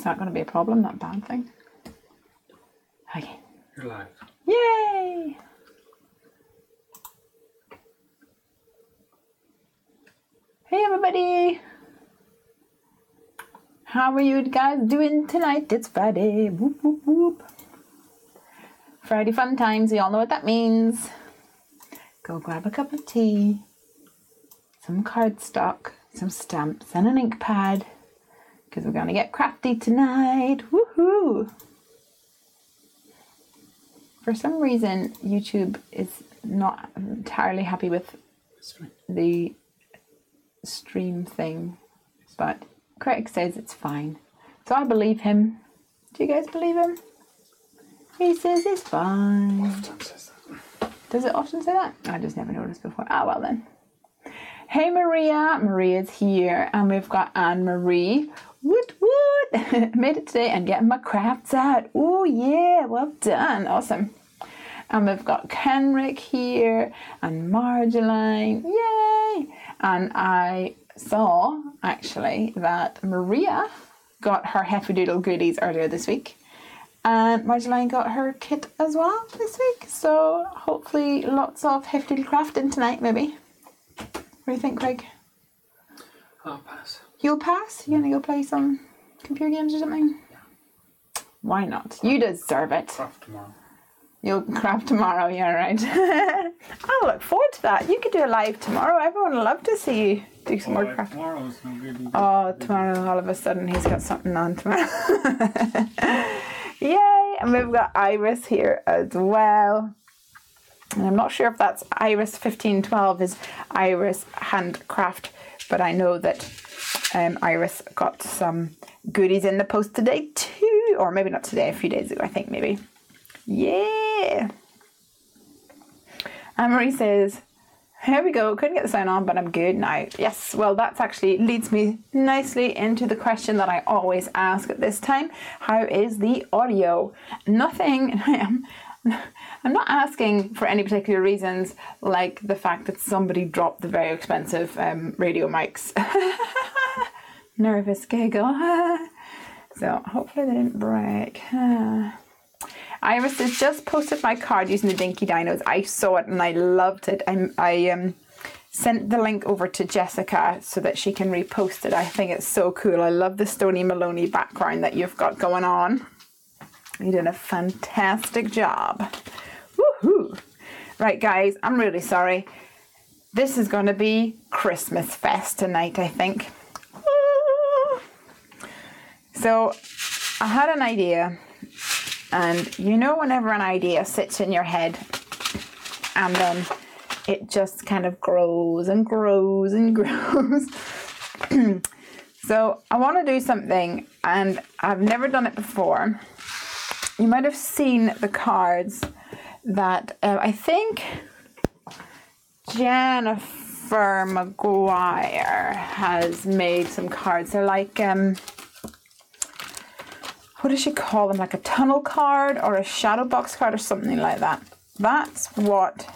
that going to be a problem? Not a bad thing. Okay. You're live. Yay! Hey everybody! How are you guys doing tonight? It's Friday. Whoop, whoop, whoop. Friday fun times. We all know what that means. Go grab a cup of tea, some cardstock, some stamps, and an ink pad. Because we're going to get crafty tonight. Woohoo! For some reason, YouTube is not entirely happy with the stream thing, but Craig says it's fine. So I believe him. Do you guys believe him? He says it's fine. Does it often say that? I just never noticed before. Ah, well then. Hey Maria. Maria's here, and we've got Anne-Marie. Woot woot! Made it today and getting my crafts out. Oh yeah, well done. Awesome. And we've got Kenrick here and Marjolaine. Yay! And I saw actually that Maria got her Heffy Doodle goodies earlier this week. And Marjolaine got her kit as well this week. So hopefully lots of Heffy Doodle crafting tonight maybe. What do you think, Craig? I'll pass. You'll pass? You gonna go play some computer games or something? Yeah. Why not? You deserve it. Craft tomorrow. You'll craft tomorrow, yeah, right. I look forward to that. You could do a live tomorrow. Everyone would love to see you do some more craft. Tomorrow's no good. Oh, tomorrow, all of a sudden, he's got something on tomorrow. Yay! And we've got Iris here as well. And I'm not sure if that's Iris 1512 is Iris Handcraft, but I know that Iris got some goodies in the post today too, or maybe not today, a few days ago, I think maybe. Yeah. Anne-Marie says, here we go, couldn't get the sound on, but I'm good now. Yes, well, that's actually leads me nicely into the question that I always ask at this time. How is the audio? Nothing, I'm not asking for any particular reasons, like the fact that somebody dropped the very expensive radio mics. Nervous giggle. So hopefully they didn't break. Iris has just posted my card using the Dinky Dinos. I saw it and I loved it. I sent the link over to Jessica so that she can repost it. I think it's so cool. I love the Stony Maloney background that you've got going on. You did a fantastic job. Woohoo! Right, guys, I'm really sorry. This is going to be Christmas Fest tonight, I think. Woo! So, I had an idea. And you know whenever an idea sits in your head and then it just kind of grows and grows and grows. So I want to do something and I've never done it before. You might have seen the cards that I think Jennifer Maguire has made some cards. They're like... what does she call them? Like a tunnel card or a shadow box card or something like that. That's what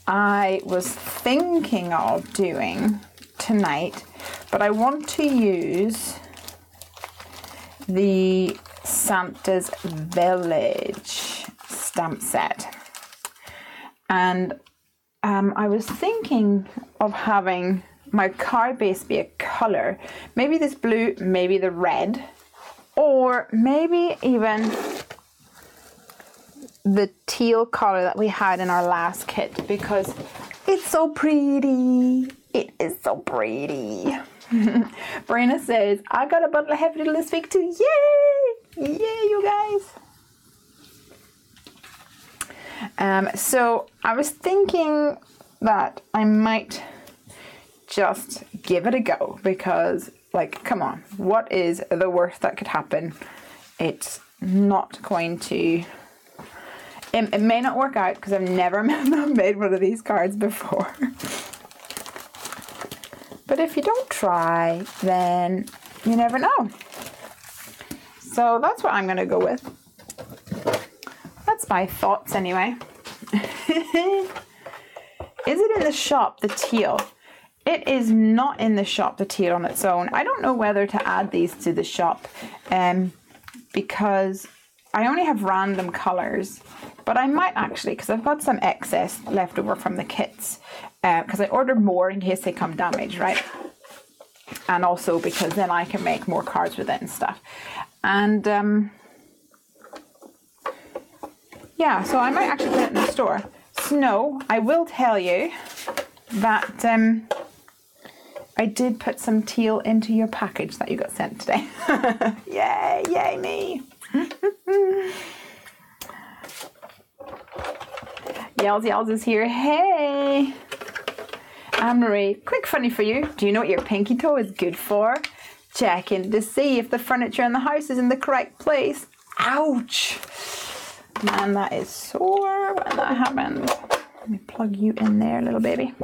I was thinking of doing tonight, but I want to use the Santa's Village stamp set. And I was thinking of having my card base be a colour. Maybe this blue, maybe the red. Or maybe even the teal color that we had in our last kit because it's so pretty. It is so pretty. Brina says, I got a bundle of Heffy Doodle this week too. Yay! Yay, you guys. So I was thinking that I might just give it a go because, like, come on, what is the worst that could happen? It's not going to... It may not work out because I've never made one of these cards before. But if you don't try, then you never know. So that's what I'm going to go with. That's my thoughts anyway. Is it in the shop, the teal? It it is not in the shop, the teal on its own. I don't know whether to add these to the shop because I only have random colours, but I might actually, because I've got some excess left over from the kits, because I ordered more in case they come damaged, right? And also because then I can make more cards with it and stuff. And yeah, so I might actually put it in the store. Snow, I will tell you that I did put some teal into your package that you got sent today. Yay, yay me. Yells is here. Hey. Anne-Marie, quick funny for you. Do you know what your pinky toe is good for? Checking to see if the furniture in the house is in the correct place. Ouch. Man, that is sore when that happens. Let me plug you in there, little baby.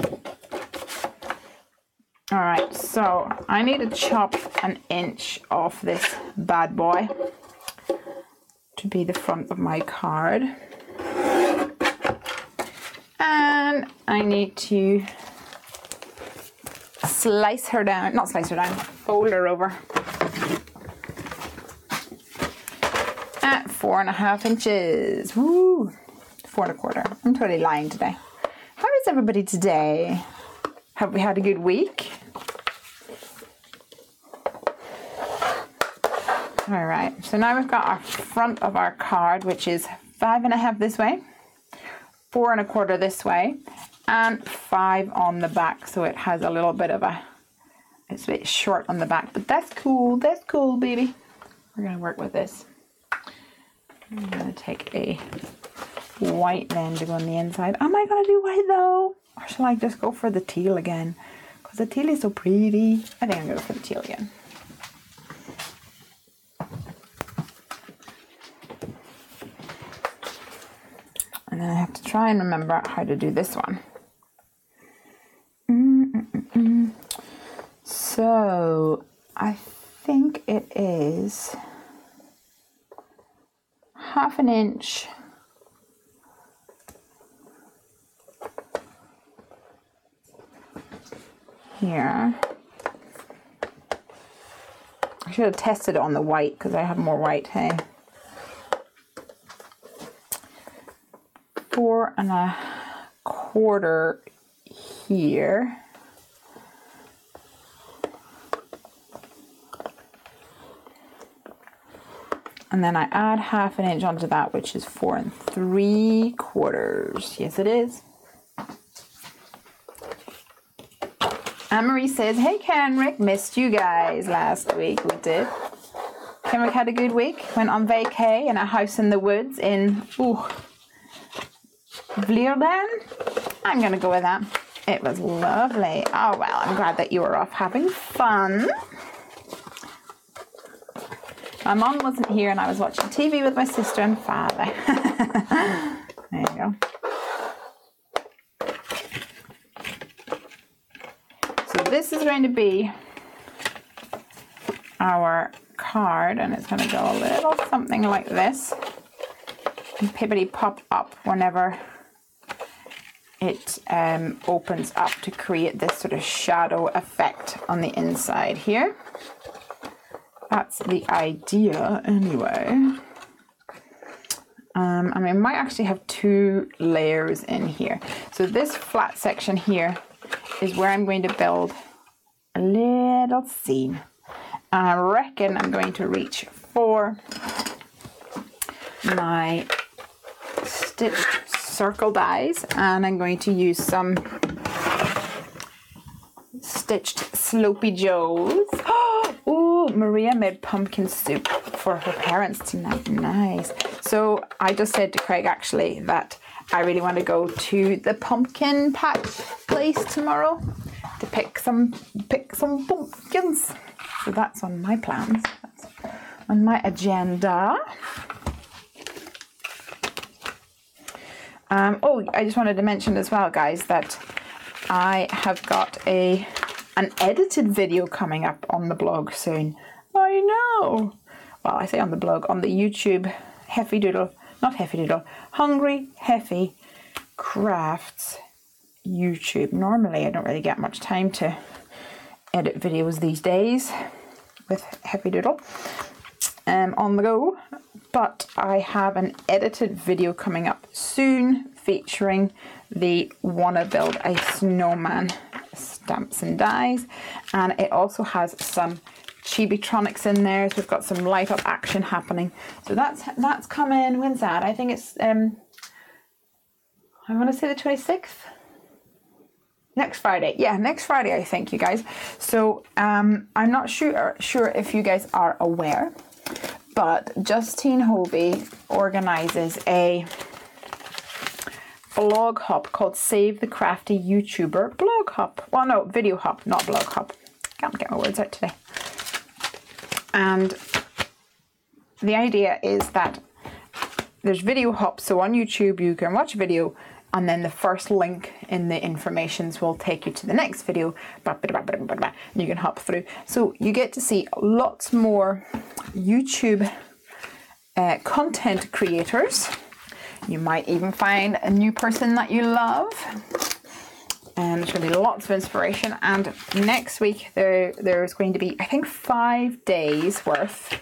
All right, so I need to chop an inch off this bad boy to be the front of my card. And I need to slice her down, not slice her down, fold her over at 4.5 inches. Woo! 4 1/4. I'm totally lying today. How is everybody today? Have we had a good week? All right, so now we've got our front of our card, which is 5.5 this way, 4 1/4 this way, and 5 on the back. So it has a little bit of it's a bit short on the back, but that's cool, baby. We're gonna work with this. I'm gonna take a white then to go on the inside. Am I gonna do white though? Or shall I just go for the teal again? Because the teal is so pretty. I think I'm gonna go for the teal again. And then I have to try and remember how to do this one. So I think it is 1/2 inch here. I should have tested it on the white because I have more white, hey. 4 1/4 here. And then I add 1/2 inch onto that, which is 4 3/4. Yes, it is. Anne-Marie says, hey, Kenrick, missed you guys last week. We did. Kenrick had a good week. Went on vacay in a house in the woods in, Vleerden. I'm going to go with that. It was lovely. Oh, well, I'm glad that you were off having fun. My mom wasn't here and I was watching TV with my sister and father. There you go. So this is going to be our card, and it's going to go a little something like this. And pippity pop up whenever it opens up to create this sort of shadow effect on the inside here. That's the idea anyway. And we might actually have 2 layers in here. So this flat section here is where I'm going to build a little scene. And I reckon I'm going to reach for my stitched circle dies, and I'm going to use some stitched Slopey Joes. Oh, Maria made pumpkin soup for her parents tonight. Nice. So I just said to Craig actually that I really want to go to the pumpkin patch place tomorrow to pick some pumpkins. So that's on my plans. That's on my agenda. I just wanted to mention as well, guys, that I have got an edited video coming up on the blog soon. I know. Well, I say on the blog, on the YouTube, Hungry Heffy Crafts YouTube. Normally I don't really get much time to edit videos these days with Heffy Doodle on the go, but I have an edited video coming up soon featuring the Wanna Build a Snowman stamps and dies, and it also has some Chibitronics in there, so we've got some light up action happening. So that's coming. When's that? I think it's I want to say the 26th. Next Friday. Yeah, next Friday, I think, you guys. So I'm not sure if you guys are aware, but Justine Hovey organizes a blog hop called Save the Crafty YouTuber blog hop. Well, no, video hop, not blog hop. Can't get my words out today. And the idea is that there's video hops. So on YouTube, you can watch a video, and then the first link in the informations will take you to the next video. And you can hop through. So you get to see lots more YouTube content creators. You might even find a new person that you love. And there's going to be lots of inspiration. And next week there's going to be, I think, 5 days worth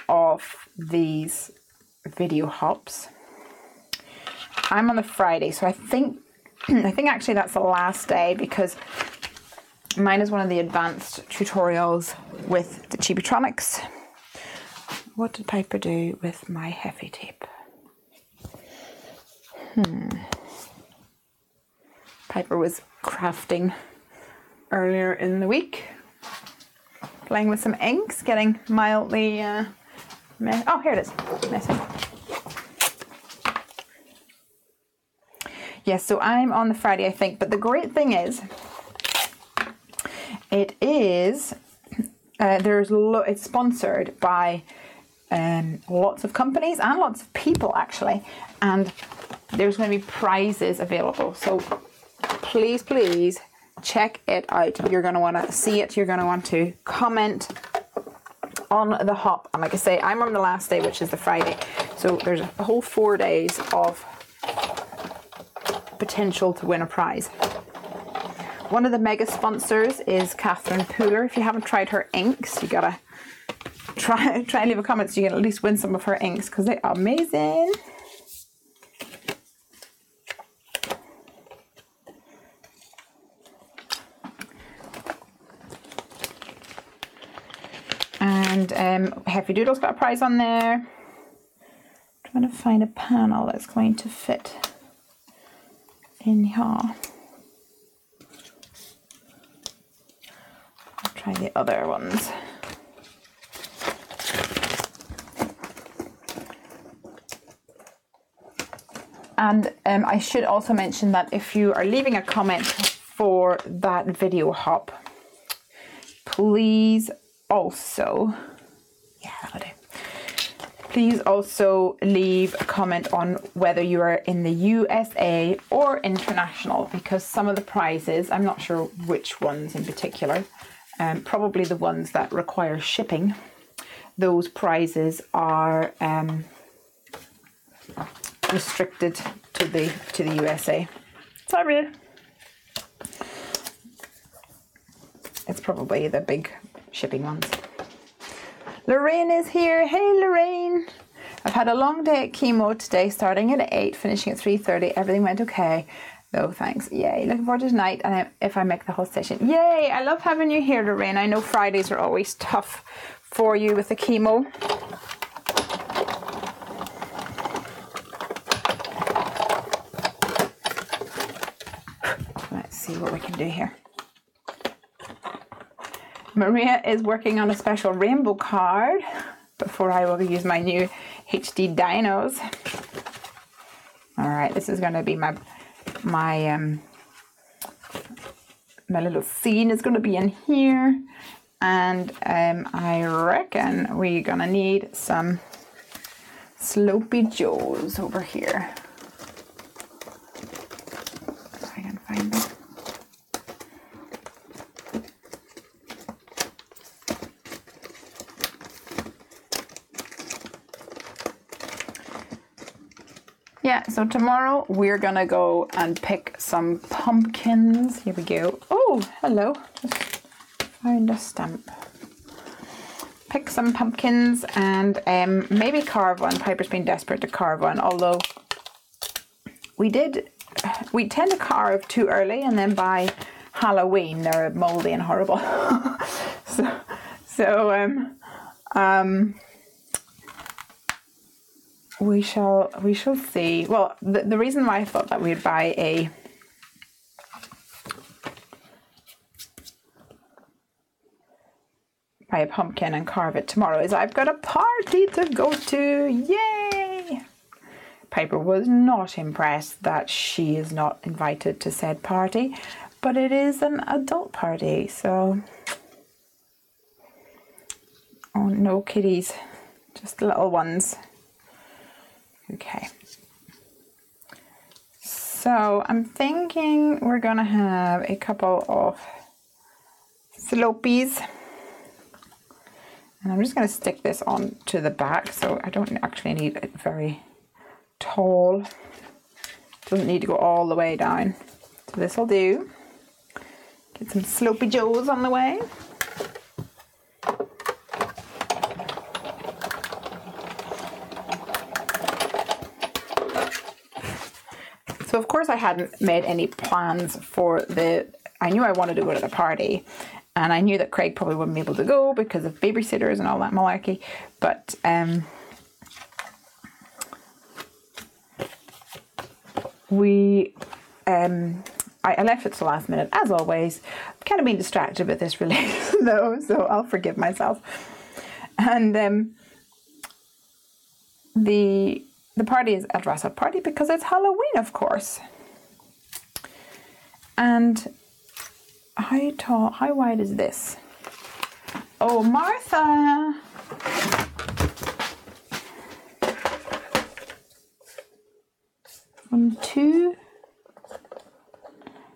of these video hops. I'm on the Friday, so I think actually that's the last day, because mine is one of the advanced tutorials with the Chibitronics. What did Piper do with my Heffy tape? Piper was crafting earlier in the week, playing with some inks, getting mildly oh, here it is, messy. Yes, so I'm on the Friday, I think, but the great thing is, it's sponsored by lots of companies and lots of people, actually, and there's going to be prizes available. So please check it out. You're going to want to see it. You're going to want to comment on the hop. And like I say, I'm on the last day, which is the Friday. So there's a whole 4 days of potential to win a prize. One of the mega sponsors is Catherine Pooler. If you haven't tried her inks, you gotta try and leave a comment so you can at least win some of her inks, because they're amazing. And Heffy Doodle's got a prize on there. Trying to find a panel that's going to fit in here. I'll try the other ones. And I should also mention that if you are leaving a comment for that video hop, please also, please also leave a comment on whether you are in the USA or international, because some of the prizes, I'm not sure which ones in particular, probably the ones that require shipping, those prizes are restricted to the USA. Sorry. It's probably the big shipping ones. Lorraine is here. Hey Lorraine. I've had a long day at chemo today, starting at 8, finishing at 3:30. Everything went okay. No, thanks. Yay. Looking forward to tonight, and if I make the whole session. Yay. I love having you here, Lorraine. I know Fridays are always tough for you with the chemo. Let's see what we can do here. Maria is working on a special rainbow card before I will use my new HD dinos. All right, this is going to be my little scene is going to be in here, and I reckon we're going to need some Slopey Joes over here. If I can find them. Yeah, so tomorrow we're gonna go and pick some pumpkins. Here we go. Oh, hello. Just found a stamp. Pick some pumpkins and maybe carve one. Piper's been desperate to carve one, although we tend to carve too early and then by Halloween they're moldy and horrible. We shall see. Well, the reason why I thought that we'd buy a pumpkin and carve it tomorrow is I've got a party to go to. Yay! Piper was not impressed that she is not invited to said party, but it is an adult party, so oh, no kiddies, just little ones. Okay, so I'm thinking we're gonna have a couple of slopies, and I'm just gonna stick this on to the back, so I don't actually need it very tall. Doesn't need to go all the way down, so this will do. Get some slopey joes on the way. So of course I hadn't made any plans for I knew I wanted to go to the party, and I knew that Craig probably wouldn't be able to go because of babysitters and all that malarkey, but I left it to the last minute, as always. I've kind of been distracted with this release though, so I'll forgive myself. And the party is a dress-up party because it's Halloween, of course. And how wide is this? Oh, Martha! 1, 2.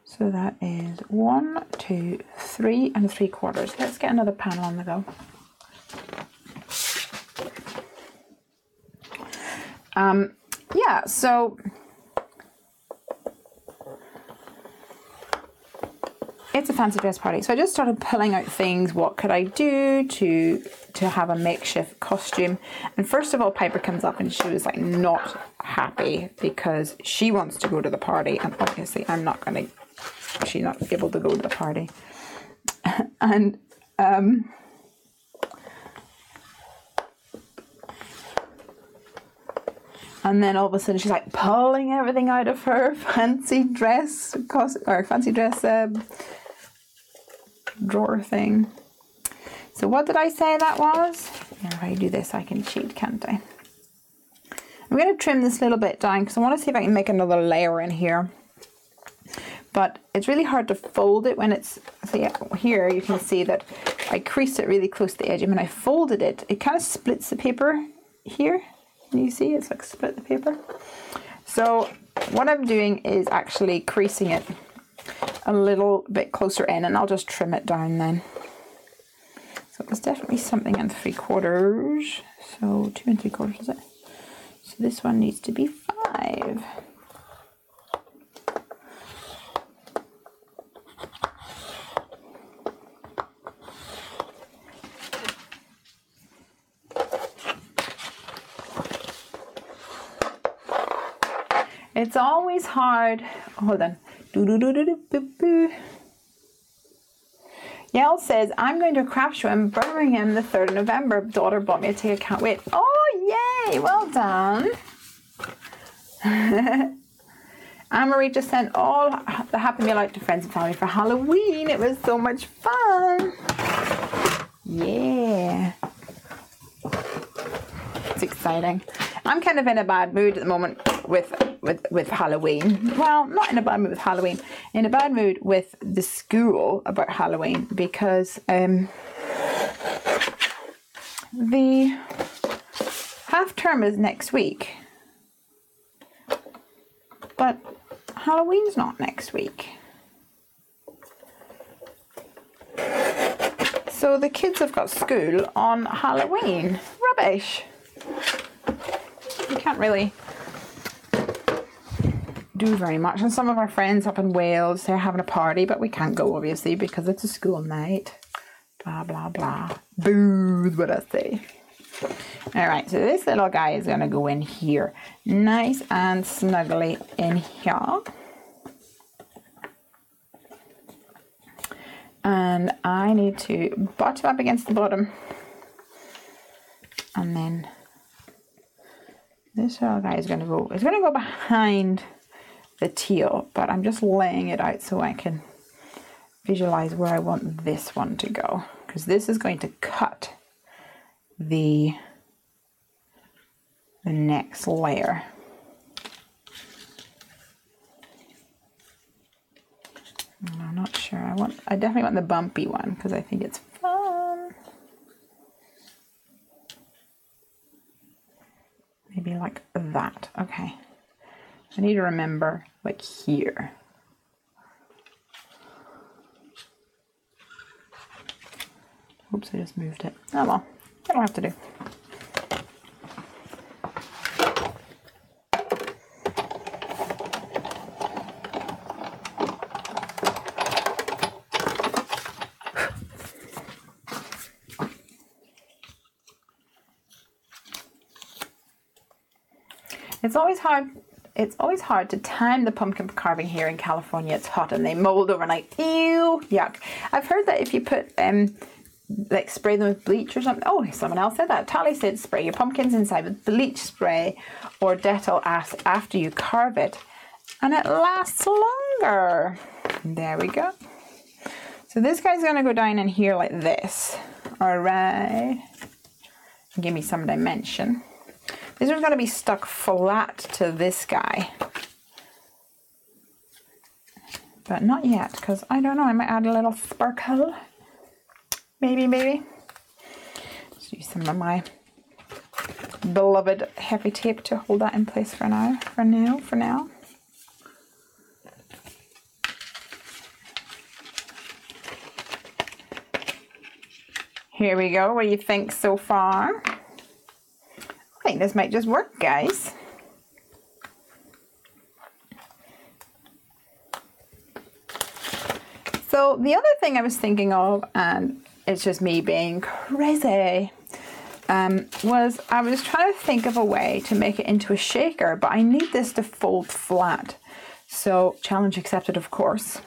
So that is 1, 2, 3 and 3/4. Let's get another panel on the go. Yeah, so it's a fancy dress party. So I just started pulling out things. What could I do to have a makeshift costume? And first of all, Piper comes up and she was like not happy because she wants to go to the party, and obviously she's not able to go to the party. And and then all of a sudden she's like pulling everything out of her fancy dress drawer thing. So what did I say that was? Yeah, if I do this I can cheat, can't I? I'm going to trim this little bit down because I want to see if I can make another layer in here. But it's really hard to fold it when it's, see here you can see that I creased it really close to the edge, and when I folded it, it kind of splits the paper here. Can you see? It's like split the paper. So what I'm doing is actually creasing it a little bit closer in, and I'll just trim it down then. So it's definitely something in 3/4. So 2 3/4 is it? So this one needs to be 5. It's always hard. Hold on. Yael says, I'm going to a craft show in Birmingham the 3rd of November. Daughter bought me a ticket. Can't wait. Oh, yay. Well done. Anne-Marie just sent all the Happy Meal out to friends and family for Halloween. It was so much fun. Yeah. It's exciting. I'm kind of in a bad mood at the moment with Halloween. Well, not in a bad mood with Halloween, in a bad mood with the school about Halloween, because the half term is next week, but Halloween's not next week. So the kids have got school on Halloween. Rubbish. You can't really do very much. And some of our friends up in Wales, they're having a party, but we can't go obviously because it's a school night. Blah, blah, blah. Boo, is what I say. All right, so this little guy is going to go in here. Nice and snuggly in here. And I need to butt him up against the bottom. And then this little guy is going to go, it's going to go behind the teal, but I'm just laying it out so I can visualize where I want this one to go, because this is going to cut the next layer. I'm not sure. I definitely want the bumpy one because I think it's fun. Maybe like that. Okay. I need to remember like here. Oops, I just moved it. Oh well, that'll have to do. It's always hard to time the pumpkin carving here in California. It's hot and they mold overnight. Ew, yuck. I've heard that if you put like spray them with bleach or something. Oh, someone else said that. Tally said spray your pumpkins inside with bleach spray or Dettol after you carve it, and it lasts longer. There we go. So this guy's gonna go down in here like this. All right. Give me some dimension. This one's going to be stuck flat to this guy. But not yet, because I don't know, I might add a little sparkle. Maybe. Let's use some of my beloved Heffy tape to hold that in place for now. Here we go. What do you think so far? I think this might just work, guys. So the other thing I was thinking of, and it's just me being crazy, was I was trying to think of a way to make it into a shaker, but I need this to fold flat. So challenge accepted, of course.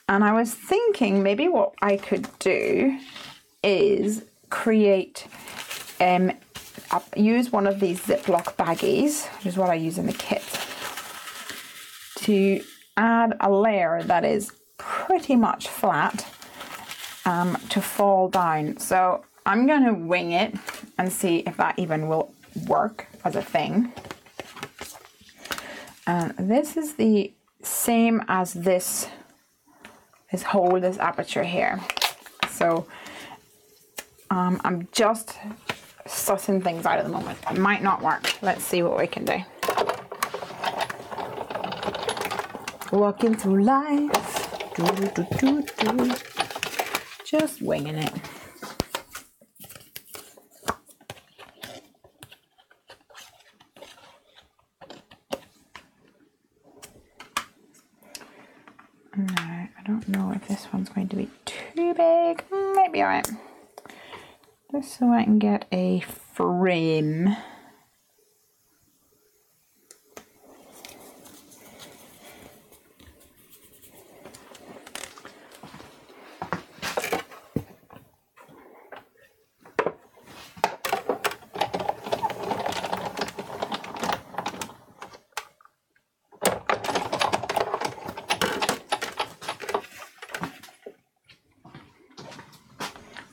And I was thinking maybe what I could do is create use one of these Ziploc baggies, which is what I use in the kit, to add a layer that is pretty much flat to fall down. So I'm going to wing it and see if that even will work as a thing. This is the same as this hole, this aperture here. So I'm just sussing things out at the moment. It might not work. Let's see what we can do. Walking through life, just winging it. No, I don't know if this one's going to be too big. Might be alright. Just so I can get a frame.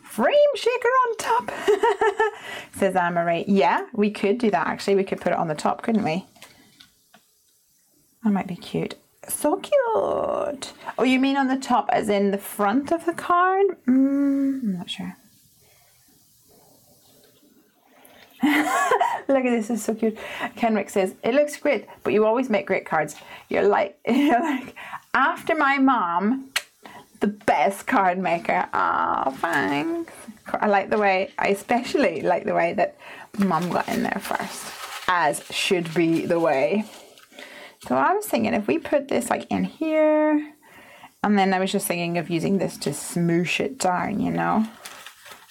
Frame shaker on top, says Anne-Marie. Yeah, we could do that actually. We could put it on the top, couldn't we? That might be cute. So cute. Oh, you mean on the top as in the front of the card? I'm not sure. Look at this, it's so cute. Kenrick says, it looks great, but you always make great cards. You're like after my mom, the best card maker. Oh, thanks. I especially like the way that Mum got in there first, as should be the way. So I was thinking if we put this like in here, and then I was just thinking of using this to smoosh it down, you know,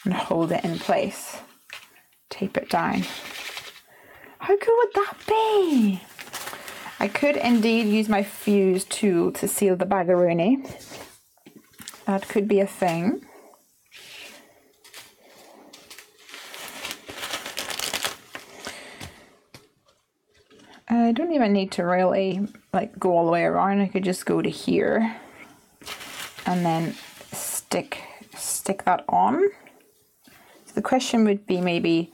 and hold it in place, tape it down. How cool would that be? I could indeed use my fuse tool to seal the baggeroonie. That could be a thing. I don't even need to really like go all the way around. I could just go to here and then stick that on. So the question would be, maybe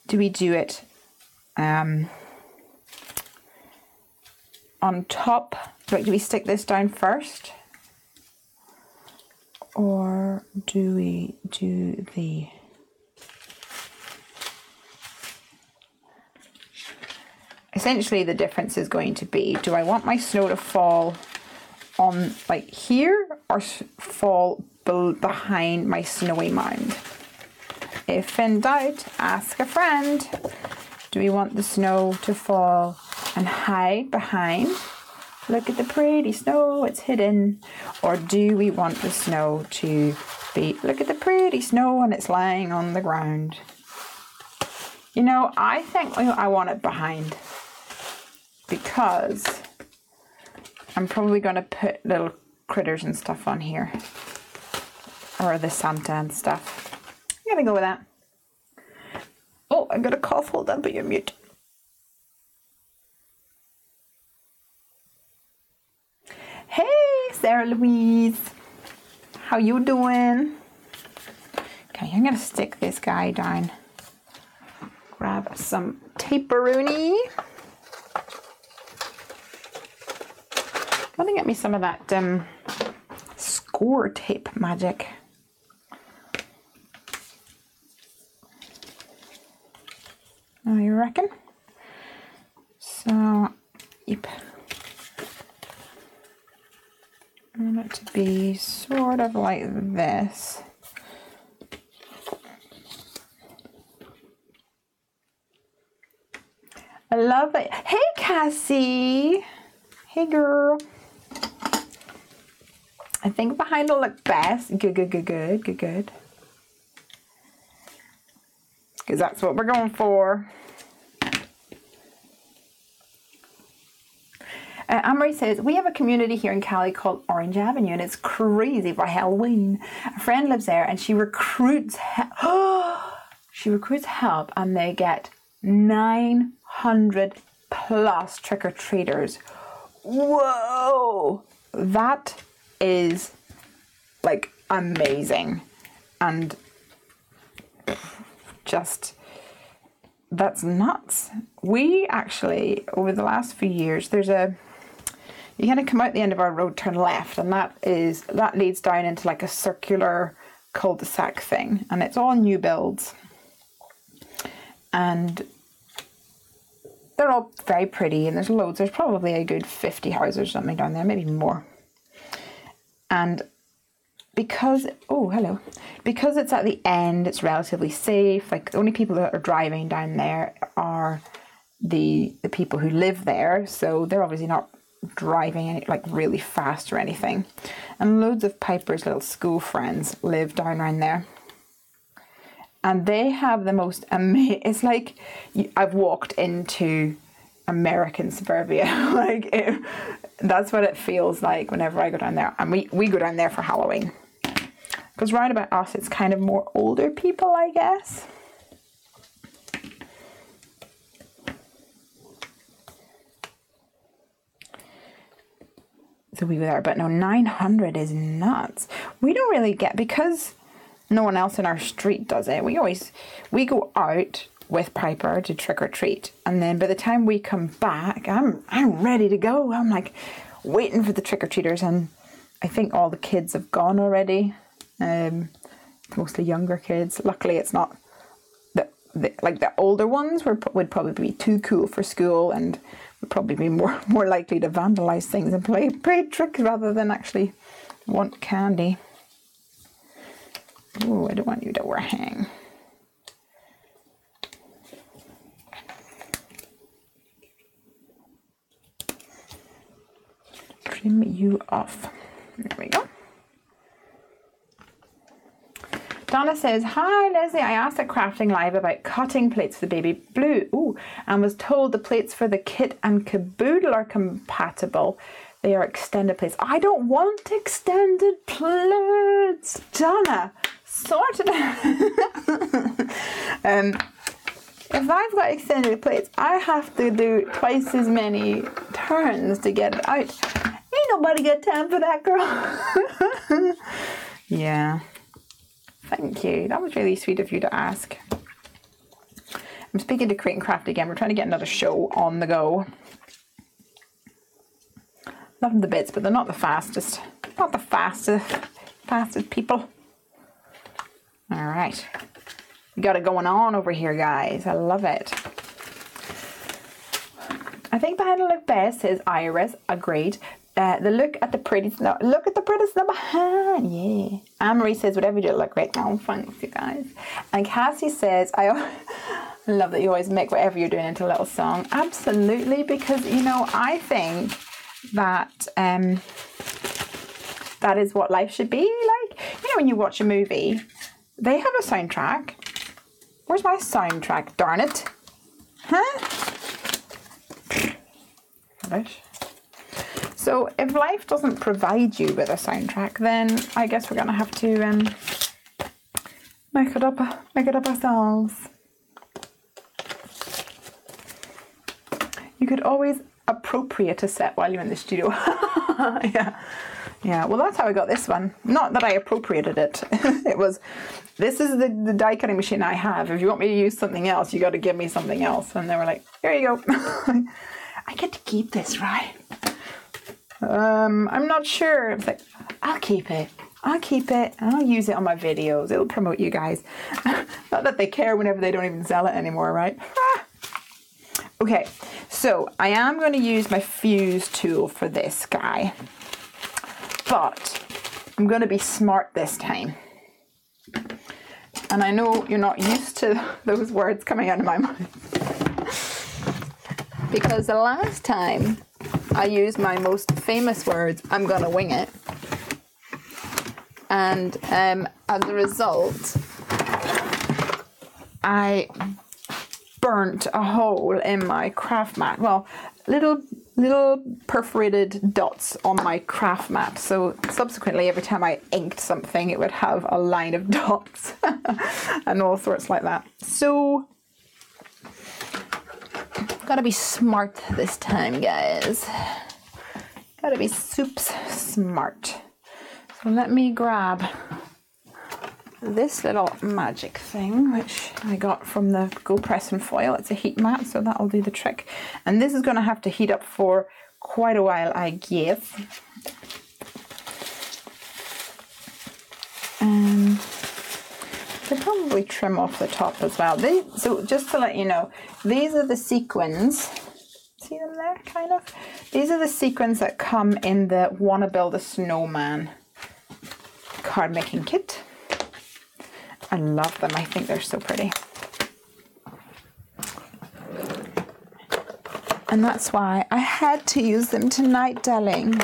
do we do it on top? Like, do we stick this down first, or do we do the... Essentially the difference is going to be, do I want my snow to fall on like here, or fall behind my snowy mound? If in doubt, ask a friend. Do we want the snow to fall and hide behind? Look at the pretty snow, it's hidden. Or do we want the snow to be, look at the pretty snow and it's lying on the ground? You know, I think I want it behind, because I'm probably going to put little critters and stuff on here, or the Santa and stuff. I'm going to go with that. Oh, I got a cough. Hold on, but you're mute. Hey, Sarah Louise. How you doing? Okay, I'm going to stick this guy down. Grab some tape-a-rooney. Gotta get me some of that score tape magic. Oh, you reckon? So, yep. I want it to be sort of like this. I love it. Hey, Cassie. Hey, girl. I think behind will look best. Good. Because that's what we're going for. Amory says, we have a community here in Cali called Orange Avenue, and it's crazy for Halloween. A friend lives there, and she recruits help, and they get 900 plus trick-or-treaters. Whoa! That is like amazing, and just, that's nuts. We actually, over the last few years, you kind of come out the end of our road, turn left, and that leads down into like a circular cul-de-sac thing, and it's all new builds, and they're all very pretty, and there's probably a good 50 houses or something down there, maybe more. And because it's at the end, it's relatively safe. Like, the only people that are driving down there are the people who live there, so they're obviously not driving any, like, really fast or anything. And loads of Piper's little school friends live down around there, and they have the most amazing, it's like I've walked into American suburbia. That's what it feels like whenever I go down there, and we go down there for Halloween, because round about us it's kind of more older people, I guess. So we were there, but no, 900 is nuts. We don't really get, because no one else in our street does it. We go out with Piper to trick or treat, and then by the time we come back, I'm ready to go. I'm like waiting for the trick or treaters, and I think all the kids have gone already. Mostly younger kids. Luckily, it's not the older ones would probably be too cool for school, and would probably be more likely to vandalize things and play tricks rather than actually want candy. Oh, I don't want you to overhang. you off. There we go. Donna says, hi Lesley, I asked at Crafting Live about cutting plates for the baby blue. Ooh, and was told the plates for the kit and caboodle are compatible. They are extended plates. I don't want extended plates. Donna, sort it out. If I've got extended plates, I have to do twice as many turns to get it out. Ain't nobody got time for that, girl. Yeah. Thank you. That was really sweet of you to ask. I'm speaking to Create and Craft again. We're trying to get another show on the go. Love them the bits, but they're not the fastest. Not the fastest people. All right. We got it going on over here, guys. I love it. I think behind the look best says Iris. Agreed. The look at the pretty snow. Look at the pretty snow behind. Yeah. Anne-Marie says, whatever you do, look great. Oh, thanks, you guys. And Cassie says, I love that you always make whatever you're doing into a little song. Absolutely, because, you know, I think that that is what life should be like. You know, when you watch a movie, they have a soundtrack. Where's my soundtrack? Darn it. Huh? Rubbish. So if life doesn't provide you with a soundtrack, then I guess we're gonna have to make it up ourselves. You could always appropriate a set while you're in the studio. Yeah. Well, that's how I got this one. Not that I appropriated it. It was, this is the die cutting machine I have. If you want me to use something else, you got to give me something else. And they were like, here you go. I get to keep this, right? I'm not sure. It's like, I'll keep it. And I'll use it on my videos. It'll promote you guys. Not that they care whenever they don't even sell it anymore, right? Okay, so I am going to use my fuse tool for this guy. But I'm going to be smart this time. And I know you're not used to those words coming out of my mouth. Because the last time I used my most famous words, I'm gonna wing it. And as a result, I burnt a hole in my craft mat. Well, little perforated dots on my craft mat. So subsequently, every time I inked something, it would have a line of dots and all sorts like that. So gotta be smart this time, guys. Gotta be soups smart. So let me grab this little magic thing, which I got from the Go Press and Foil. It's a heat mat, so that'll do the trick. And this is gonna have to heat up for quite a while, I guess. Could probably trim off the top as well. So just to let you know, these are the sequins. See them there, kind of? These are the sequins that come in the Wanna Build a Snowman card making kit. I love them. I think they're so pretty. And that's why I had to use them tonight, darling.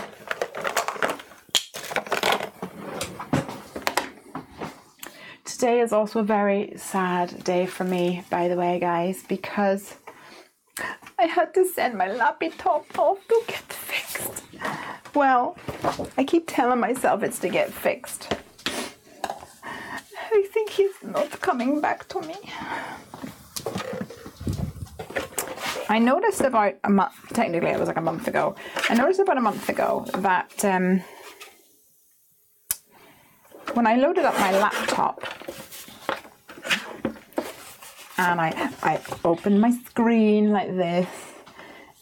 Today is also a very sad day for me, by the way, guys, because I had to send my laptop off to get fixed. Well, I keep telling myself it's to get fixed. I think he's not coming back to me. I noticed about a month, technically it was like a month ago, I noticed about a month ago that when I loaded up my laptop and I opened my screen like this,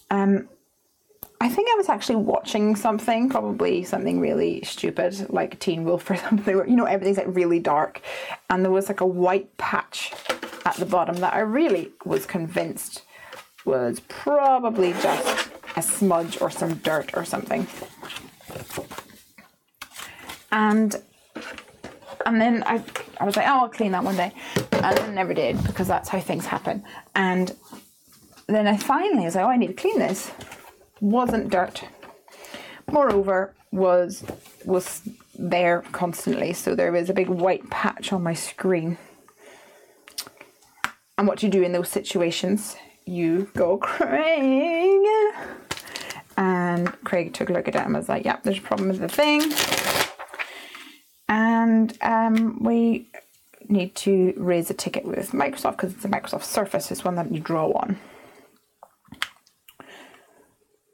I think I was actually watching something, probably something really stupid, like Teen Wolf or something, where, you know, everything's like really dark, and there was like a white patch at the bottom that I really was convinced was probably just a smudge or some dirt or something. And then I was like, oh, I'll clean that one day. And I never did, because that's how things happen. And then I finally was like, oh, I need to clean this. Wasn't dirt. moreover, was there constantly. So there was a big white patch on my screen. And what you do in those situations, you go, Craig. And Craig took a look at it and was like, yep, there's a problem with the thing. And we need to raise a ticket with Microsoft because it's a Microsoft Surface. It's one that you draw on.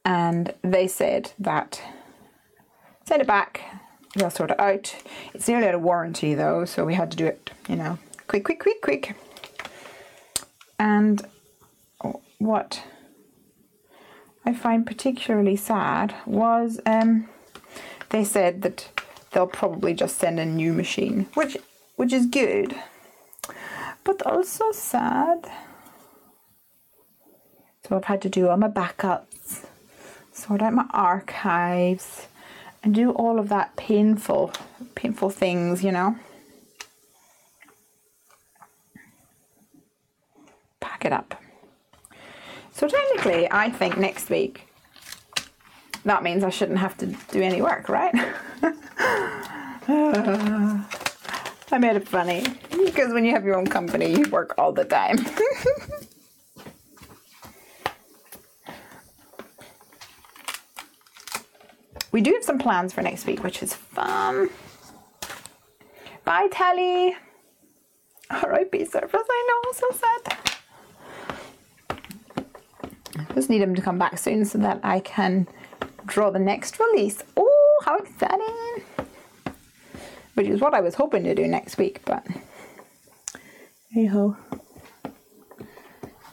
And they said that send it back, they'll sort it out. It's nearly out of warranty though, so we had to do it, you know, quick. And what I find particularly sad was they said that they'll probably just send a new machine, which is good, but also sad. So I've had to do all my backups, sort out my archives, and do all of that painful things, you know. Pack it up. So technically, I think next week, that means I shouldn't have to do any work, right? I made it funny, because when you have your own company, you work all the time. We do have some plans for next week, which is fun. Bye, Tally. R.I.P. Surface, I know, so sad. I just need him to come back soon so that I can draw the next release. Oh, how exciting! Which is what I was hoping to do next week, but hey-ho.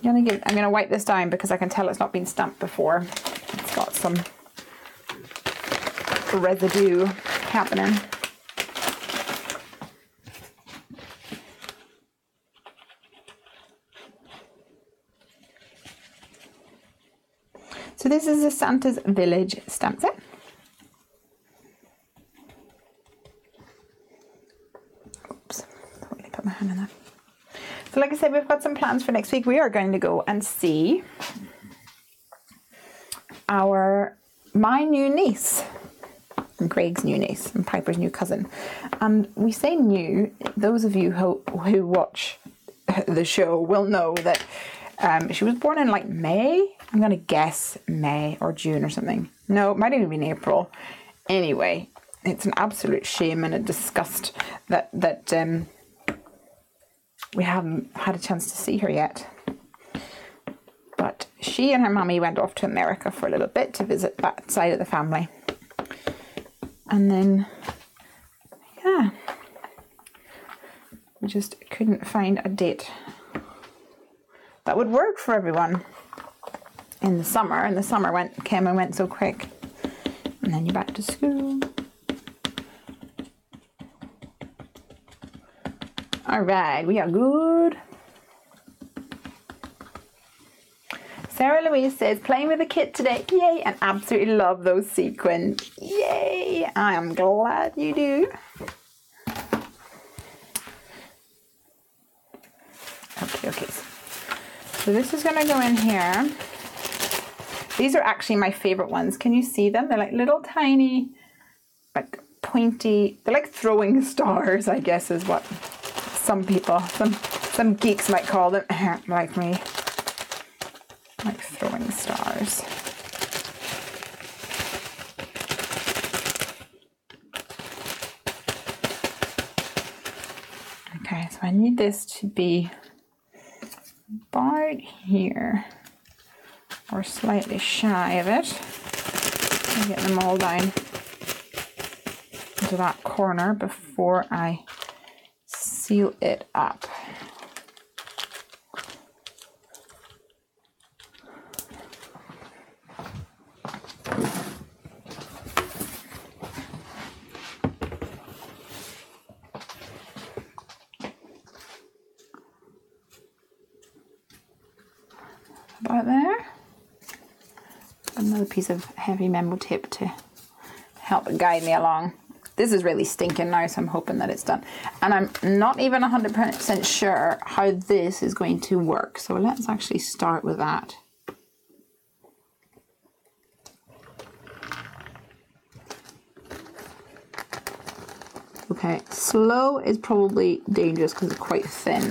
I'm gonna wipe this down because I can tell it's not been stamped before. It's got some residue happening. So this is a Santa's Village stamp set. Oops, I really put my hand in there. So like I said, we've got some plans for next week. We are going to go and see my new niece. And Craig's new niece and Piper's new cousin. And we say new, those of you who watch the show will know that she was born in like May. I'm going to guess May or June or something. No, it might even be in April. Anyway, it's an absolute shame and a disgust that we haven't had a chance to see her yet. But she and her mummy went off to America for a little bit to visit that side of the family. And then, yeah, we just couldn't find a date that would work for everyone in the summer. And the summer came and went so quick. And then you're back to school. All right, we are good. Sarah Louise says, playing with the kit today. Yay, and absolutely love those sequins. Yay, I am glad you do. Okay. So this is gonna go in here. These are actually my favorite ones. Can you see them? They're like little tiny, like pointy, they're like throwing stars, I guess is what some people, some geeks might call them, like me. Like throwing stars. Okay, so I need this to be about here or slightly shy of it. I'll get them all down into that corner before I seal it up. About there. Another piece of heavy memo tape to help guide me along. This is really stinking now, so I'm hoping that it's done. And I'm not even 100% sure how this is going to work. So let's actually start with that. Okay, slow is probably dangerous because it's quite thin.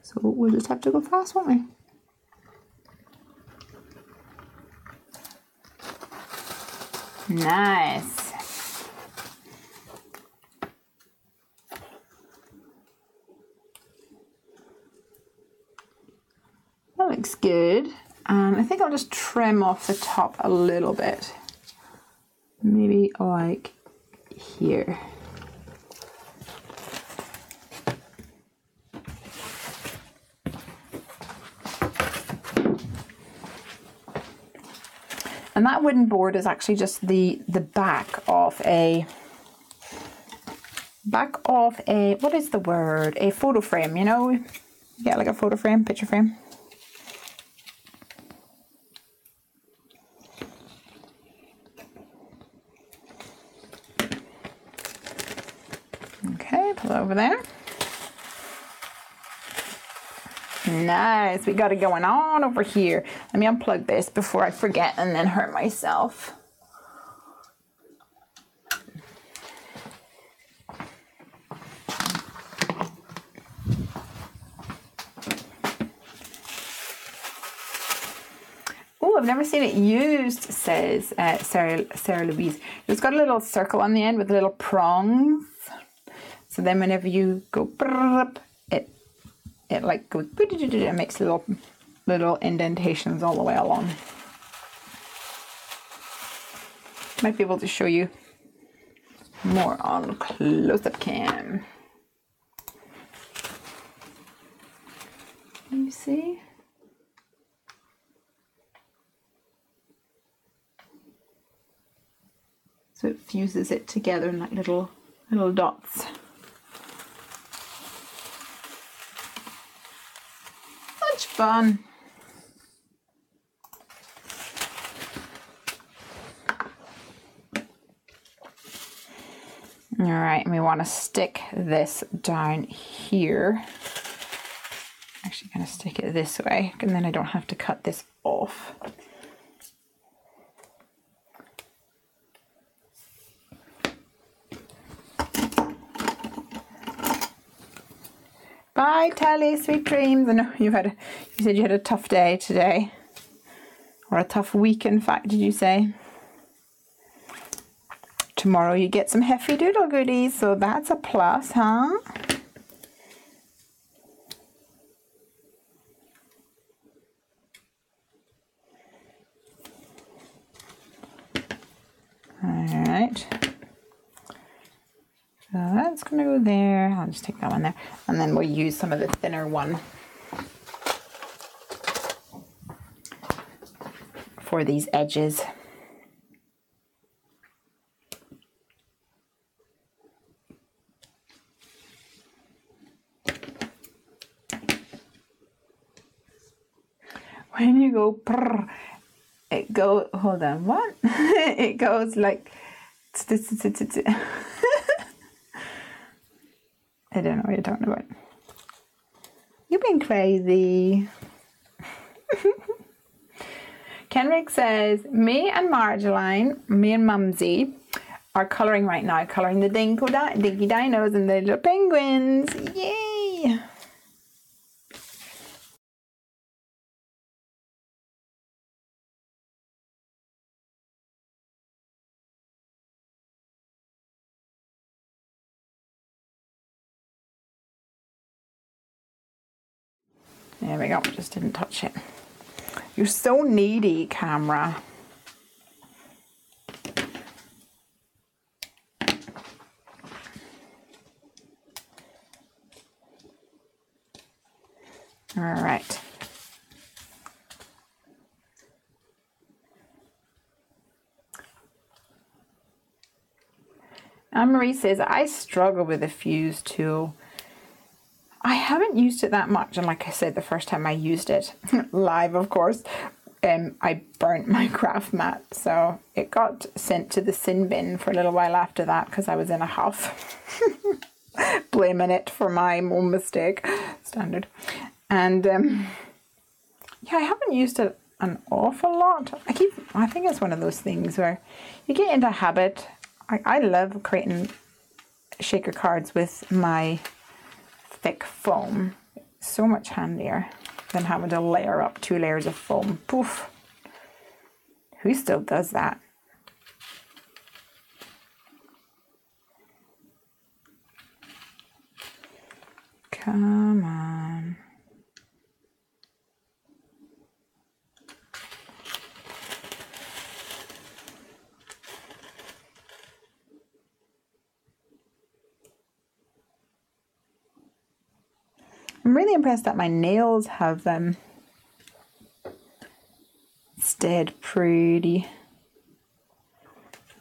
So we'll just have to go fast, won't we? Nice. That looks good. I think I'll just trim off the top a little bit. Maybe like here. And that wooden board is actually just the back of a what is the word? A photo frame, you know? You get like a photo frame, picture frame. Okay, pull it over there. Nice, we got it going on over here. Let me unplug this before I forget and then hurt myself. Oh, I've never seen it used, says Sarah Louise. It's got a little circle on the end with little prongs. So then whenever you go, it like goes, it makes little indentations all the way along. Might be able to show you more on close-up cam. Can you see? So it fuses it together in like little dots. Such fun. All right, and we want to stick this down here. Actually going to stick it this way, and then I don't have to cut this off. Bye, Tally, sweet dreams. I know you said you had a tough day today, or a tough week, in fact, did you say? Tomorrow you get some Heffy Doodle goodies, so that's a plus, huh? All right. So that's going to go there. I'll just take that one there. And then we'll use some of the thinner one for these edges. When you go prrr, it goes, hold on, what? It goes like I don't know what you're talking about. You've been crazy. Kenrick says, me and Marjoline, me and Mumsy, are colouring right now, colouring the dinky dinos and the little penguins. Yay! There we go, just didn't touch it. You're so needy, camera. All right. Anne-Marie says, I struggle with the fuse tool. I haven't used it that much, and like I said, the first time I used it, live of course, I burnt my craft mat, so it got sent to the sin bin for a little while after that because I was in a huff. Blaming it for my own mistake, standard. And yeah, I haven't used it an awful lot. I think it's one of those things where you get into a habit. I love creating shaker cards with my thick foam. It's so much handier than having to layer up 2 layers of foam. Poof. Who still does that? Come on. I'm really impressed that my nails have stayed pretty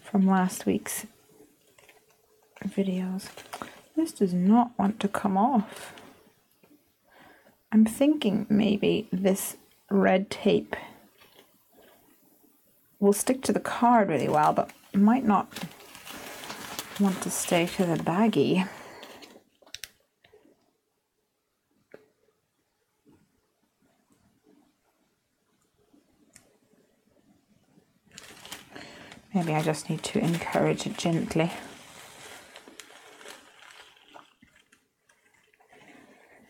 from last week's videos. This does not want to come off. I'm thinking maybe this red tape will stick to the card really well, but might not want to stay to the baggie. Maybe I just need to encourage it gently.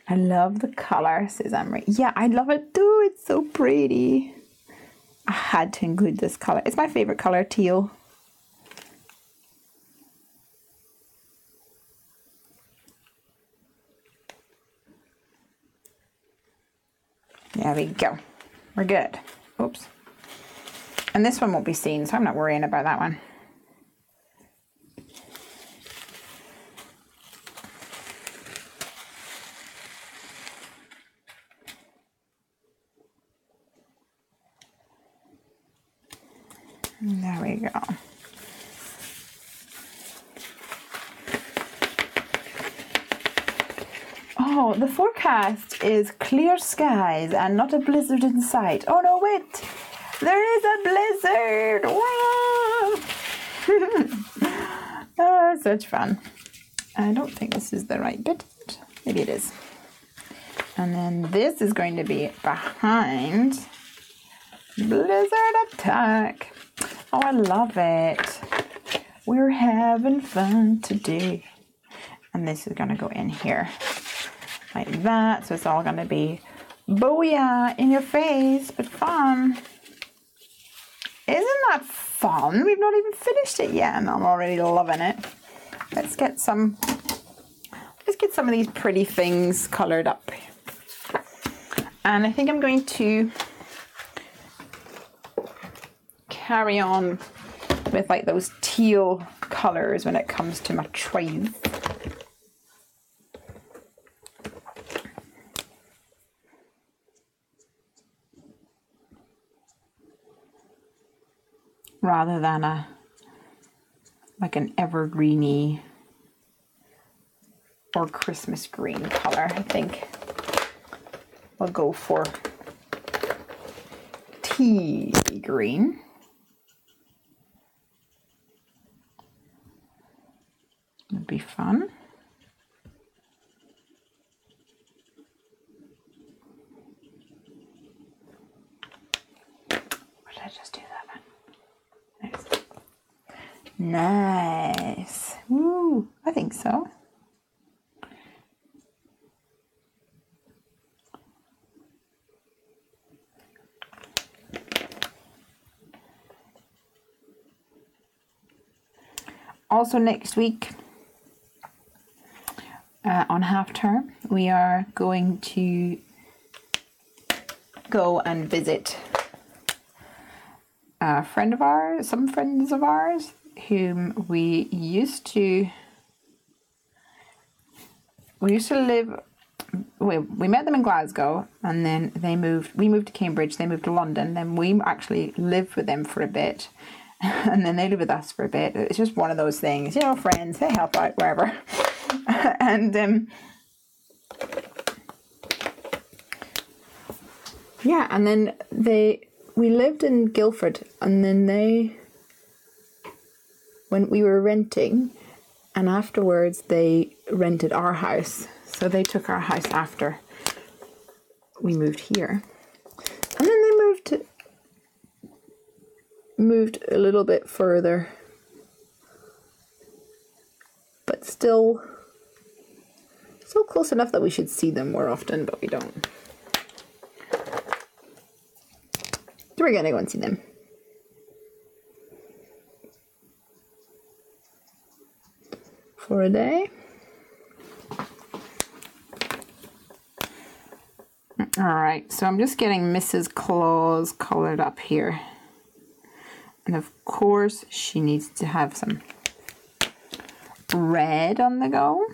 I love the colour, says Emery. Yeah, I love it too. It's so pretty. I had to include this colour. It's my favourite colour, teal. There we go. We're good. Oops. And this one won't be seen, so I'm not worrying about that one. There we go. Oh, the forecast is clear skies and not a blizzard in sight. Oh no, wait! There is a blizzard! Wow! Oh, such fun. I don't think this is the right bit. Maybe it is. And then this is going to be behind Blizzard Attack. Oh, I love it. We're having fun today. And this is going to go in here like that. So it's all going to be booyah in your face, but fun. Isn't that fun? We've not even finished it yet and I'm already loving it. Let's get some of these pretty things colored up. And I think I'm going to carry on with like those teal colors when it comes to my trays. Rather than like an evergreeny or Christmas green color, I think we'll go for tea green. Would be fun. Or did I just do that one? Nice. Woo, I think so. Also next week, on half term, we are going to go and visit a friend of ours, some friends of ours, whom we used to live. We met them in Glasgow, and then we moved to Cambridge, they moved to London, then we actually lived with them for a bit, and then they lived with us for a bit. It's just one of those things, you know, friends, they help out wherever. And yeah, and then we lived in Guildford, and then when we were renting, and afterwards they rented our house, so they took our house after we moved here, and then they moved moved a little bit further, but still close enough that we should see them more often, but we don't. So we're gonna go and see them. For a day. All right, so I'm just getting Mrs. Claus colored up here. And of course, she needs to have some red on the go.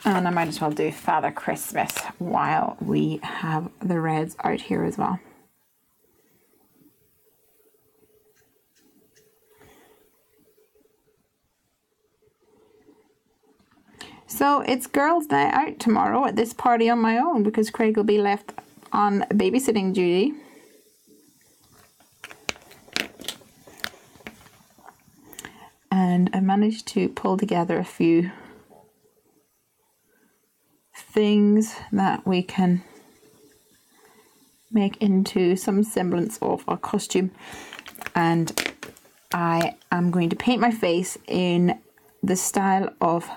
And I might as well do Father Christmas while we have the reds out here as well. So it's girls' night out tomorrow at this party on my own because Craig will be left on babysitting duty. And I managed to pull together a few things that we can make into some semblance of a costume, and I am going to paint my face in the style of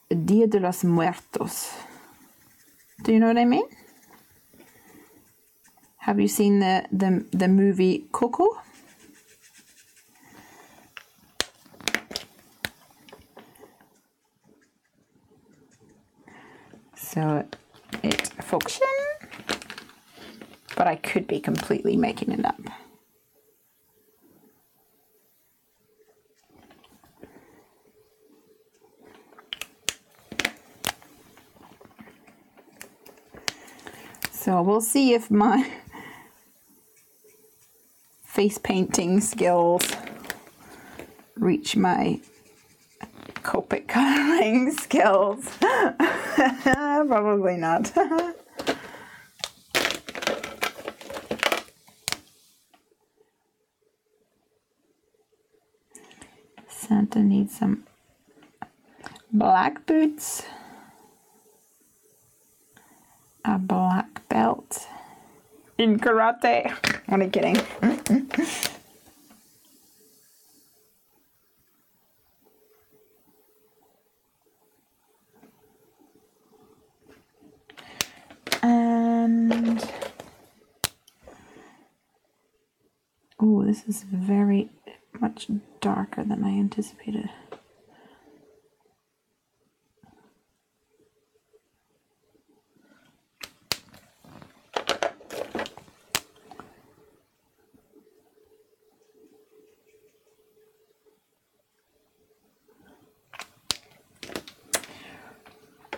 Dia de los Muertos. Do you know what I mean? Have you seen the movie Coco? So it's fiction, but I could be completely making it up. So we'll see if my face painting skills reach my Copic coloring skills. Probably not. Santa needs some black boots, a black belt in karate. Only kidding. And oh, this is very much darker than I anticipated.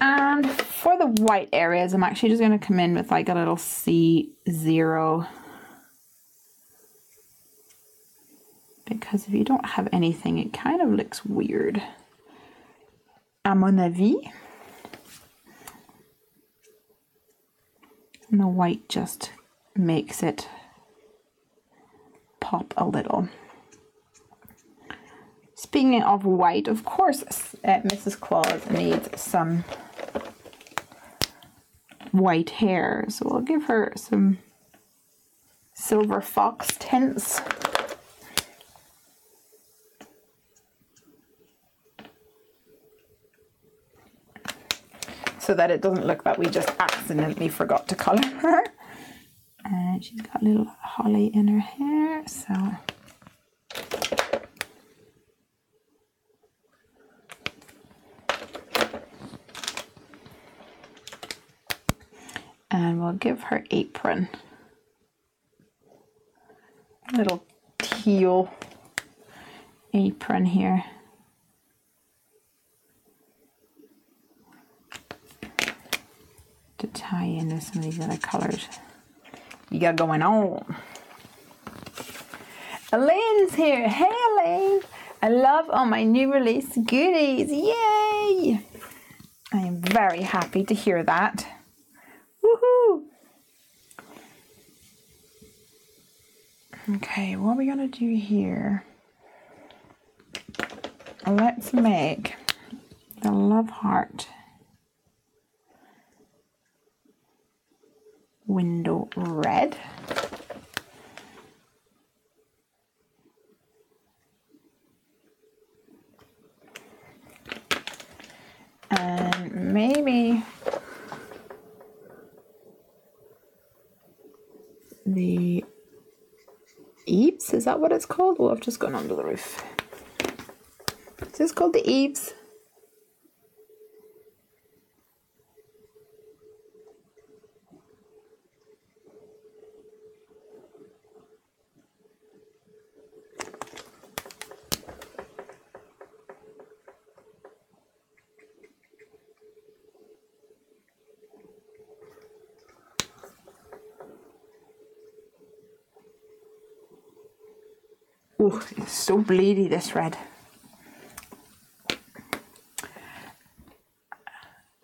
And for the white areas, I'm actually just going to come in with like a little C0. Because if you don't have anything, it kind of looks weird. À mon avis. And the white just makes it pop a little. Speaking of white, of course, Mrs. Claus needs some white hair, so we'll give her some silver fox tints. So that it doesn't look that we just accidentally forgot to colour her. And she's got a little holly in her hair, so and we'll give her apron. A little teal apron here. To tie in with some of these other colors you got going on. Elaine's here. Hey Elaine, I love all my new release goodies. Yay! I am very happy to hear that. Woohoo! Okay, what are we gonna do here? Let's make the love heart window red. And maybe the eaves, is that what it's called? Well, I've just gone under the roof. Is this called the eaves? Oh, it's so bleedy, this red.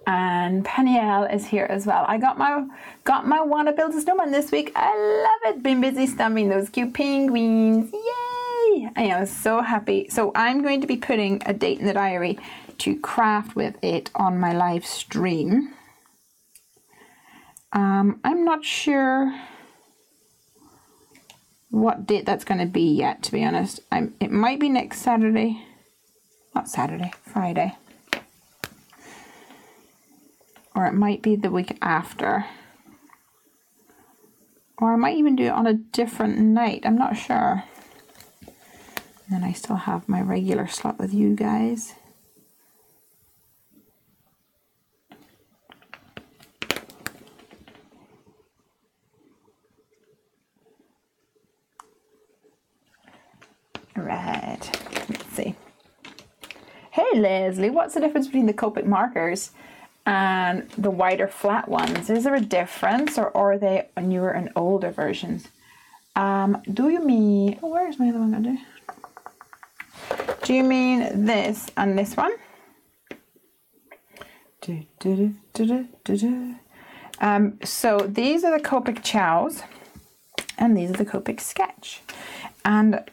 And Peniel is here as well. I got my Wanna Build a Snowman this week. I love it. Been busy stamping those cute penguins. Yay! I am so happy. So I'm going to be putting a date in the diary to craft with it on my live stream. I'm not sure what date that's going to be yet, to be honest. It might be next Saturday. Not Saturday, Friday. Or it might be the week after. Or I might even do it on a different night. I'm not sure. And then I still have my regular slot with you guys. Right, let's see. Hey Lesley, what's the difference between the Copic markers and the wider flat ones? Is there a difference, or are they newer and older versions? Do you mean, oh, where's my other one gonna do? Do you mean this and this one? So these are the Copic Chows and these are the Copic Sketch. And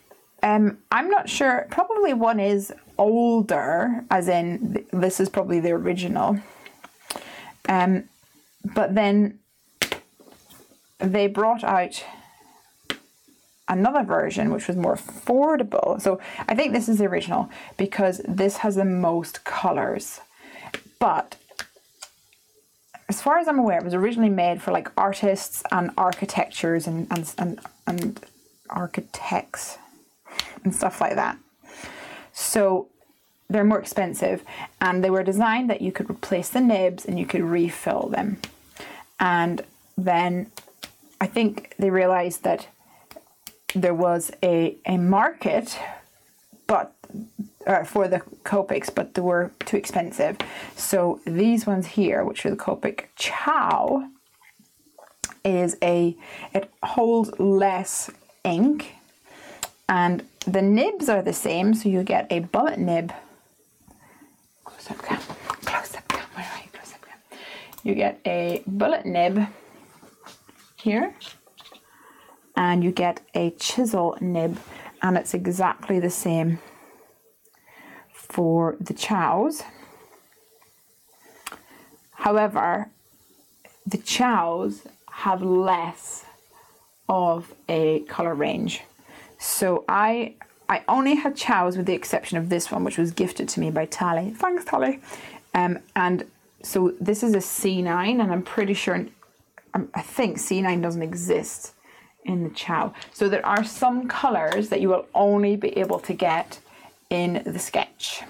I'm not sure, probably one is older, as in this is probably the original. But then they brought out another version which was more affordable. So I think this is the original because this has the most colours. But as far as I'm aware, it was originally made for like artists and architectures and architects and stuff like that. So they're more expensive, and they were designed that you could replace the nibs and you could refill them. And then I think they realized that there was a market but for the Copics, but they were too expensive. So these ones here, which are the Copic Chow, it holds less ink, and the nibs are the same, so you get a bullet nib. Close up cam, where are you? Close up cam. You get a bullet nib here, and you get a chisel nib, and it's exactly the same for the Chows. However, the Chows have less of a colour range. So I only had Chows with the exception of this one, which was gifted to me by Tally. Thanks, Tally. And so this is a C9, and I'm pretty sure, I think C9 doesn't exist in the Chow. So there are some colours that you will only be able to get in the Sketch.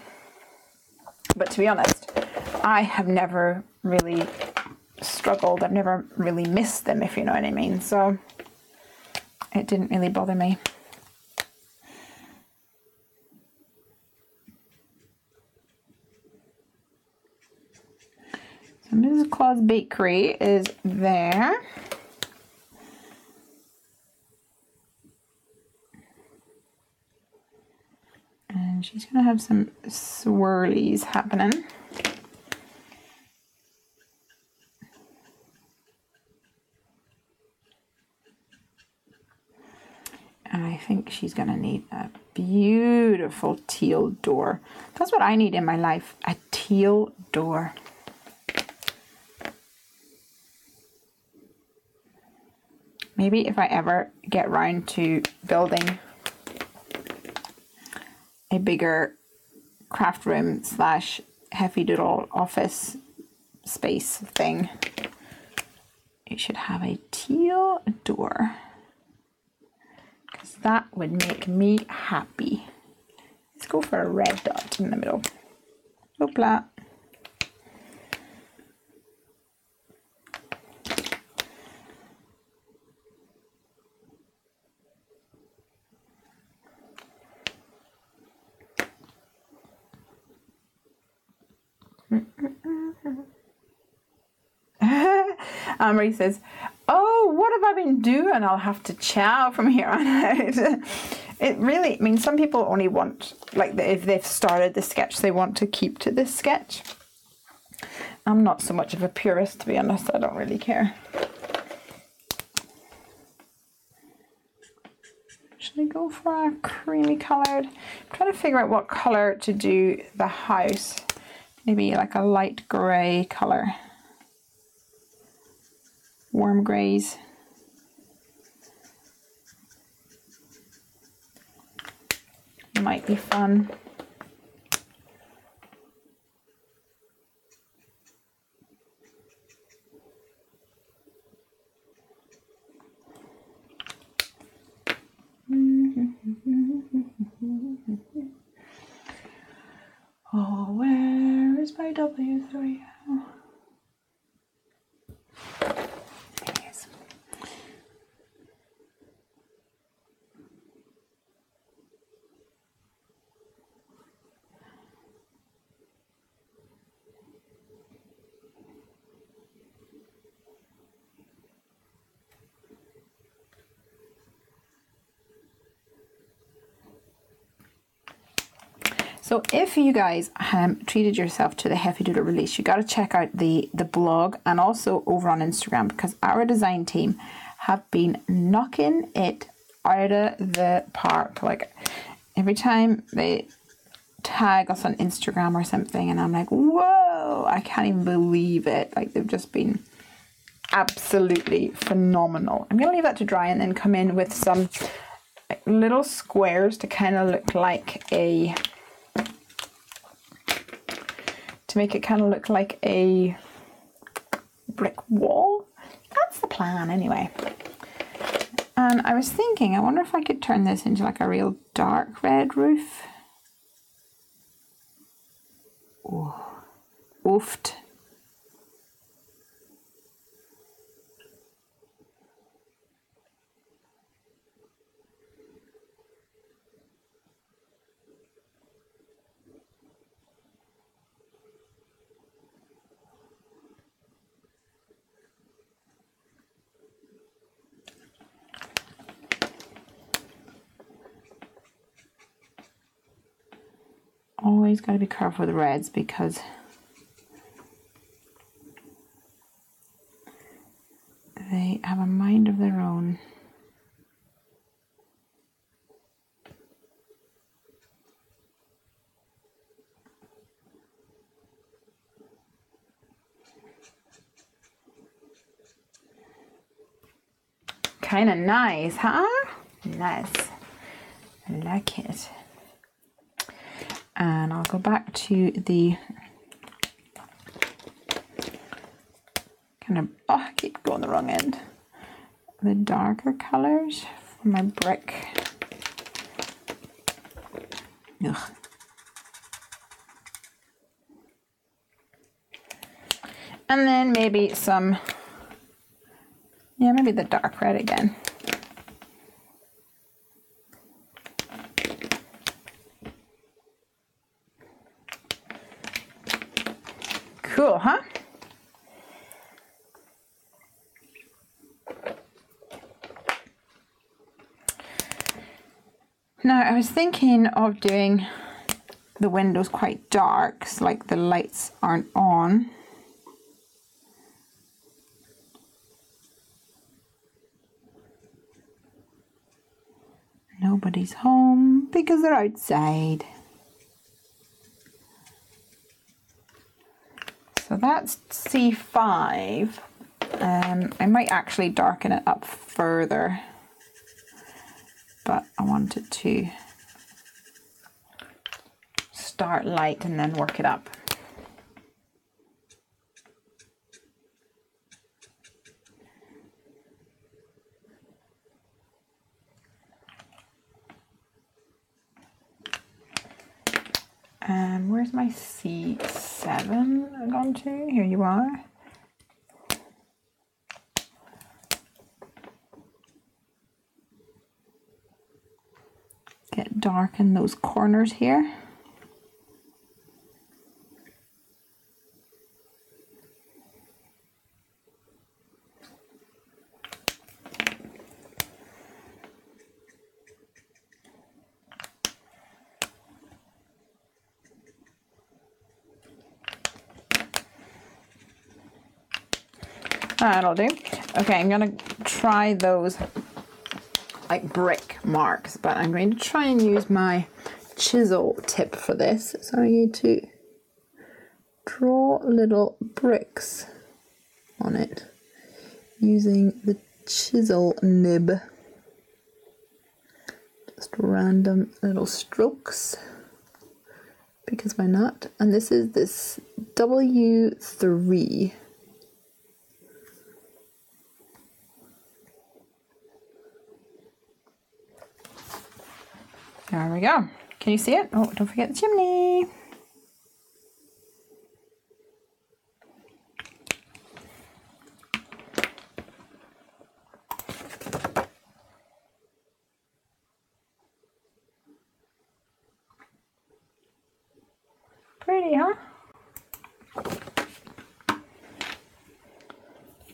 But to be honest, I have never really struggled. I've never really missed them, if you know what I mean. So it didn't really bother me. So Mrs. Claus Bakery is there. And she's going to have some swirlies happening. think she's going to need a beautiful teal door. That's what I need in my life, a teal door. Maybe if I ever get round to building a bigger craft room slash Heffy Doodle office space thing, it should have a teal door, because that would make me happy. Let's go for a red dot in the middle. Hoopla. Marie says, oh, what have I been doing? I'll have to chow from here on out. It really, I mean, some people only want, like, if they've started the sketch, they want to keep to this sketch. I'm not so much of a purist, to be honest. I don't really care. Should I go for a creamy coloured? I'm trying to figure out what colour to do the house. Maybe like a light grey colour. Warm greys. Might be fun. Oh, where is my W3? Oh. There it is. So if you guys treated yourself to the Heffy Doodle release, you got to check out the blog and also over on Instagram, because our design team have been knocking it out of the park. Like, every time they tag us on Instagram or something and I'm like, whoa, I can't even believe it. Like, they've just been absolutely phenomenal. I'm going to leave that to dry and then come in with some little squares to kind of look like a... to make it kind of look like a brick wall. That's the plan anyway. And I was thinking, I wonder if I could turn this into like a real dark red roof. Oh, oofed. Always got to be careful with the reds because they have a mind of their own. Kind of nice, huh? Nice. I like it. And I'll go back to the kind of, oh, I keep going the wrong end. The darker colors for my brick. Ugh. And then maybe some, yeah, maybe the dark red again. Cool, huh? Now, I was thinking of doing the windows quite dark, so like the lights aren't on. No Nobody's home because they're outside. So that's C5. I might actually darken it up further, but I wanted to start light and then work it up. And where's my C7 gone to? Here you are. Get dark in those corners here. That'll do. Okay, I'm gonna try those like brick marks, but I'm going to try and use my chisel tip for this. So I'm going to draw little bricks on it using the chisel nib. Just random little strokes, because why not? And this is this W3. There we go. Can you see it? Oh, don't forget the chimney. Pretty, huh?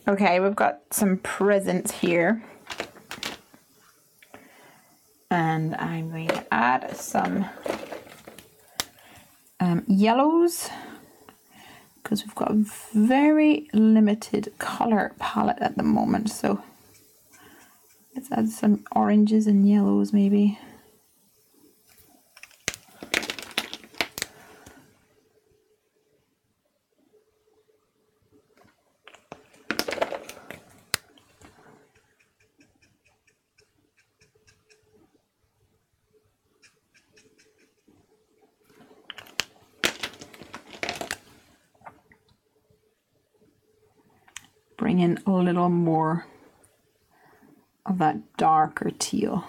Okay, we've got some presents here. And I'm going to add some yellows, because we've got a very limited color palette at the moment. So let's add some oranges and yellows maybe. Bring in a little more of that darker teal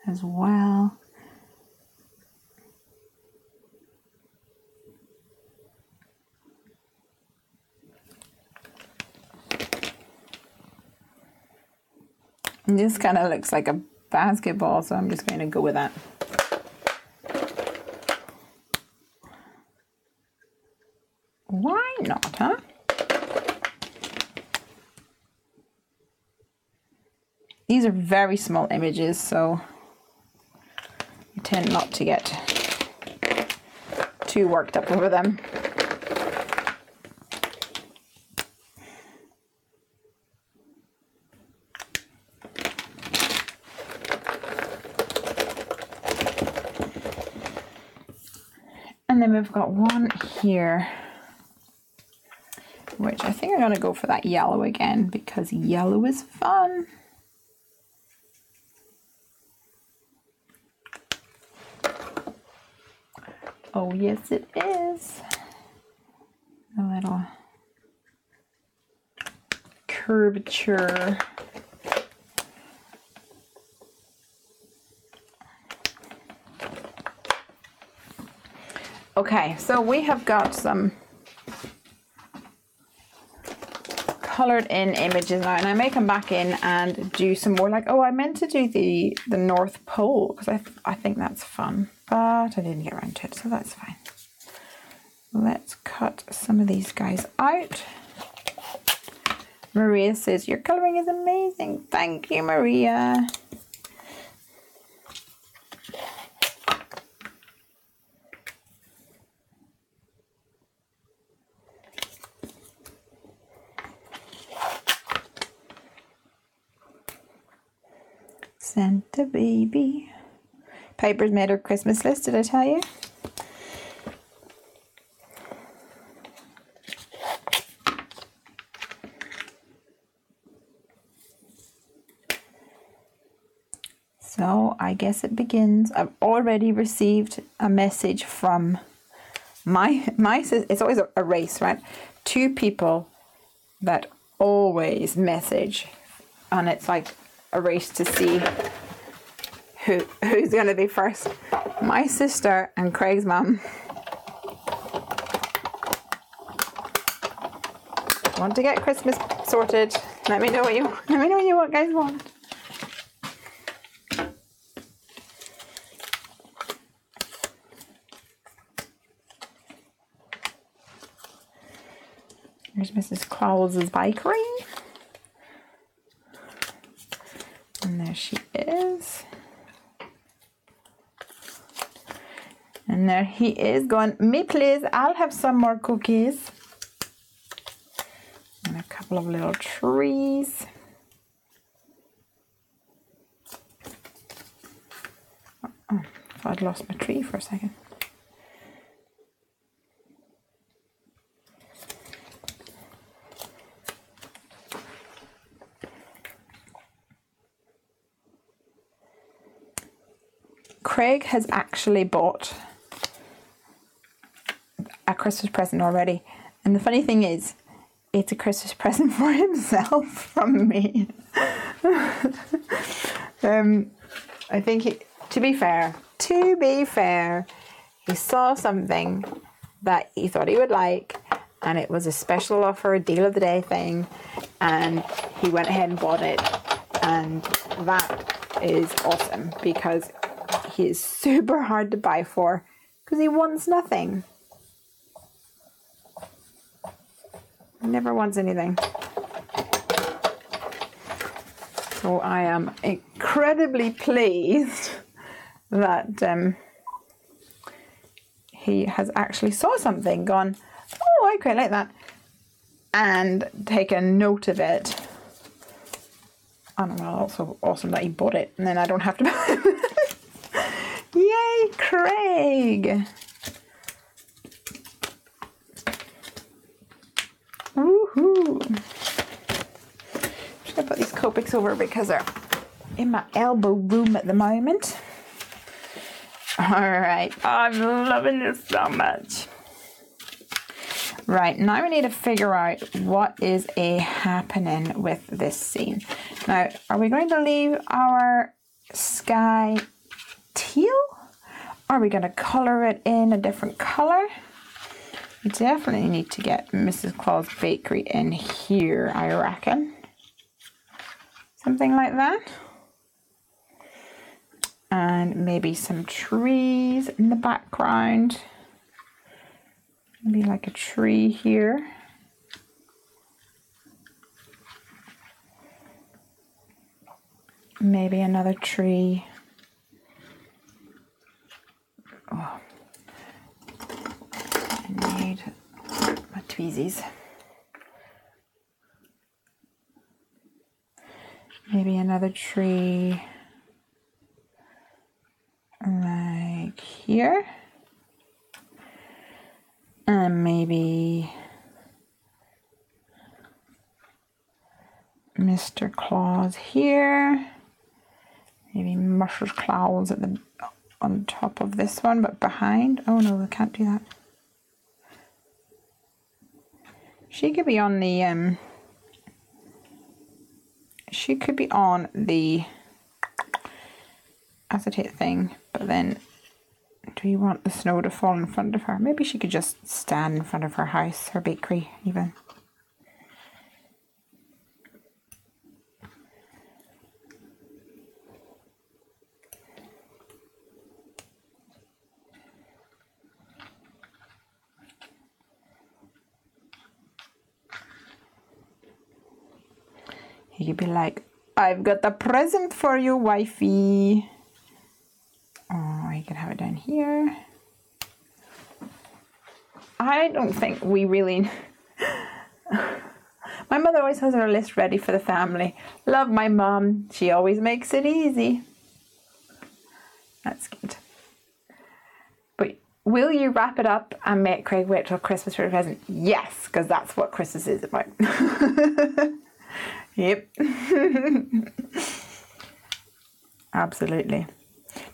as well. And this kind of looks like a basketball, so I'm just going to go with that. Why not, huh? These are very small images, so I tend not to get too worked up over them. And then we've got one here, which I think I'm going to go for that yellow again, because yellow is fun. Oh, yes, it is. A little curvature. Okay, so we have got some colored in images now, and I may come back in and do some more, like, oh, I meant to do the North Pole, because I think that's fun, but I didn't get around to it, so that's fine. Let's cut some of these guys out. Maria says, your coloring is amazing. Thank you, Maria. Santa baby. Piper's made her Christmas list, did I tell you? So I guess it begins. I've already received a message from my it's always a race, right? 2 people that always message, and it's like a race to see who's going to be first. My sister and Craig's mum. Want to get Christmas sorted? Let me know what you guys want. Here's Mrs. Clowes' bakery. And there she is. And there he is going, me please, I'll have some more cookies. And a couple of little trees. Oh, I'd lost my tree for a second. Craig has actually bought a Christmas present already, and the funny thing is, it's a Christmas present for himself from me. I think to be fair, he saw something that he thought he would like, and it was a special offer, a deal of the day thing, and he went ahead and bought it, and that is awesome because he is super hard to buy for because he wants nothing. He never wants anything. So I am incredibly pleased that he has actually saw something, gone, oh, I quite like that, and taken note of it. And well, also awesome that he bought it, and then I don't have to buy it. Yay, Craig! Woohoo! Just gonna put these Copics over because they're in my elbow room at the moment. Alright, I'm loving this so much. Right, now we need to figure out what is happening with this scene. Now, are we going to leave our sky teal? Are we going to colour it in a different colour? We definitely need to get Mrs. Claus Bakery in here, I reckon. Something like that. And maybe some trees in the background. Maybe like a tree here. Maybe another tree. Oh, I need my tweezies. Maybe another tree like here. And maybe Mr. Claus here. Maybe Mrs. Claus at the on top of this one, but behind. Oh no, we can't do that. She could be on the she could be on the acetate thing, but then do you want the snow to fall in front of her? Maybe she could just stand in front of her house, her bakery even. He could be like, I've got a present for you, wifey. Oh, you can have it down here. I don't think we really... My mother always has her list ready for the family. Love my mum. She always makes it easy. That's good. But will you wrap it up and make Craig wait till Christmas for a present? Yes, because that's what Christmas is about. Yep. Absolutely.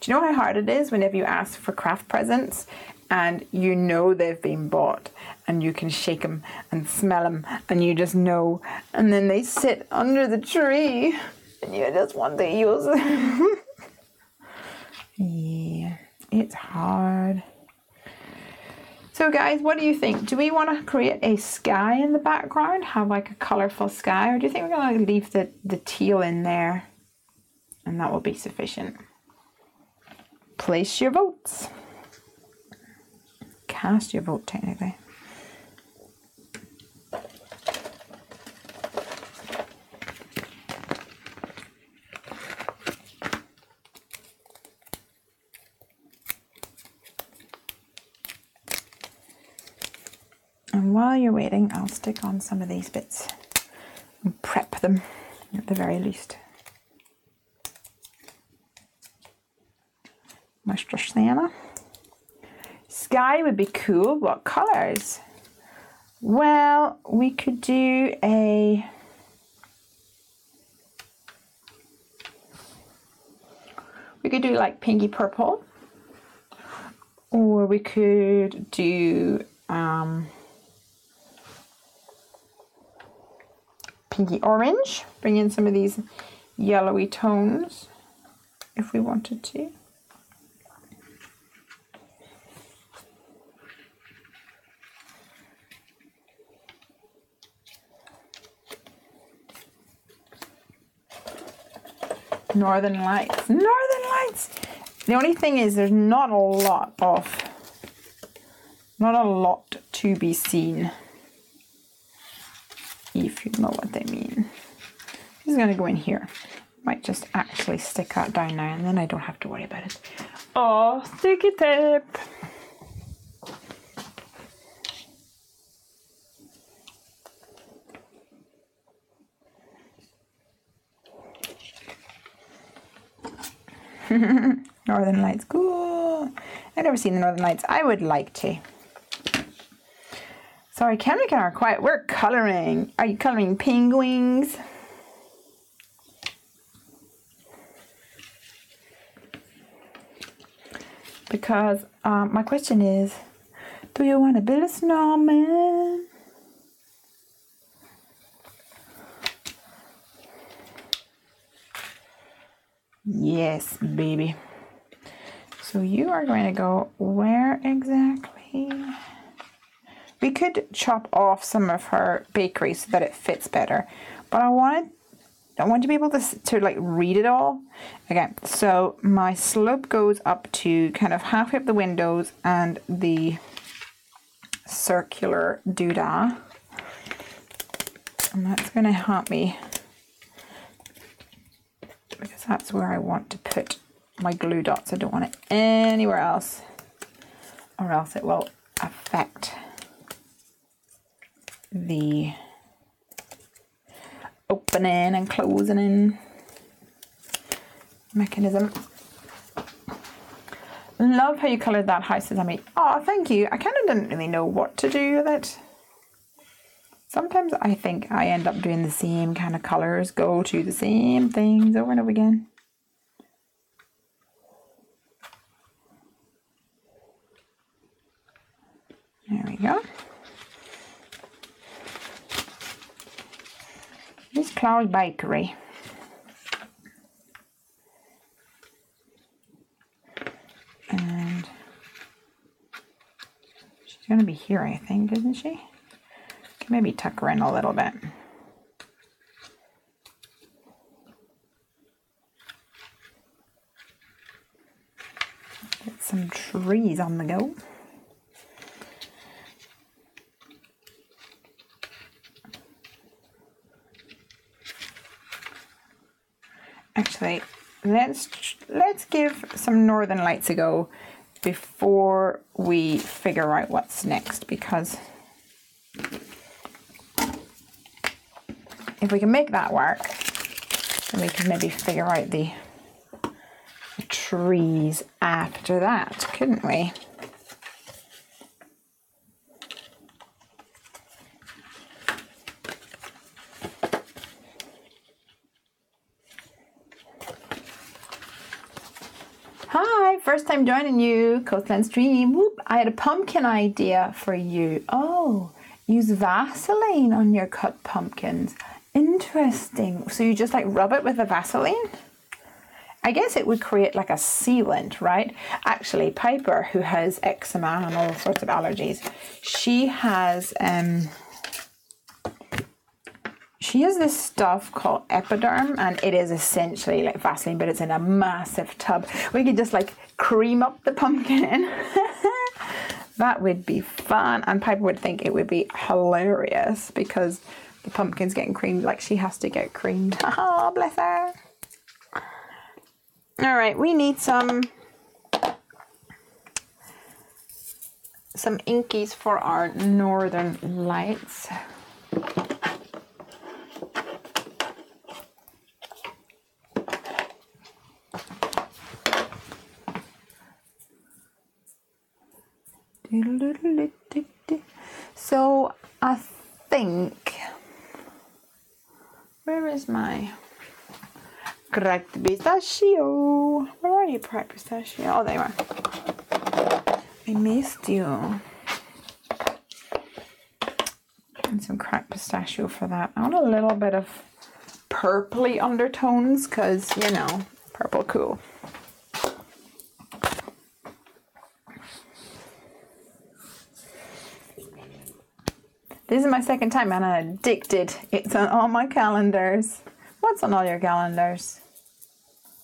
Do you know how hard it is whenever you ask for craft presents and you know they've been bought and you can shake them and smell them and you just know, and then they sit under the tree and you just want to use them. Yeah, it's hard. So guys, what do you think? Do we want to create a sky in the background? Have like a colourful sky? Or do you think we're going to leave the teal in there? And that will be sufficient. Place your votes. Cast your vote, technically. And while you're waiting, I'll stick on some of these bits and prep them at the very least. Mr. Santa. Sky would be cool. What colours? Well, we could do a... We could do like pinky purple. Or we could do... pinky orange, bring in some of these yellowy tones if we wanted to. Northern Lights. Northern Lights! The only thing is there's not a lot to be seen. If you know what I mean. This is going to go in here. Might just actually stick that down now and then I don't have to worry about it. Oh, sticky tape! Northern Lights, cool! I've never seen the Northern Lights. I would like to. Sorry, camera are quiet. We're colouring. Are you colouring penguins? Because my question is, do you want to build a snowman? Yes, baby. So you are going to go where exactly? We could chop off some of her bakery so that it fits better, but I want to be able to like read it all. Okay, so my slope goes up to kind of halfway up the windows and the circular doodah, and that's going to help me because that's where I want to put my glue dots. I don't want it anywhere else, or else it will affect the opening and closing mechanism. Love how you coloured that house, Sammy. Oh, thank you. I kind of didn't really know what to do with it. Sometimes I think I end up doing the same kind of colours, go to the same things over and over again. There we go. Miss Cloud Bakery. And she's going to be here, I think, isn't she? Can maybe tuck her in a little bit. Get some trees on the go. Actually, let's give some Northern Lights a go before we figure out what's next, because if we can make that work, then we can maybe figure out the trees after that, couldn't we? Hi, first time joining you, Coastline Stream. Whoop, I had a pumpkin idea for you. Oh, use Vaseline on your cut pumpkins. Interesting. So you just like rub it with the Vaseline? I guess it would create like a sealant, right? Actually, Piper, who has eczema and all sorts of allergies, she has this stuff called Epiderm, and it is essentially like Vaseline, but it's in a massive tub. We could just like cream up the pumpkin in. That would be fun, and Piper would think it would be hilarious because the pumpkin's getting creamed like she has to get creamed. Oh, bless her. All right, we need some inkies for our northern lights. So I think, where is my cracked pistachio? Where are you, cracked pistachio? Oh, there you are. I missed you. And some cracked pistachio for that. I want a little bit of purpley undertones because, you know, purple cool. This is my second time and I'm addicted. It's on all my calendars. What's on all your calendars?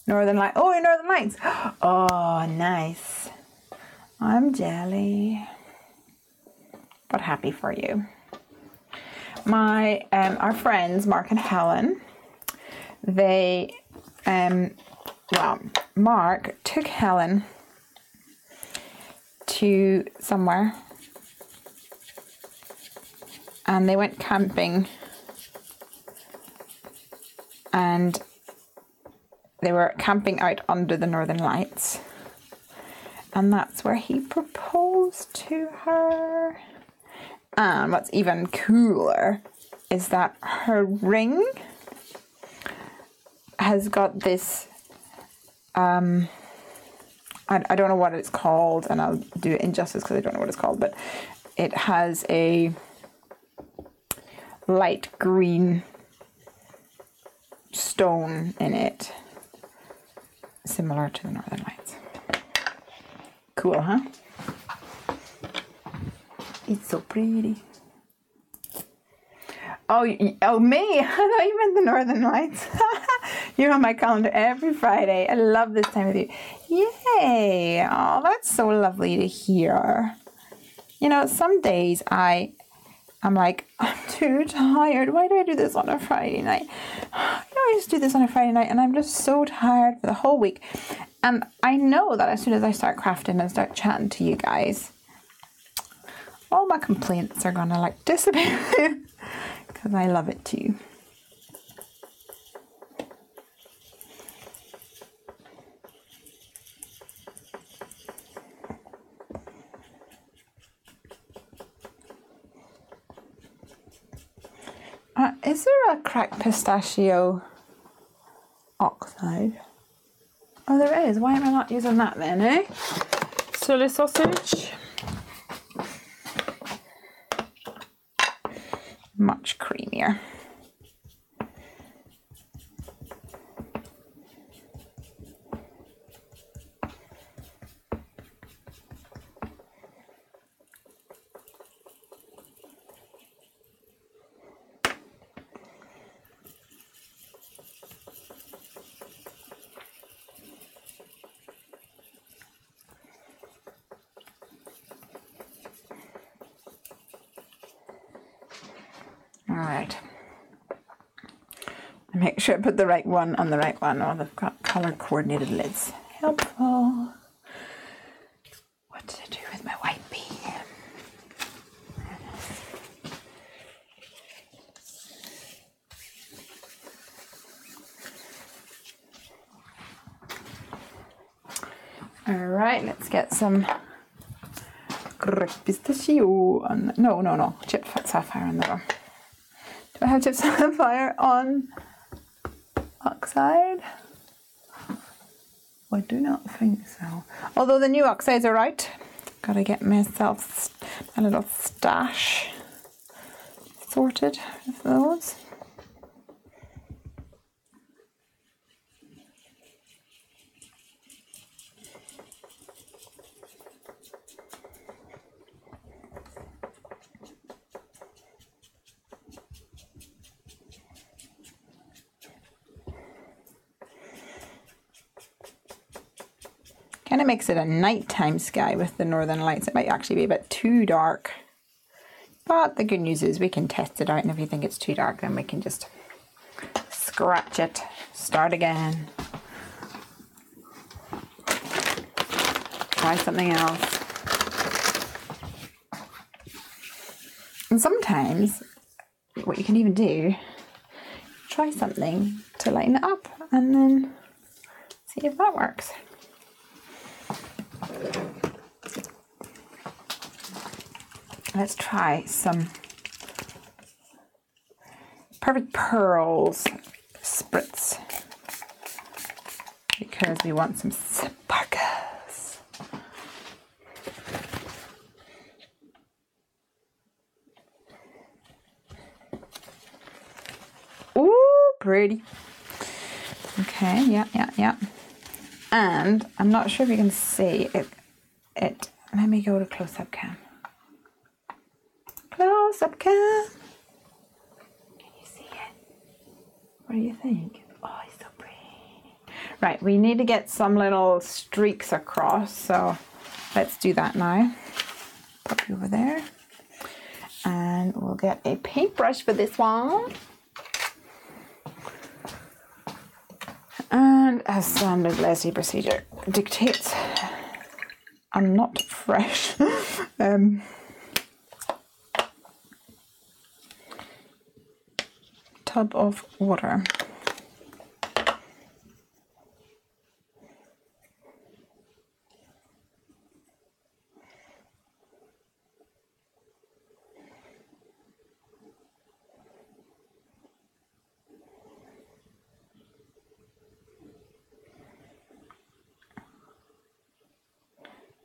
Northern Lights. Oh, your Northern Lights. Oh, nice. I'm jelly. But happy for you. Our friends, Mark and Helen, they, Mark took Helen to somewhere. And they went camping and they were camping out under the Northern Lights. And that's where he proposed to her. And what's even cooler is that her ring has got this, I don't know what it's called, and I'll do it injustice because I don't know what it's called, but it has a light green stone in it, similar to the Northern Lights. Cool, huh? It's so pretty. Oh, me? I thought you meant the Northern Lights. You're on my calendar every Friday. I love this time of year. Yay! Oh, that's so lovely to hear. You know, some days I'm like, I'm too tired. Why do I do this on a Friday night? I always do this on a Friday night and I'm just so tired for the whole week. And I know that as soon as I start crafting and start chatting to you guys, all my complaints are gonna like disappear because I love it too. Is there a cracked pistachio oxide? Oh, there is. Why am I not using that then, eh? Silly sausage. Much creamier. All right. Make sure I put the right one on the right one, or the color coordinated lids. Helpful. What did I do with my white bee? Alright, let's get some pistachio on the, no, chip sapphire on the one. Do I have chip sapphire on oxide? I do not think so. Although the new oxides are out. Gotta get myself a little stash sorted with those. Kind of makes it a nighttime sky with the northern lights. It might actually be a bit too dark. But the good news is we can test it out, and if we think it's too dark, then we can just scratch it, start again. Try something else. And sometimes what you can even do, try something to lighten it up and then see if that works. Let's try some Perfect Pearls spritz because we want some sparkles. Ooh, pretty. Okay, yeah. And I'm not sure if you can see it. Let me go to close-up cam. Close-up cam. Can you see it? What do you think? Oh, it's so pretty. Right, we need to get some little streaks across, so let's do that now. Pop you over there. And we'll get a paintbrush for this one. And as standard Lesley procedure dictates, I'm not fresh. Tub of water.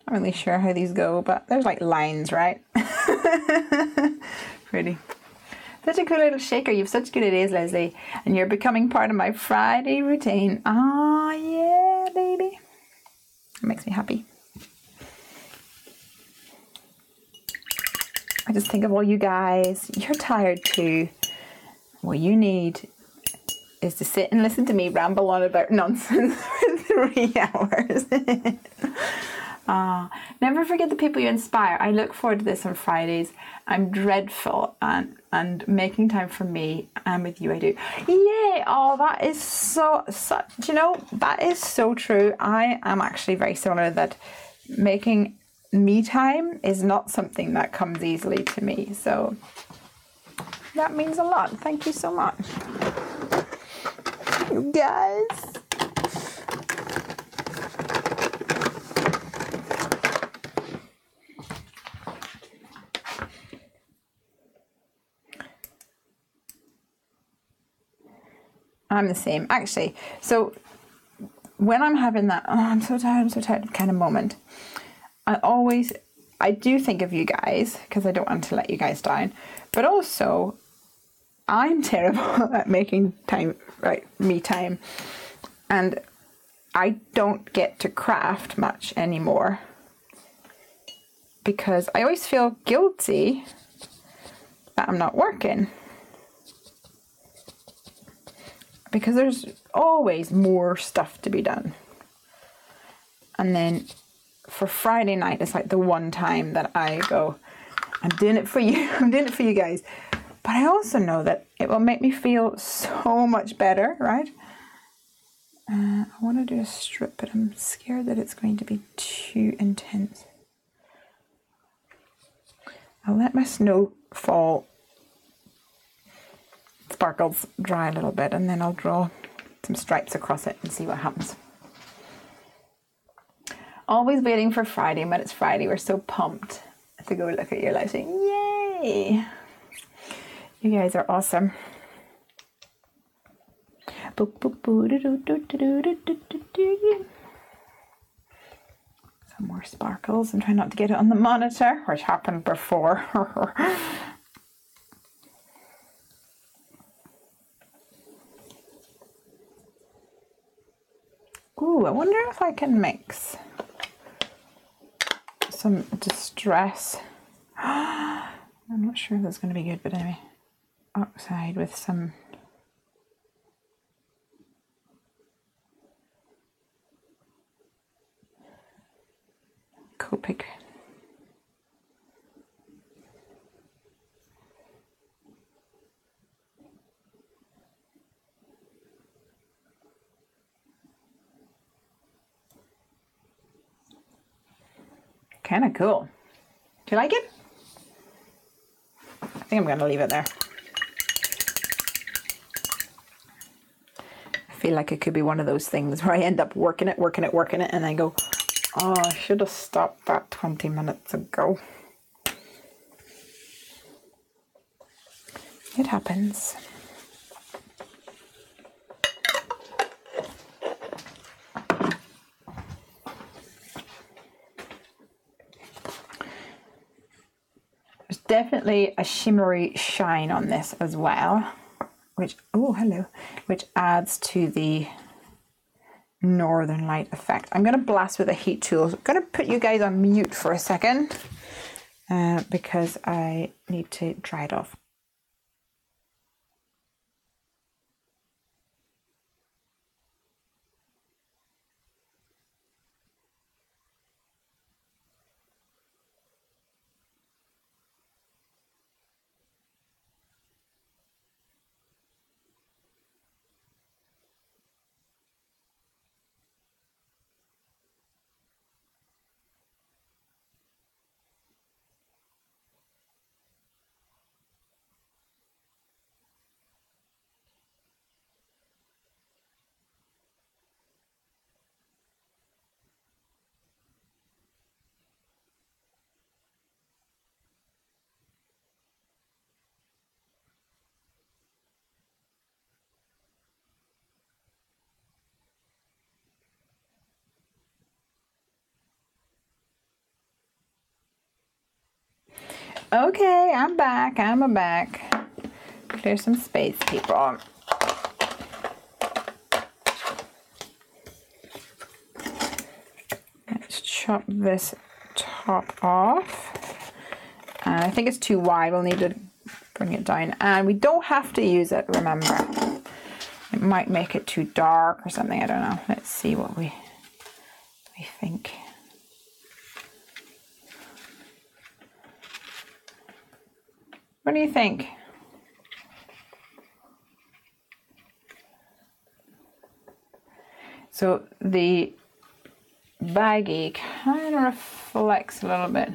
Not really sure how these go, but there's like lines, right? Pretty. Such a cool little shaker. You have such good ideas, Lesley. And you're becoming part of my Friday routine. Oh, yeah, baby. It makes me happy. I just think of all you guys. You're tired too. What you need is to sit and listen to me ramble on about nonsense for 3 hours. Never forget the people you inspire. I look forward to this on Fridays. I'm dreadful and making time for me, and with you I do. Yay! Oh, that is you know, that is so true. I am actually very similar, that making me time is not something that comes easily to me. So that means a lot. Thank you so much. You guys. I'm the same, actually. So when I'm having that, oh, I'm so tired kind of moment, I do think of you guys, because I don't want to let you guys down. But also, I'm terrible at making time, right, me time. And I don't get to craft much anymore, because I always feel guilty that I'm not working. Because there's always more stuff to be done. And then for Friday night, it's like the one time that I go, I'm doing it for you. I'm doing it for you guys. But I also know that it will make me feel so much better, right? I want to do a strip, but I'm scared that it's going to be too intense. I'll let my snowfall sparkles dry a little bit, and then I'll draw some stripes across it and see what happens. Always waiting for Friday. When it's Friday, we're so pumped to go look at your live stream. Yay! You guys are awesome. Some more sparkles and try not to get it on the monitor, which happened before. Ooh, I wonder if I can mix some distress. I'm not sure if that's going to be good, but anyway, oxide with some Copic. Kind of cool. Do you like it? I think I'm going to leave it there. I feel like it could be one of those things where I end up working it, and I go, oh, I should have stopped that 20 minutes ago. It happens. There's definitely a shimmery shine on this as well, which, oh, hello, which adds to the northern light effect. I'm going to blast with a heat tool. I'm going to put you guys on mute for a second because I need to dry it off. Okay, I'm back. I'm back. Clear some space, people. Let's chop this top off. And I think it's too wide. We'll need to bring it down. And we don't have to use it, remember. It might make it too dark or something. I don't know. Let's see what we think. What do you think? So the baggie kind of reflects a little bit,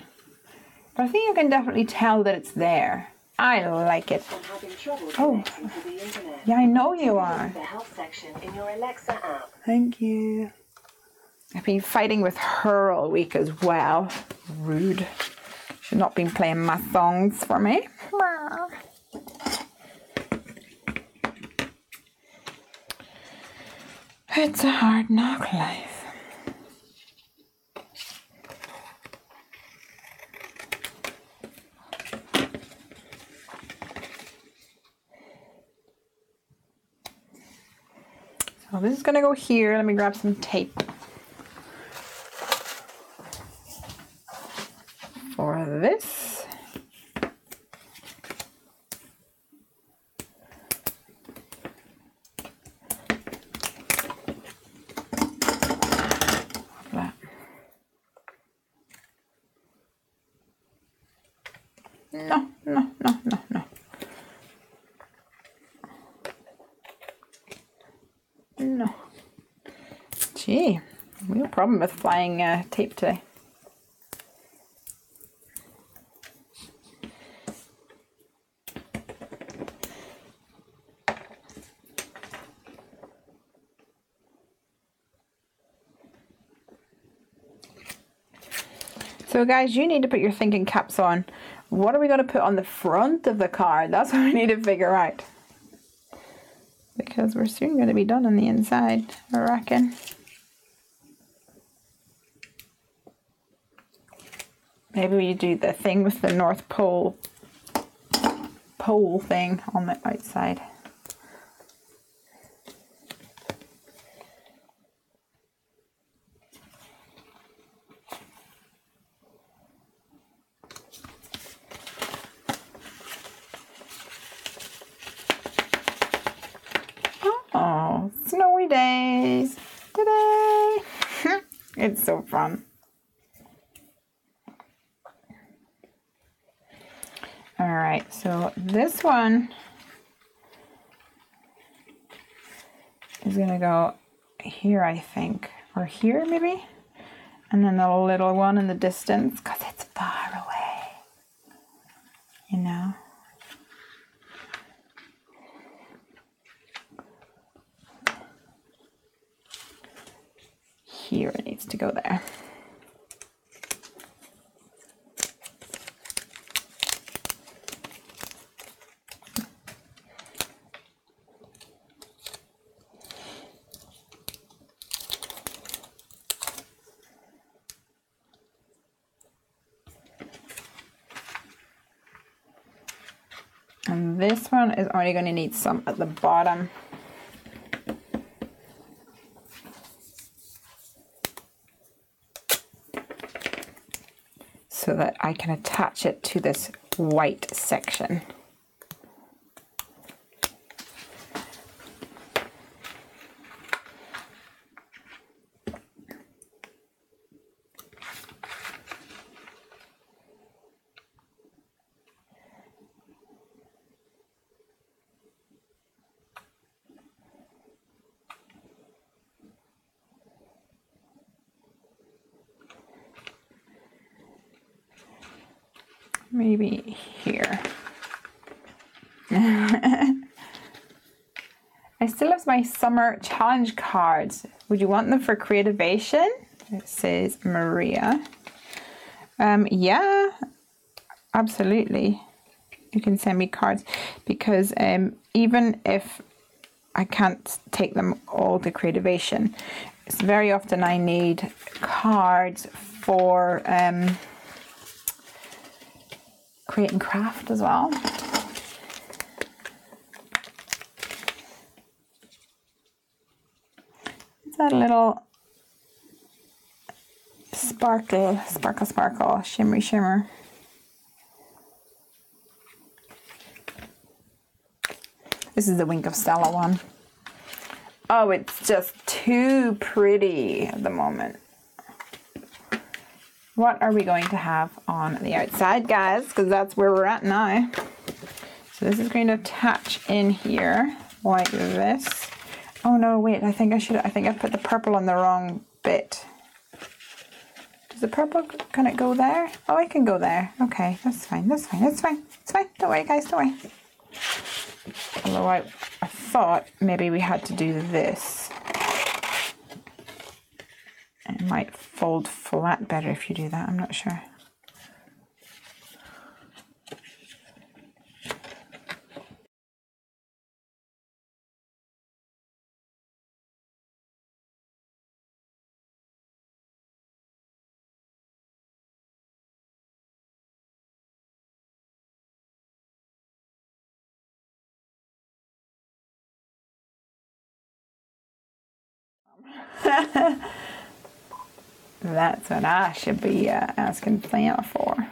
but I think you can definitely tell that it's there. I like it. Oh, yeah, I know you are. The health section in your Alexa app. Thank you. I've been fighting with her all week as well. Rude. She's not been playing my songs for me. It's a hard knock life. So this is going to go here. Let me grab some tape for this. No. No. Gee, real problem with flying tape today. So guys, you need to put your thinking caps on. What are we going to put on the front of the card? That's what we need to figure out. Because we're soon going to be done on the inside, I reckon. Maybe we do the thing with the North Pole thing on the outside. Oh, snowy days today. It's so fun. All right, so this one is gonna go here, I think, or here maybe, and then the little one in the distance, because it's far away, you know. Here it needs to go there. And this one is only going to need some at the bottom. So that I can attach it to this white section. Maybe here. I still have my summer challenge cards. Would you want them for creativation? It says Maria. Yeah, absolutely. You can send me cards because even if I can't take them all to creativation, it's very often I need cards for create and craft as well. It's that little sparkle, shimmery shimmer. This is the Wink of Stella one. Oh, it's just too pretty at the moment. What are we going to have on the outside, guys? Because that's where we're at now. So this is going to attach in here like this. Oh no, wait, I think I put the purple on the wrong bit. Does the purple, can it go there? Oh, it can go there. Okay, that's fine, that's fine, that's fine. It's fine, don't worry guys, don't worry. Although I thought maybe we had to do this. It might fold flat better if you do that, I'm not sure. That's what I should be asking Santa for.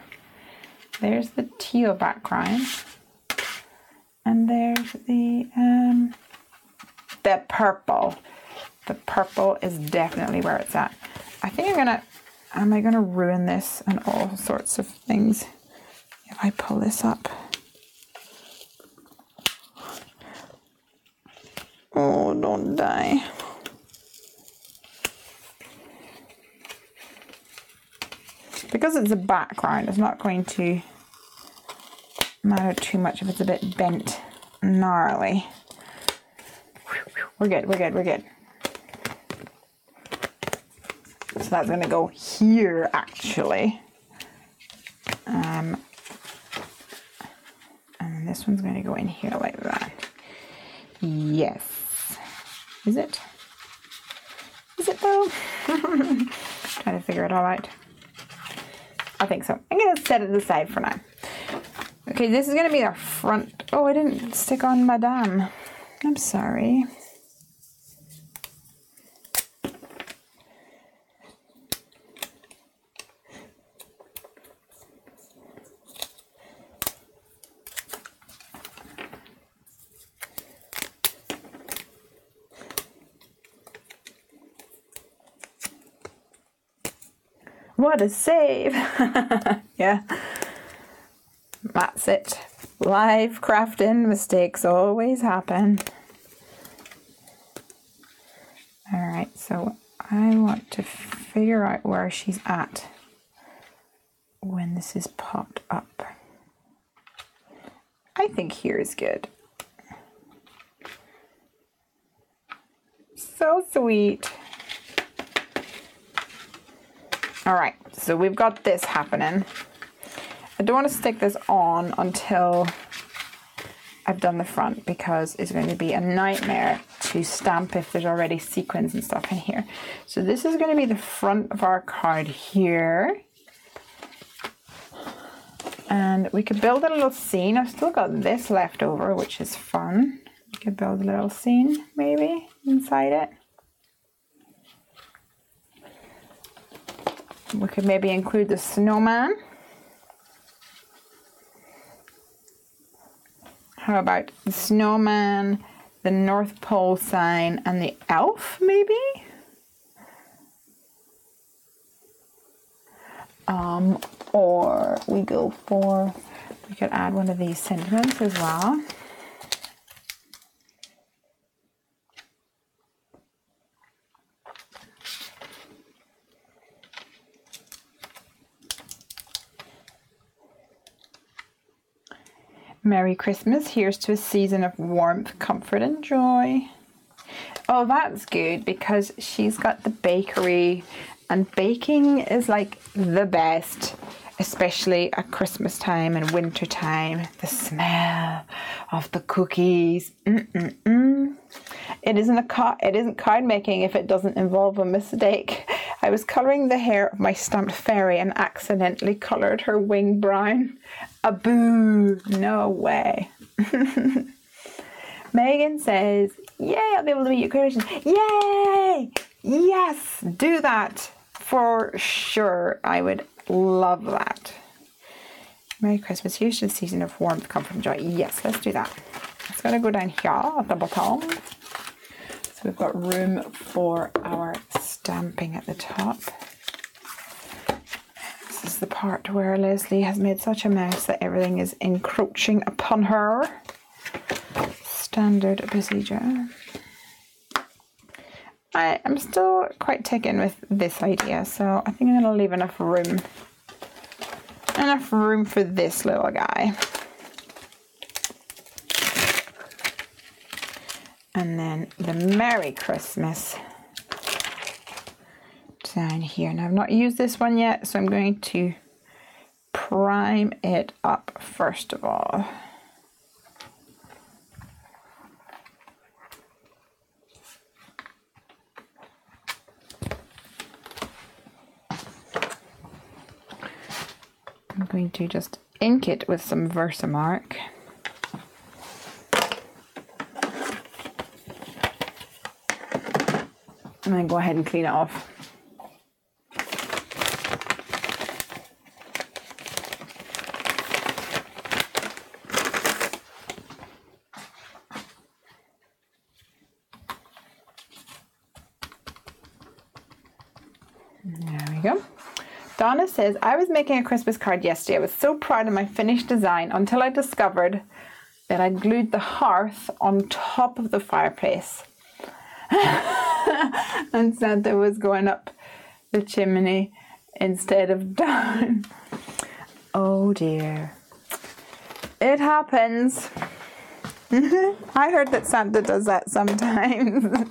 There's the teal background, and there's the purple. The purple is definitely where it's at. I think am I gonna ruin this and all sorts of things if I pull this up? Oh, don't die. Because it's a background, it's not going to matter too much if it's a bit bent, gnarly. We're good, we're good, we're good. So that's going to go here, actually. And this one's going to go in here like that. Yes. Is it? Is it though? Trying to figure it all out. I think so. I'm going to set it aside for now. Okay, this is going to be our front. Oh, I didn't stick on Madame. I'm sorry. What a save! Yeah, that's it. Live crafting mistakes always happen. Alright, so I want to figure out where she's at when this is popped up. I think here is good. So sweet. Alright, so we've got this happening. I don't want to stick this on until I've done the front because it's going to be a nightmare to stamp if there's already sequins and stuff in here. So this is going to be the front of our card here. And we could build a little scene. I've still got this left over, which is fun. We could build a little scene maybe inside it. We could maybe include the snowman. How about the snowman, the North Pole sign, and the elf, maybe? Or we go for, we could add one of these sentiments as well. Merry Christmas, here's to a season of warmth, comfort and joy. Oh, that's good because she's got the bakery and baking is like the best, especially at Christmas time and winter time. The smell of the cookies. It isn't card making if it doesn't involve a mistake. I was colouring the hair of my stamped fairy and accidentally coloured her wing brown. A boo! No way. Megan says, yay, I'll be able to meet your creation. Yay! Yes! Do that for sure. I would love that. Merry Christmas. Here's the season of warmth, comfort and joy. Yes, let's do that. It's going to go down here at the bottom. So we've got room for our stamping at the top. This is the part where Lesley has made such a mess that everything is encroaching upon her. Standard procedure. I am still quite taken with this idea, so I think I'm going to leave enough room for this little guy. And then the Merry Christmas down here. Now I've not used this one yet, so I'm going to prime it up first of all. I'm going to just ink it with some Versamark. And then go ahead and clean it off. There we go. Donna says, I was making a Christmas card yesterday. I was so proud of my finished design until I discovered that I glued the hearth on top of the fireplace. And Santa was going up the chimney instead of down. Oh dear. It happens. I heard that Santa does that sometimes.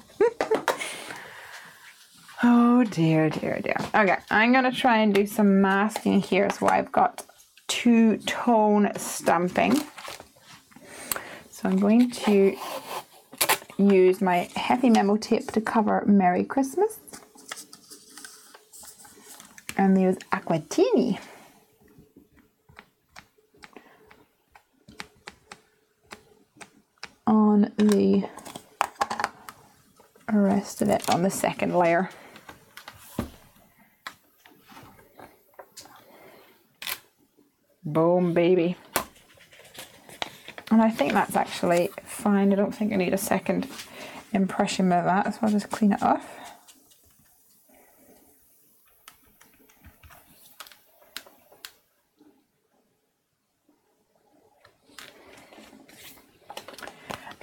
Oh dear, dear, dear. Okay, I'm going to try and do some masking here. So I've got two-tone stamping. So I'm going to use my Heffy memo tape to cover Merry Christmas. And use Aquatini on the rest of it on the second layer. Boom, baby. And I think that's actually fine. I don't think I need a second impression of that, so I'll just clean it off.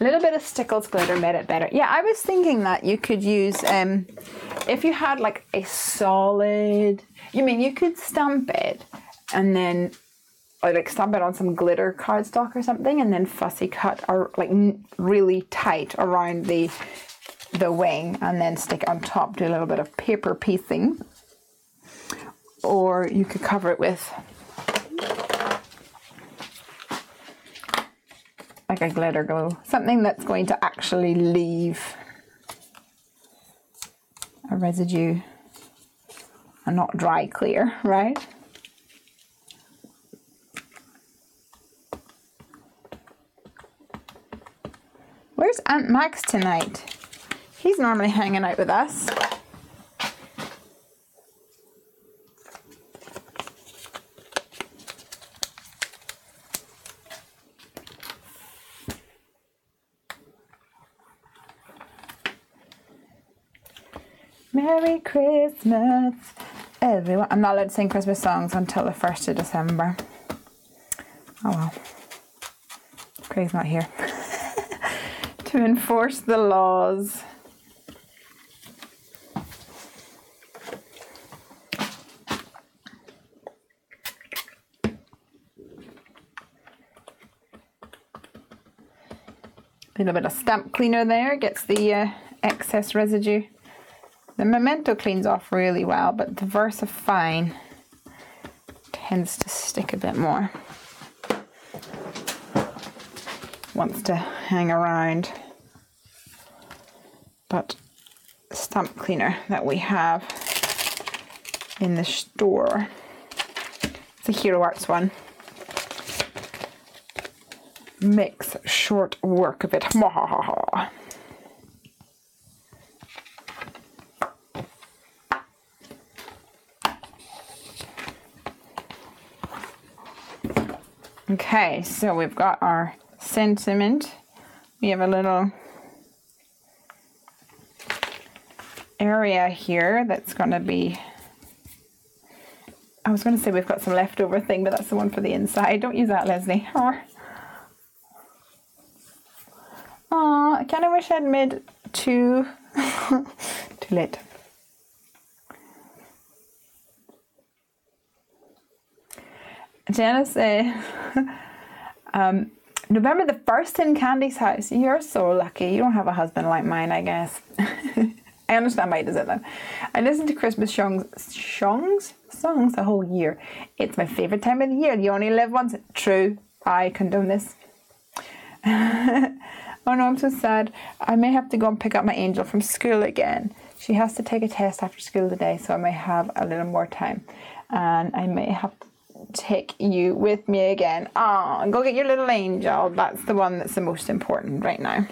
A little bit of Stickles glitter made it better. Yeah, I was thinking that you could use, if you had like a solid, you could stamp it and then, or like stamp it on some glitter cardstock or something and then fussy cut or like really tight around the wing and then stick it on top, do a little bit of paper piecing. Or you could cover it with like a glitter glue, something that's going to actually leave a residue and not dry clear, right? Where's Aunt Max tonight? He's normally hanging out with us. Merry Christmas, everyone. I'm not allowed to sing Christmas songs until the 1st of December. Oh well. Craig's not here to enforce the laws. A little bit of stamp cleaner there, gets the excess residue. The Memento cleans off really well, but the VersaFine tends to stick a bit more. Wants to hang around. But the stamp cleaner that we have in the store, it's a Hero Arts one, makes short work of it. Okay, so we've got our sentiment. We have a little area here that's going to be, I was going to say we've got some leftover thing, but that's the one for the inside. Don't use that, Lesley. Aw, I kind of wish I'd made two. Too late. Janice November the 1st in Candy's house. You're so lucky. You don't have a husband like mine, I guess. I understand why he does it though. I listen to Christmas songs the whole year. It's my favourite time of the year. You only live once. True. I condone this. Oh no, I'm so sad. I may have to go and pick up my angel from school again. She has to take a test after school today, so I may have a little more time. And I may have to take you with me again. Oh, go get your little angel. That's the one that's the most important right now.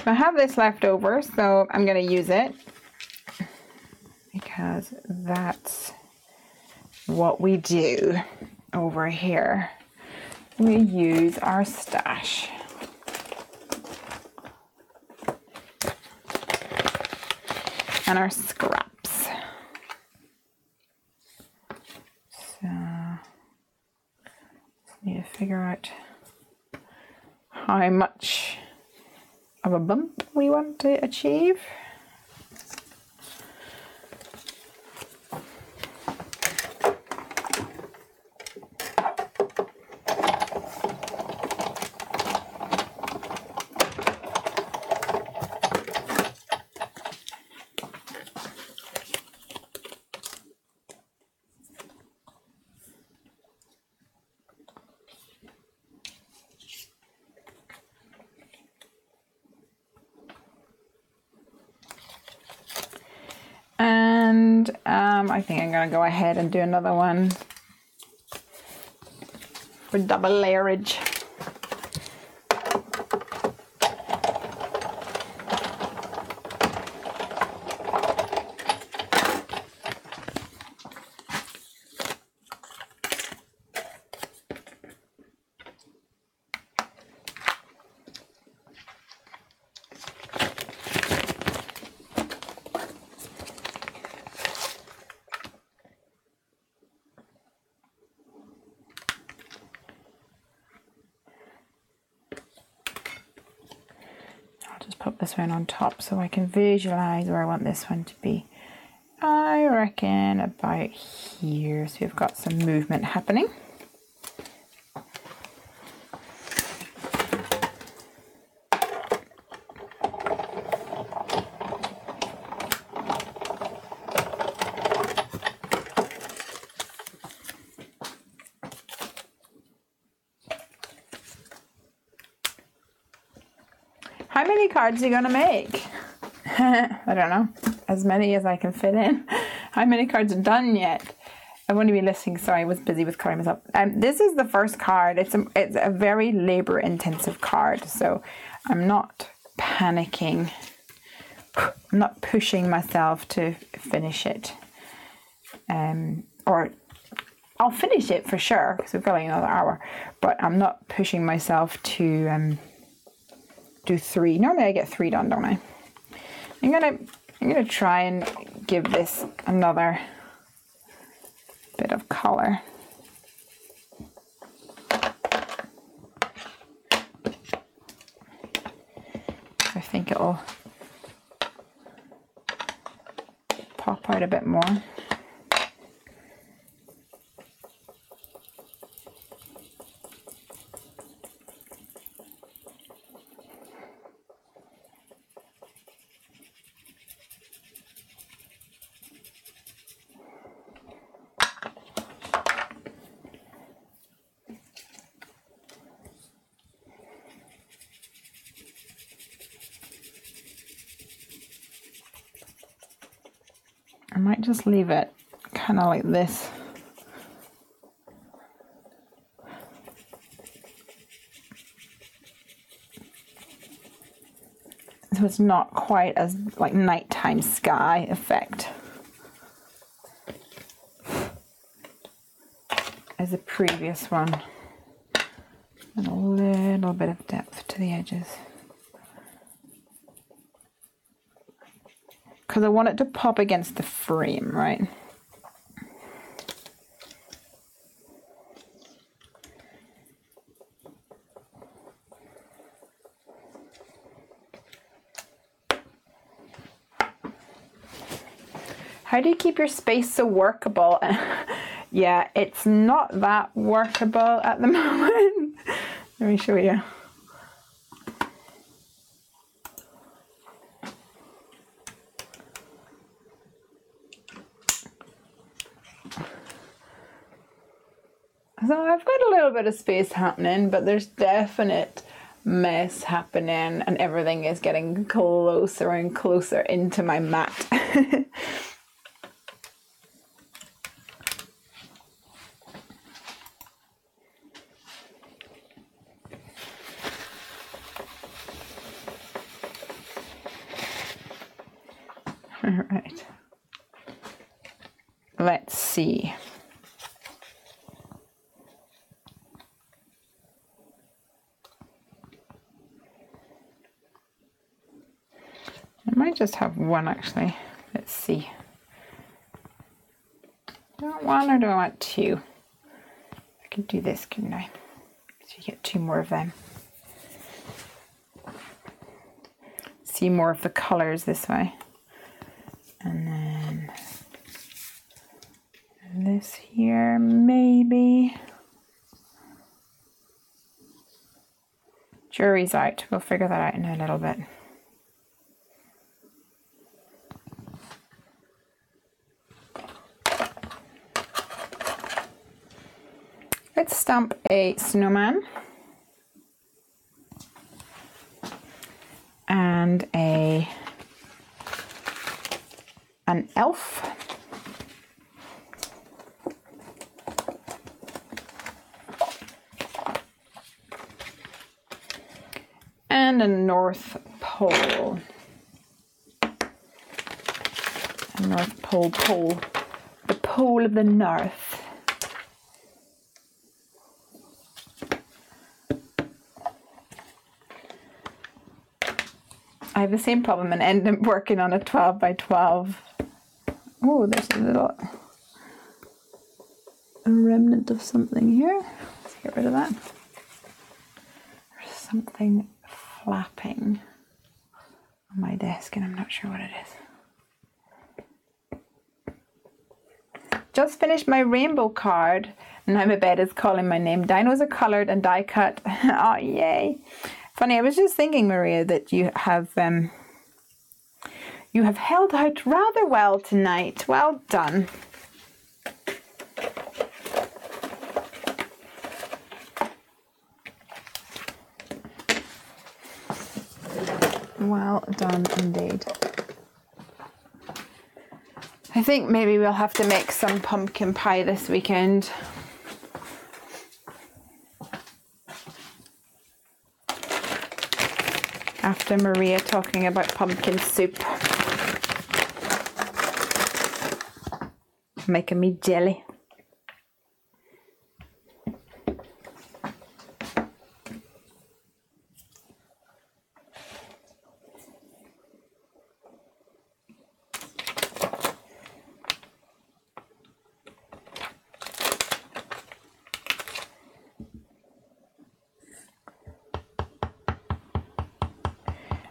I have this left over, so I'm going to use it because that's what we do over here. We use our stash. And our scraps. So, just need to figure out how much of a bump we want to achieve. and I think I'm gonna go ahead and do another one for double layerage. Put this one on top so I can visualize where I want this one to be. I reckon about here, so we've got some movement happening. How many cards are you gonna make? I don't know. As many as I can fit in. How many cards are done yet? I won't be listening. Sorry, I was busy with coloring myself. This is the first card. It's a very labor intensive card, so I'm not panicking. I'm not pushing myself to finish it. Or I'll finish it for sure because we've got like another hour. But I'm not pushing myself to do 3. Normally I get 3 done, don't I? I'm gonna try and give this another bit of color. I think it'll pop out a bit more. I might just leave it kind of like this. So it's not quite as like nighttime sky effect as the previous one. And a little bit of depth to the edges. Because I want it to pop against the frame, right? How do you keep your space so workable? Yeah, it's not that workable at the moment. Let me show you. So I've got a little bit of space happening, but there's definite mess happening and everything is getting closer and closer into my mat. All right. Let's see. I might just have one actually. Let's see. Do I want one or do I want 2? I can do this, couldn't I? So you get 2 more of them. See more of the colors this way. And then this here, maybe. Jury's out. We'll figure that out in a little bit. Let's stamp a snowman and an elf. in the North Pole. The North Pole pole. The pole of the North. I have the same problem and end up working on a 12 by 12. Oh, there's a remnant of something here. Let's get rid of that. There's something flapping on my desk and I'm not sure what it is. Just finished my rainbow card. Now my bed is calling my name. Dinos are coloured and die cut. Oh, yay. Funny, I was just thinking, Maria, that you have held out rather well tonight. Well done. Well done indeed. I think maybe we'll have to make some pumpkin pie this weekend. After Maria talking about pumpkin soup. Making me jelly.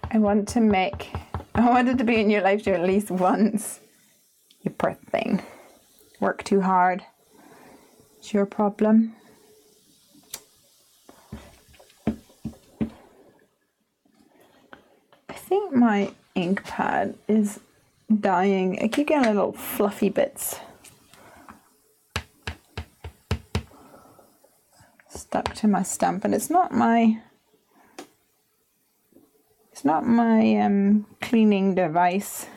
I wanted to be in your life stream at least once. You poor thing. Work too hard. It's your problem. I think my ink pad is dying. I keep getting little fluffy bits stuck to my stamp, and it's not my cleaning device.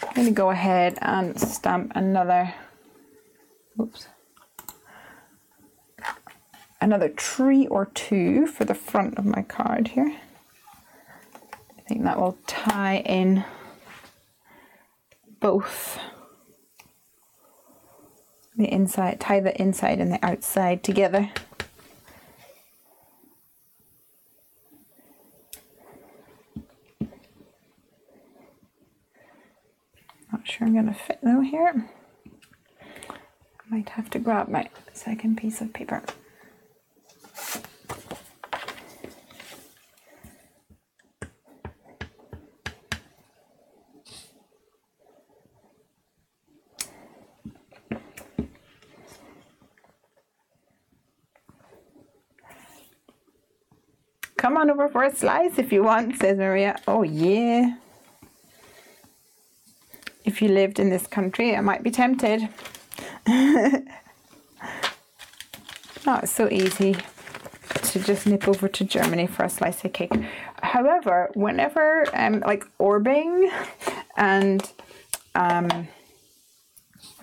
I'm going to go ahead and stamp another tree or two for the front of my card here. I think that will tie in both the inside, tie the inside and the outside together. Not sure I'm going to fit though here. I might have to grab my second piece of paper. Come on over for a slice if you want, says Maria. Oh yeah. If you lived in this country, I might be tempted. Oh, it's so easy to just nip over to Germany for a slice of cake. However, whenever like orbing and what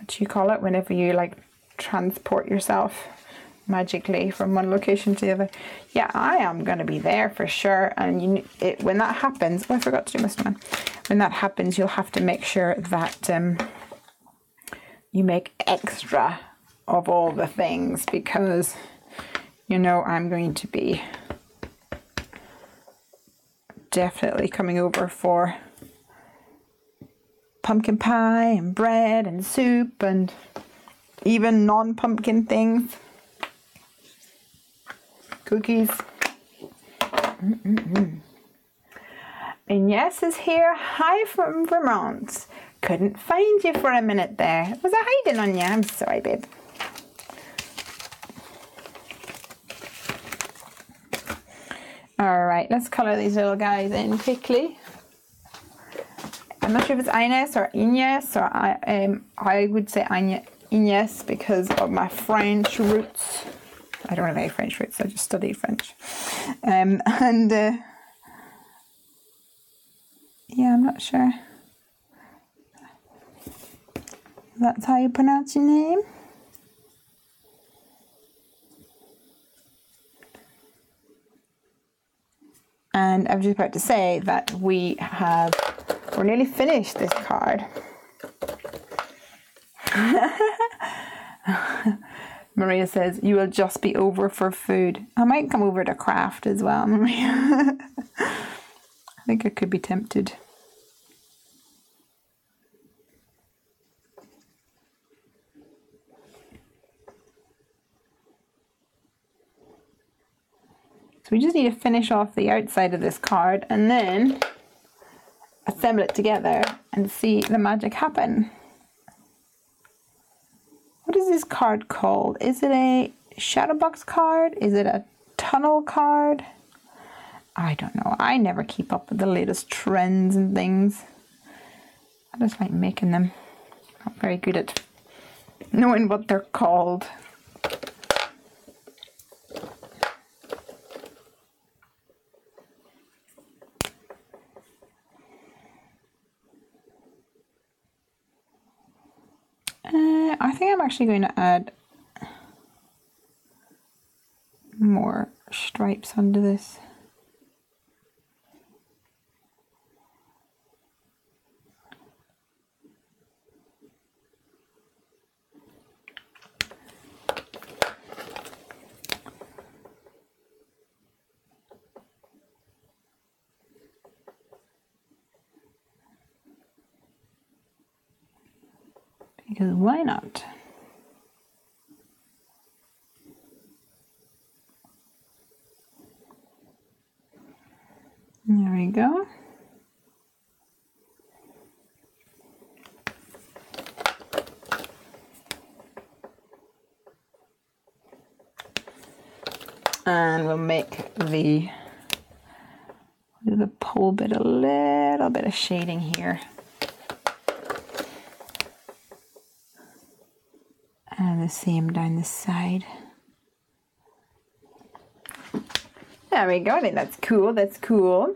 do you call it? Whenever you like transport yourself magically from one location to the other, yeah, I am going to be there for sure. And when that happens, oh, I forgot to do my snowman. When that happens, you'll have to make sure that you make extra of all the things, because you know I'm going to be definitely coming over for pumpkin pie and bread and soup and even non-pumpkin things. Cookies. Ines is here. Hi from Vermont. Couldn't find you for a minute there. Was I hiding on you? I'm sorry, babe. Alright, let's colour these little guys in quickly. I'm not sure if it's Ines or Ines, or I would say Ines because of my French roots. I don't have any French roots, I just studied French. Yeah, I'm not sure. That's how you pronounce your name? And I was just about to say that we're nearly finished this card. Maria says, you will just be over for food. I might come over to craft as well, Maria. I think I could be tempted. So we just need to finish off the outside of this card and then assemble it together and see the magic happen. What is this card called? Is it a shadow box card? Is it a tunnel card? I don't know. I never keep up with the latest trends and things. I just like making them. Not very good at knowing what they're called. I think I'm actually going to add more stripes under this. Because why not? There we go. And we'll make the pole bit a little bit of shading here. And the same down the side. There we go. I think that's cool. That's cool.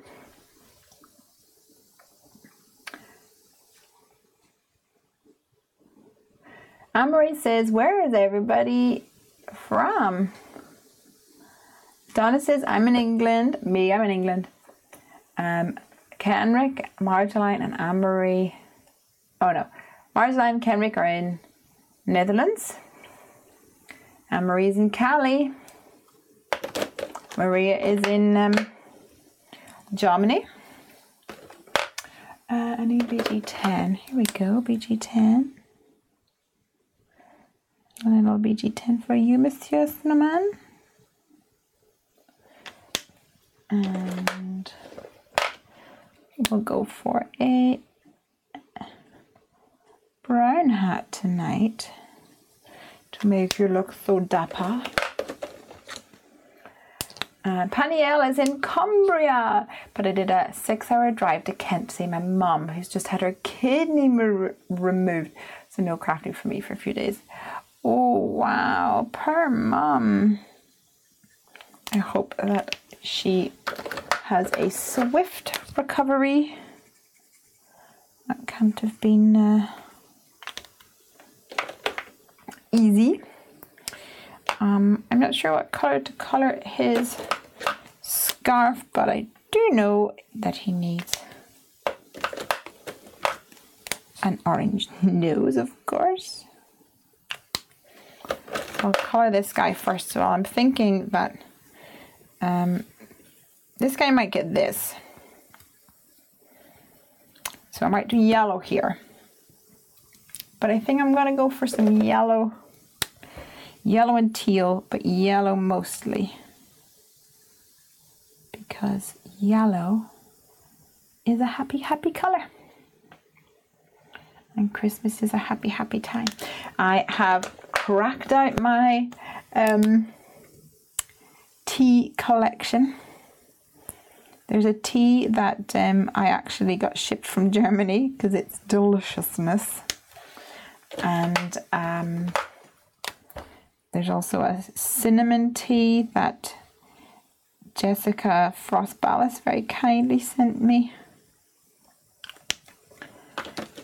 Anne-Marie says, where is everybody from? Donna says, I'm in England. Me, I'm in England. Kenrick, Marjolein, and Anne-Marie. Oh no. Marjolein and Kenrick are in Netherlands. Anne-Marie's in Cali. Maria is in Germany. I need BG10. Here we go, BG10. A little BG10 for you, Monsieur Snowman. And we'll go for a brown hat tonight to make you look so dapper. Panielle is in Cumbria, but I did a 6-hour drive to Kent to see my mum, who's just had her kidney removed, so no crafting for me for a few days. Oh wow, poor mum. I hope that she has a swift recovery. That can't have been easy. I'm not sure what color to color his scarf, but I do know that he needs an orange nose, of course. I'll color this guy first of all. I'm thinking that this guy might get this. So I might do yellow here. But I think I'm going to go for some yellow. Yellow and teal, but yellow mostly. Because yellow is a happy, happy color. And Christmas is a happy, happy time. I have cracked out my tea collection. There's a tea that I actually got shipped from Germany because it's deliciousness. And there's also a cinnamon tea that Jessica Frost Ballas very kindly sent me.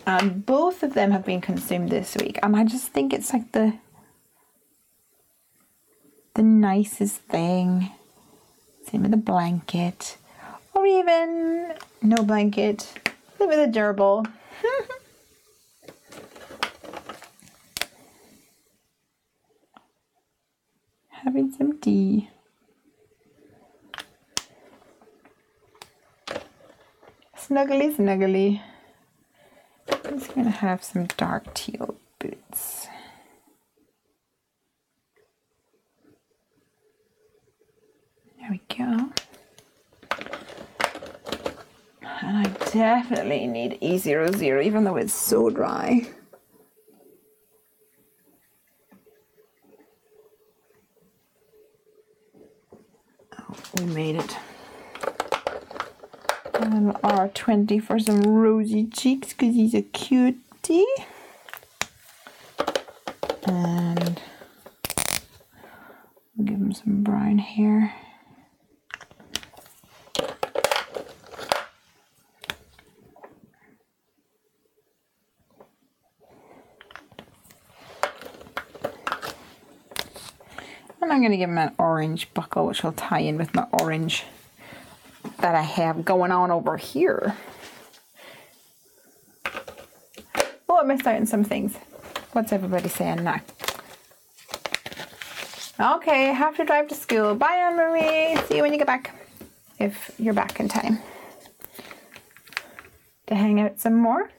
And both of them have been consumed this week. And I just think it's like the nicest thing. Same with the blanket. Or even no blanket. Same with a gerbil. Having some tea. Snuggly, snuggly. I'm just going to have some dark teal boots. There we go. And I definitely need E00, even though it's so dry. Oh, we made it. And R20 for some rosy cheeks because he's a cutie. And we'll give him some brown hair. And I'm going to give him an orange buckle, which will tie in with my orange that I have going on over here. Oh, I missed out on some things. What's everybody saying now? Okay, I have to drive to school. Bye, Anne-Marie. See you when you get back. If you're back in time. To hang out some more.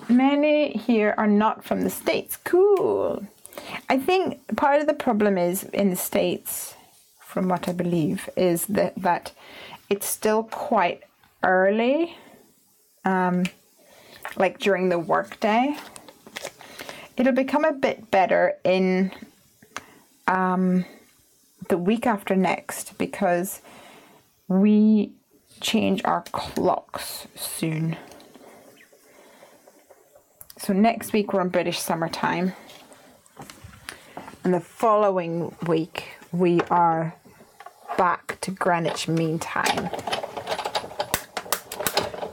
Many here are not from the States. Cool. I think part of the problem is in the States, from what I believe, is that it's still quite early, like during the workday. It'll become a bit better in the week after next because we change our clocks soon. So next week we're on British summertime. And the following week we are back to Greenwich Mean Time.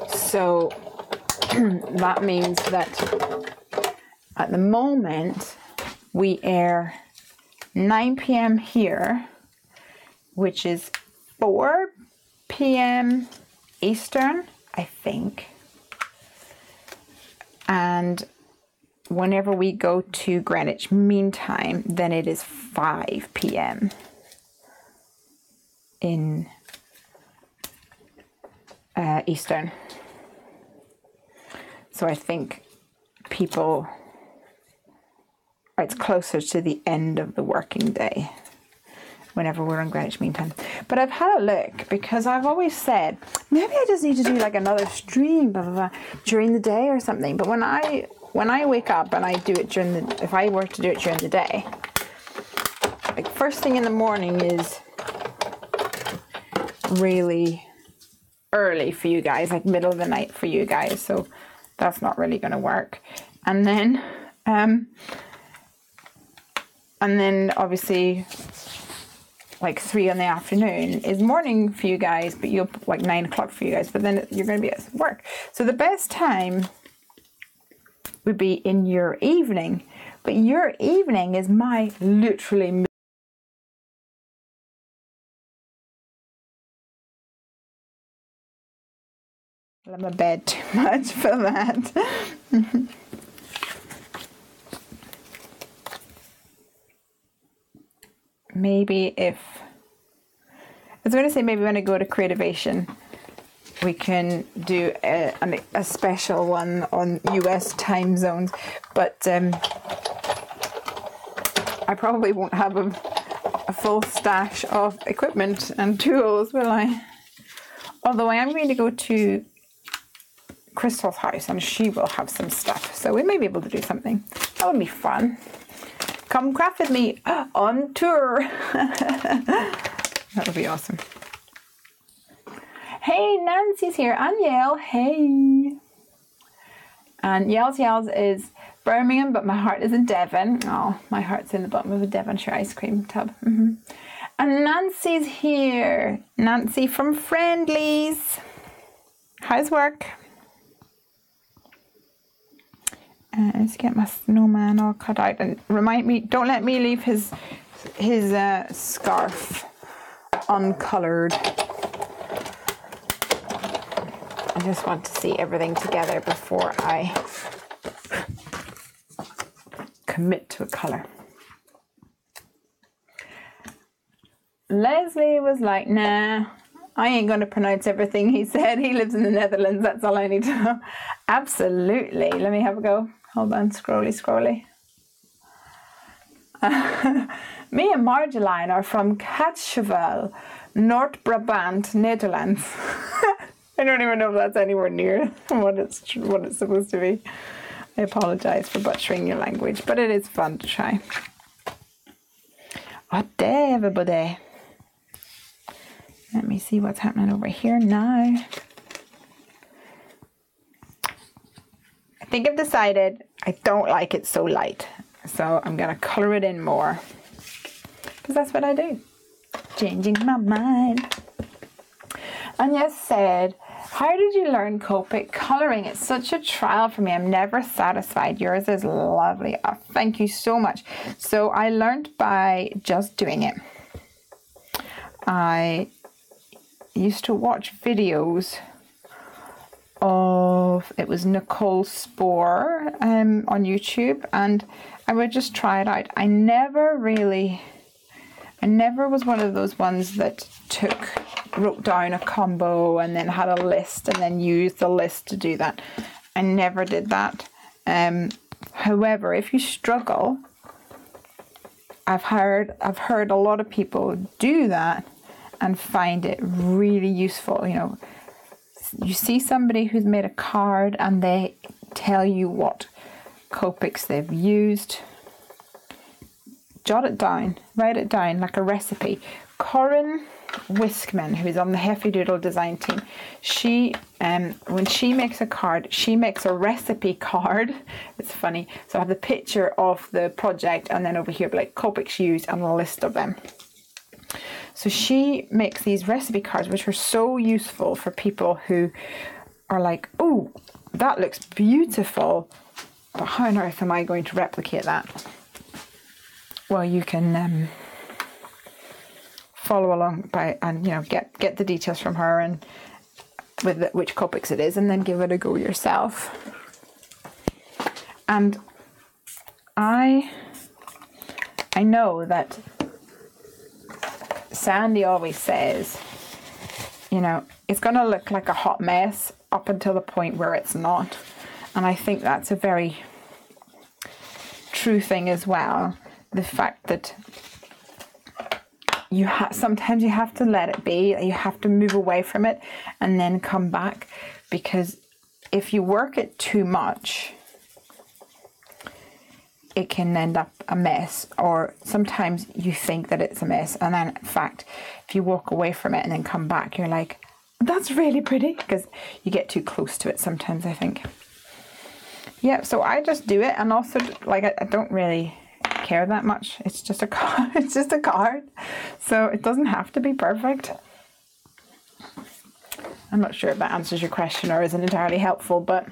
So that means that at the moment we air 9 p.m. here, which is 4 p.m. Eastern, I think. And whenever we go to Greenwich Mean Time, then it is 5 p.m. in Eastern. So I think people, it's closer to the end of the working day whenever we're on Greenwich Mean Time. But I've had a look because I've always said, maybe I just need to do like another stream, blah, blah, blah, during the day or something. But when I wake up and I do it during the, if I were to do it during the day, like first thing in the morning is really early for you guys, like middle of the night for you guys. So that's not really going to work. And then obviously like 3 in the afternoon is morning for you guys, but you'll like 9 o'clock for you guys, but then you're going to be at work. So the best time would be in your evening, but your evening is my literally I'm a bed too much for that. Maybe if I was going to say maybe when I go to Creativation we can do a special one on US time zones, but I probably won't have a full stash of equipment and tools, will I? Although I am going to go to Crystal's house and she will have some stuff, so we may be able to do something. That would be fun. Come craft with me on tour. That would be awesome. Hey, Nancy's here. And Yael, hey. And Yells is Birmingham, but my heart is in Devon. Oh, my heart's in the bottom of a Devonshire ice cream tub. And Nancy's here. Nancy from Friendlies. How's work? Let's get my snowman all cut out, and remind me, don't let me leave his scarf uncolored. I just want to see everything together before I commit to a color. Lesley was like, nah, I ain't going to pronounce everything he said. He lives in the Netherlands. That's all I need to know. Absolutely. Let me have a go. Hold on. Scrolly. Me and Marjolein are from Katschewel, North Brabant, Netherlands. I don't even know if that's anywhere near what it's supposed to be. I apologize for butchering your language, but it is fun to try. What day, everybody? Let me see what's happening over here now. I think I've decided I don't like it so light, so I'm gonna color it in more, because that's what I do. Changing my mind. Anya said, how did you learn Copic coloring? It's such a trial for me. I'm never satisfied. Yours is lovely. Oh, thank you so much. So I learned by just doing it. I used to watch videos of, it was Nicole Spohr on YouTube, and I would just try it out. I never was one of those ones that wrote down a combo and then had a list and then used the list to do that. I never did that. However, if you struggle, I've heard a lot of people do that and find it really useful. You know, you see somebody who's made a card and they tell you what Copics they've used. Jot it down, write it down like a recipe. Corinne Wiskman, who's on the Heffy Doodle design team, she when she makes a card, she makes a recipe card. It's funny. So I have the picture of the project, and then over here like Copics used and a list of them. So she makes these recipe cards, which are so useful for people who are like, oh, that looks beautiful, but how on earth am I going to replicate that? Well, you can follow along and get the details from her and with which Copics it is, and then give it a go yourself. And I know that Sandy always says, it's going to look like a hot mess up until the point where it's not. And I think that's a very true thing as well. The fact that sometimes you have to let it be, you have to move away from it and then come back, because if you work it too much, it can end up a mess, or sometimes you think that it's a mess, and then in fact, if you walk away from it and then come back, you're like, that's really pretty, because you get too close to it sometimes, I think. Yeah, so I just do it, and also like I don't really care that much. It's just a card. It's just a card, so it doesn't have to be perfect. I'm not sure if that answers your question or isn't entirely helpful, but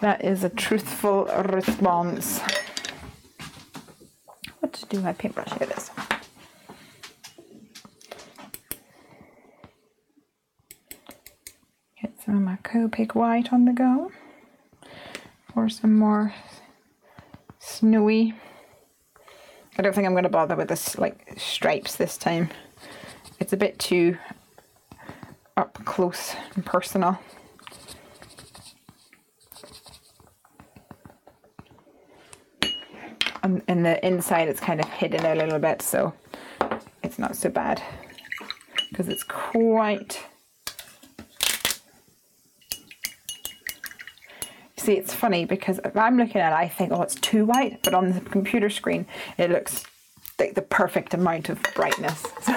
that is a truthful response. What to do with my paintbrush? Here it is. Get some of my Copic white on the go for some more snowy. I don't think I'm going to bother with this like stripes this time. It's a bit too up close and personal. And in the inside it's kind of hidden a little bit, so it's not so bad, because it's quite... See, it's funny because if I'm looking at it, I think, oh, it's too white, but on the computer screen, it looks like the perfect amount of brightness. It's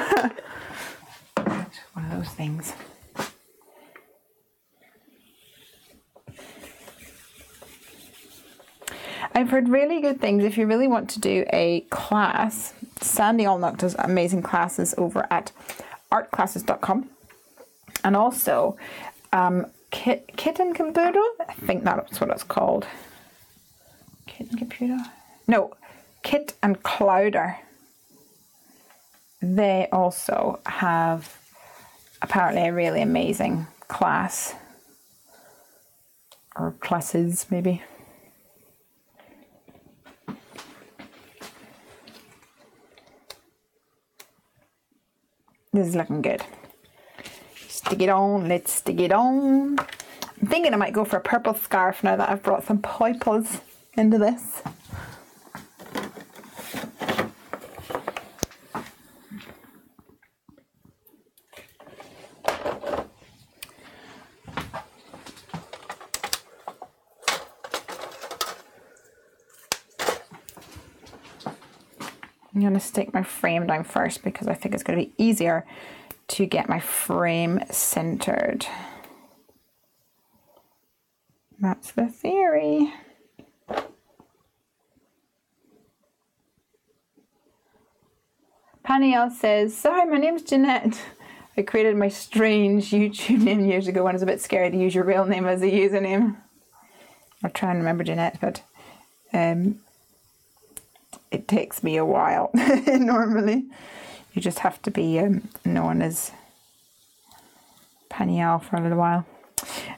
one of those things. I've heard really good things. If you really want to do a class, Sandy Allnock does amazing classes over at artclasses.com. And also, Kitten Computer? I think that's what it's called. Kitten Computer? No, Kit and Clouder. They also have apparently a really amazing class. Or classes, maybe. This is looking good. Stick it on, let's stick it on. I'm thinking I might go for a purple scarf now that I've brought some purples into this. I'm going to stick my frame down first because I think it's going to be easier to get my frame centered. That's the theory. Paniel says, sorry, my name's Jeanette. I created my strange YouTube name years ago when I was a bit scared to use your real name as a username. I'll try and remember Jeanette, but it takes me a while normally. You just have to be known as Paniel for a little while.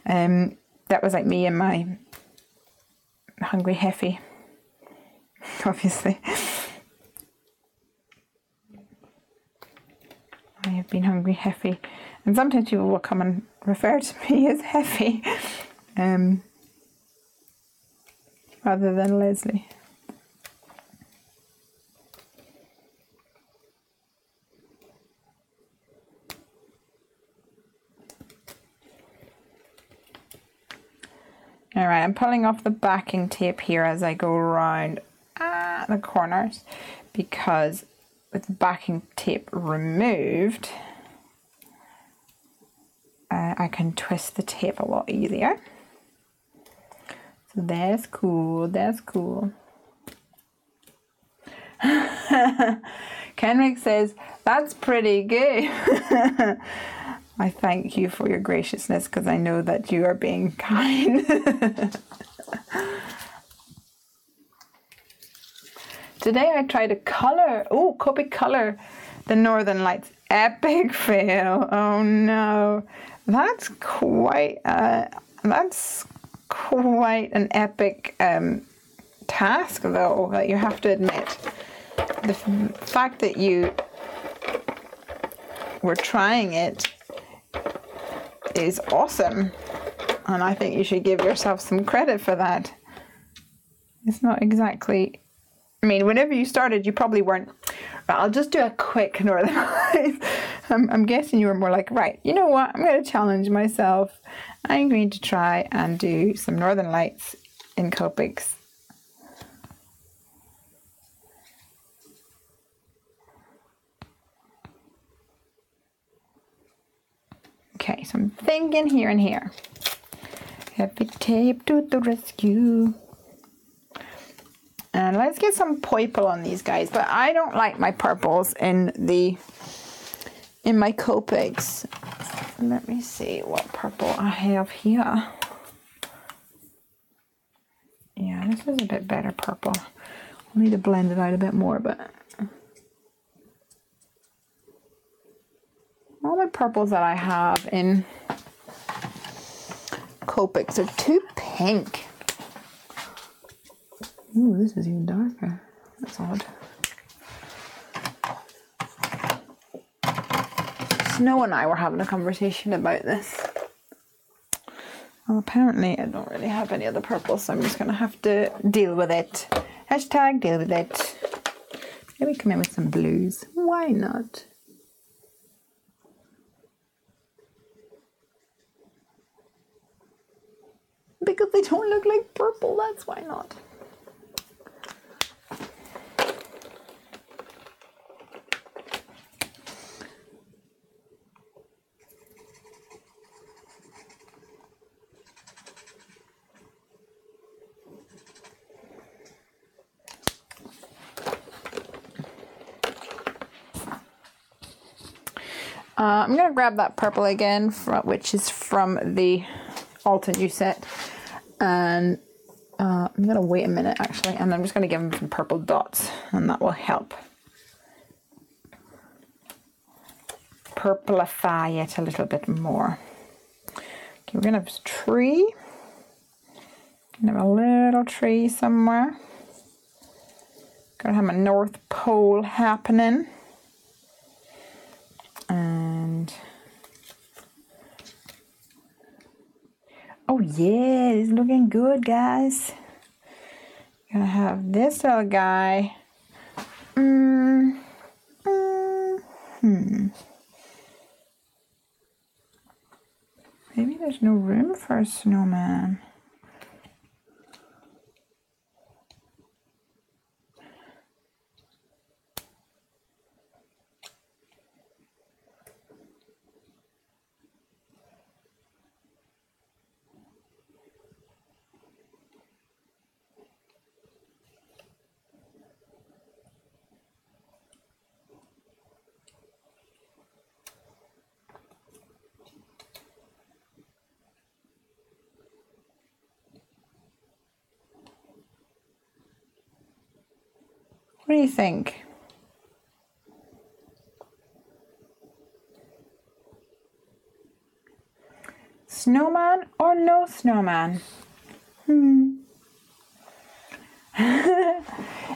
That was like me and my Hungry Heffy, obviously. I have been Hungry Heffy, and sometimes people will come and refer to me as Heffy rather than Lesley. Alright, I'm pulling off the backing tape here as I go around the corners, because with the backing tape removed, I can twist the tape a lot easier. So that's cool, that's cool. Kenrick says, that's pretty good. I thank you for your graciousness because I know that you are being kind. Today I tried to colour, Copic colour the Northern Lights. Epic fail. Oh no. That's quite an epic task though, that you have to admit. The fact that you were trying it is awesome, and I think you should give yourself some credit for that. It's not exactly, I mean, whenever you started you probably weren't, I'll just do a quick Northern Lights. I'm guessing you were more like, right, you know what, I'm going to challenge myself, I'm going to try and do some Northern Lights in Copics. Okay, so I'm thinking here and here. Heavy tape to the rescue. And let's get some purple on these guys. But I don't like my purples in my Copics. Let me see what purple I have here. Yeah, this is a bit better purple. I'll need to blend it out a bit more, but all the purples that I have in Copics are too pink. Ooh, this is even darker. That's odd. Snow and I were having a conversation about this. Well, apparently I don't really have any other purple, so I'm just going to have to deal with it. Hashtag deal with it. Maybe come in with some blues. Why not? Because they don't look like purple, that's why not. I'm going to grab that purple again, which is from the Alta new set. And I'm going to wait a minute actually, and I'm just going to give him some purple dots, and that will help purplify it a little bit more. Okay, we're going to have a tree. Going to have a little tree somewhere. Going to have my North Pole happening. And oh yeah, it's looking good, guys. Gonna have this little guy. Maybe there's no room for a snowman. What do you think? Snowman or no snowman?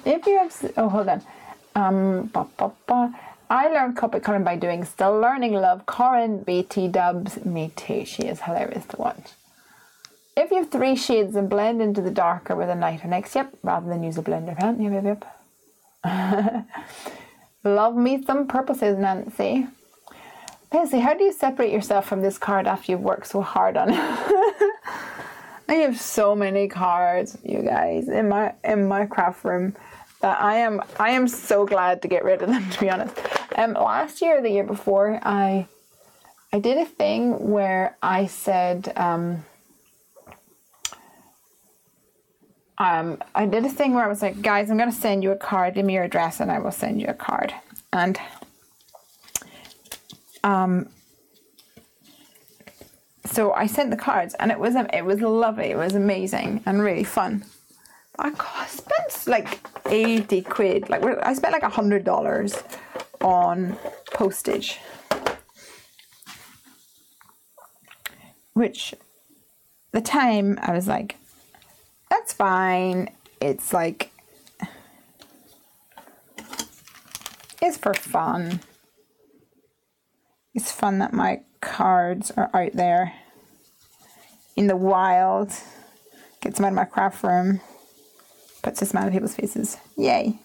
If you have, oh hold on. I learned carpet coloring by doing Still Learning Love. Corin BT dubs me too. She is hilarious to watch. If you have 3 shades and blend into the darker with a lighter next, yep, rather than use a blender pen. Yep. Love me some purple, says Nancy. Lesley, how do you separate yourself from this card after you've worked so hard on it? I have so many cards, you guys, in my craft room that I am so glad to get rid of them, to be honest. Last year or the year before, I did a thing where I said I did a thing where I was like, guys, I'm going to send you a card, give me your address and I will send you a card. And so I sent the cards, and it was lovely, it was amazing and really fun. But I spent like 80 quid, like I spent like $100 on postage, which the time I was like, that's fine. It's like, it's for fun. It's fun that my cards are out there in the wild. Gets them out of my craft room. Puts a smile on people's faces. Yay.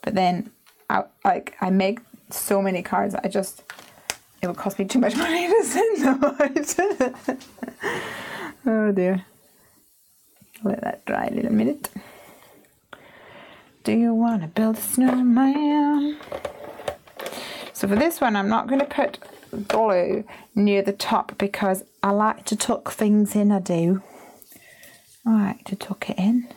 But then I make so many cards, it would cost me too much money to send them out. Oh dear. Let that dry a little minute. Do you want to build a snowman? So for this one, I'm not going to put glue near the top because I like to tuck things in, I do. I like to tuck it in.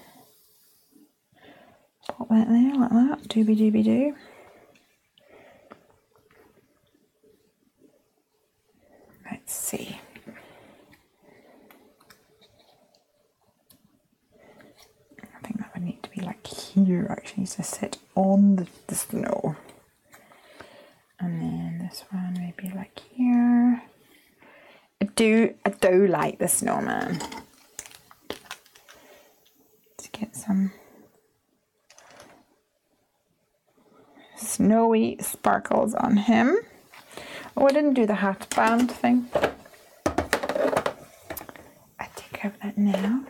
Pop that there like that, doobie doobie doo. Let's see. I think that would need to be like here actually, to sit on the snow. And then this one maybe like here. I do like the snowman. Let's get some snowy sparkles on him. Oh, I didn't do the hat band thing. I take care of that now.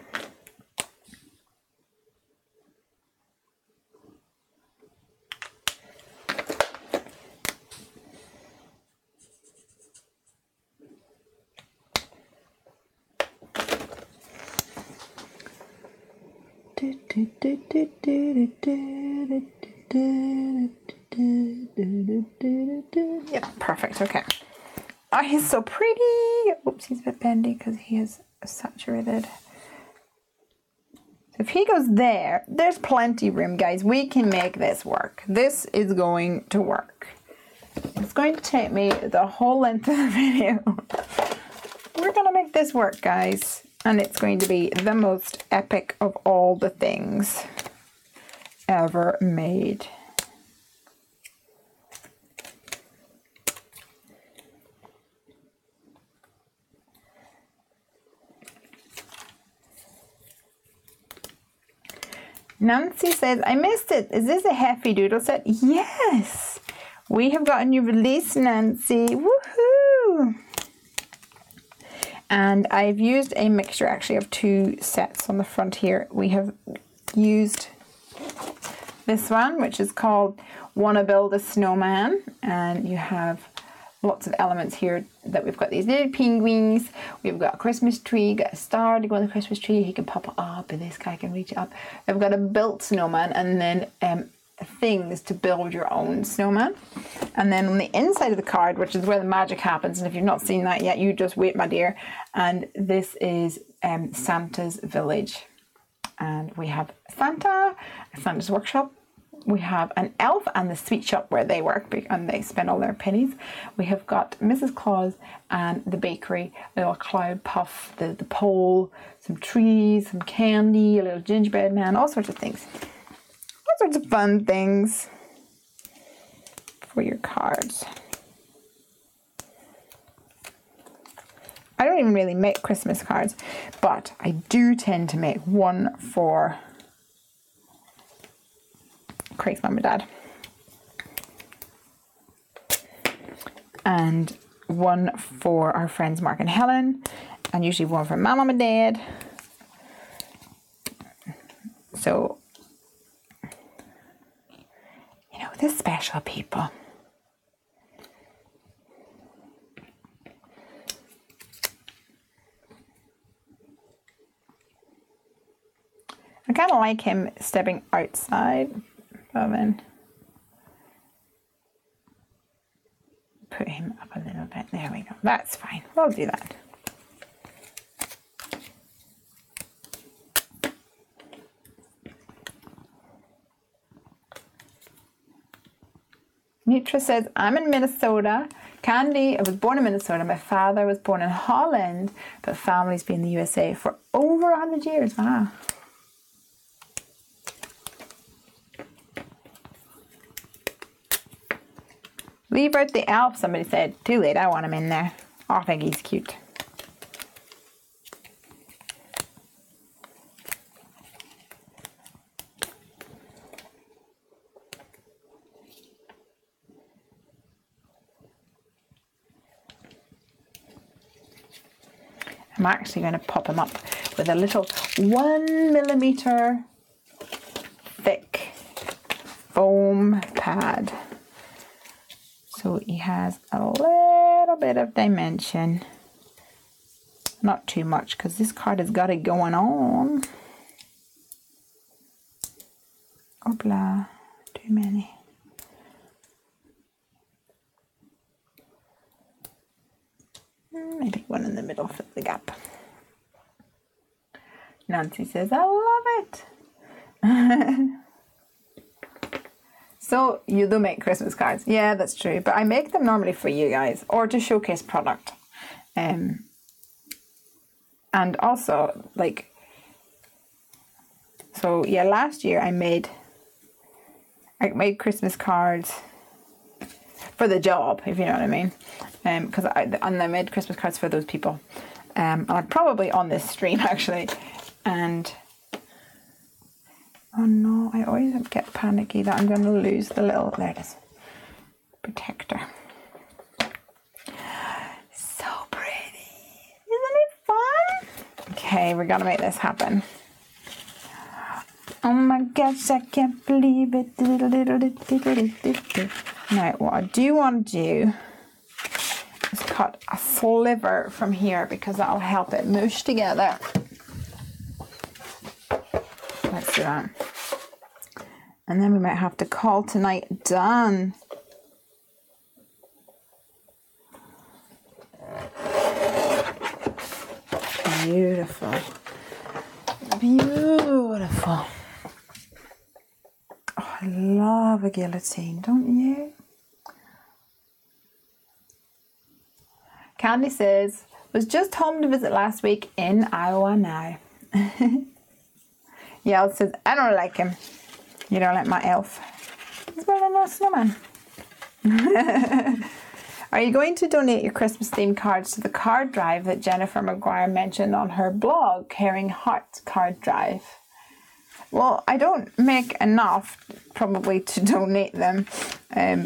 Yep, perfect. Okay. Oh, he's so pretty. Oops, he's a bit bendy because he is saturated. So if he goes there, there's plenty of room, guys. We can make this work. This is going to work. It's going to take me the whole length of the video. We're gonna make this work, guys. And it's going to be the most epic of all the things ever made. Nancy says, I missed it. Is this a Heffy Doodle set? Yes! We have got a new release, Nancy. Woohoo! And I've used a mixture actually of 2 sets on the front here. We have used this one, which is called Wanna Build a Snowman. And you have lots of elements here that we've got these little penguins, we've got a Christmas tree, got a star to go on the Christmas tree, he can pop it up and this guy can reach it up. We've got a built snowman and then things to build your own snowman. And then on the inside of the card, which is where the magic happens, and if you've not seen that yet, you just wait, my dear. And this is Santa's village. And we have Santa's workshop. We have an elf and the sweet shop where they work and they spend all their pennies. We have got Mrs. Claus and the bakery, a little cloud puff, the pole, some trees, some candy, a little gingerbread man, all sorts of things. All sorts of fun things for your cards. I don't even really make Christmas cards, but I do tend to make one for Craig's mum and dad, and one for our friends Mark and Helen, and usually one for my mum and dad. So, you know, the special people. I kind of like him stepping outside. And then put him up a little bit. There we go. That's fine. We'll do that. Nitra says, I'm in Minnesota. Candy, I was born in Minnesota. My father was born in Holland, but family's been in the USA for over 100 years. Wow. Leave out the elf, somebody said. Too late, I want him in there. Oh, I think he's cute. I'm actually going to pop him up with a little 1 millimeter thick foam pad. So he has a little bit of dimension. Not too much, because this card has got it going on. Opla, too many. Maybe one in the middle for the gap. Nancy says, I love it. So you do make Christmas cards. Yeah, that's true. But I make them normally for you guys or to showcase product. And also, like, so yeah, last year I made Christmas cards for the job, if you know what I mean. Because I made Christmas cards for those people. I'm probably on this stream actually. And oh no, I always get panicky that I'm going to lose the little, there it is, protector. So pretty. Isn't it fun? Okay, we're going to make this happen. Oh my gosh, I can't believe it. Now, what I do want to do is cut a sliver from here because that'll help it mush together. Let's do that. And then we might have to call tonight done. Beautiful. Beautiful. Oh, I love a guillotine, don't you? Candy says, Was just home to visit last week in Iowa now. Yael says, I don't like him. You don't like my elf. He's building a snowman. Are you going to donate your Christmas themed cards to the card drive that Jennifer McGuire mentioned on her blog, Caring Hearts Card Drive? Well, I don't make enough probably to donate them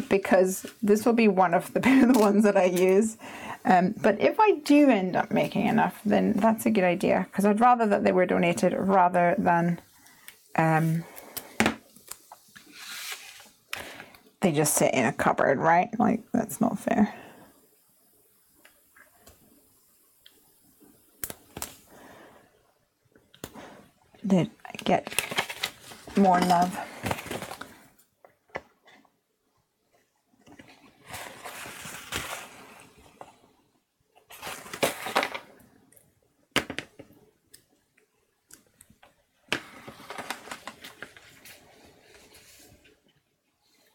because this will be one of the ones that I use. But if I do end up making enough, then that's a good idea because I'd rather that they were donated rather than they just sit in a cupboard, right? Like, that's not fair. Did I get more love?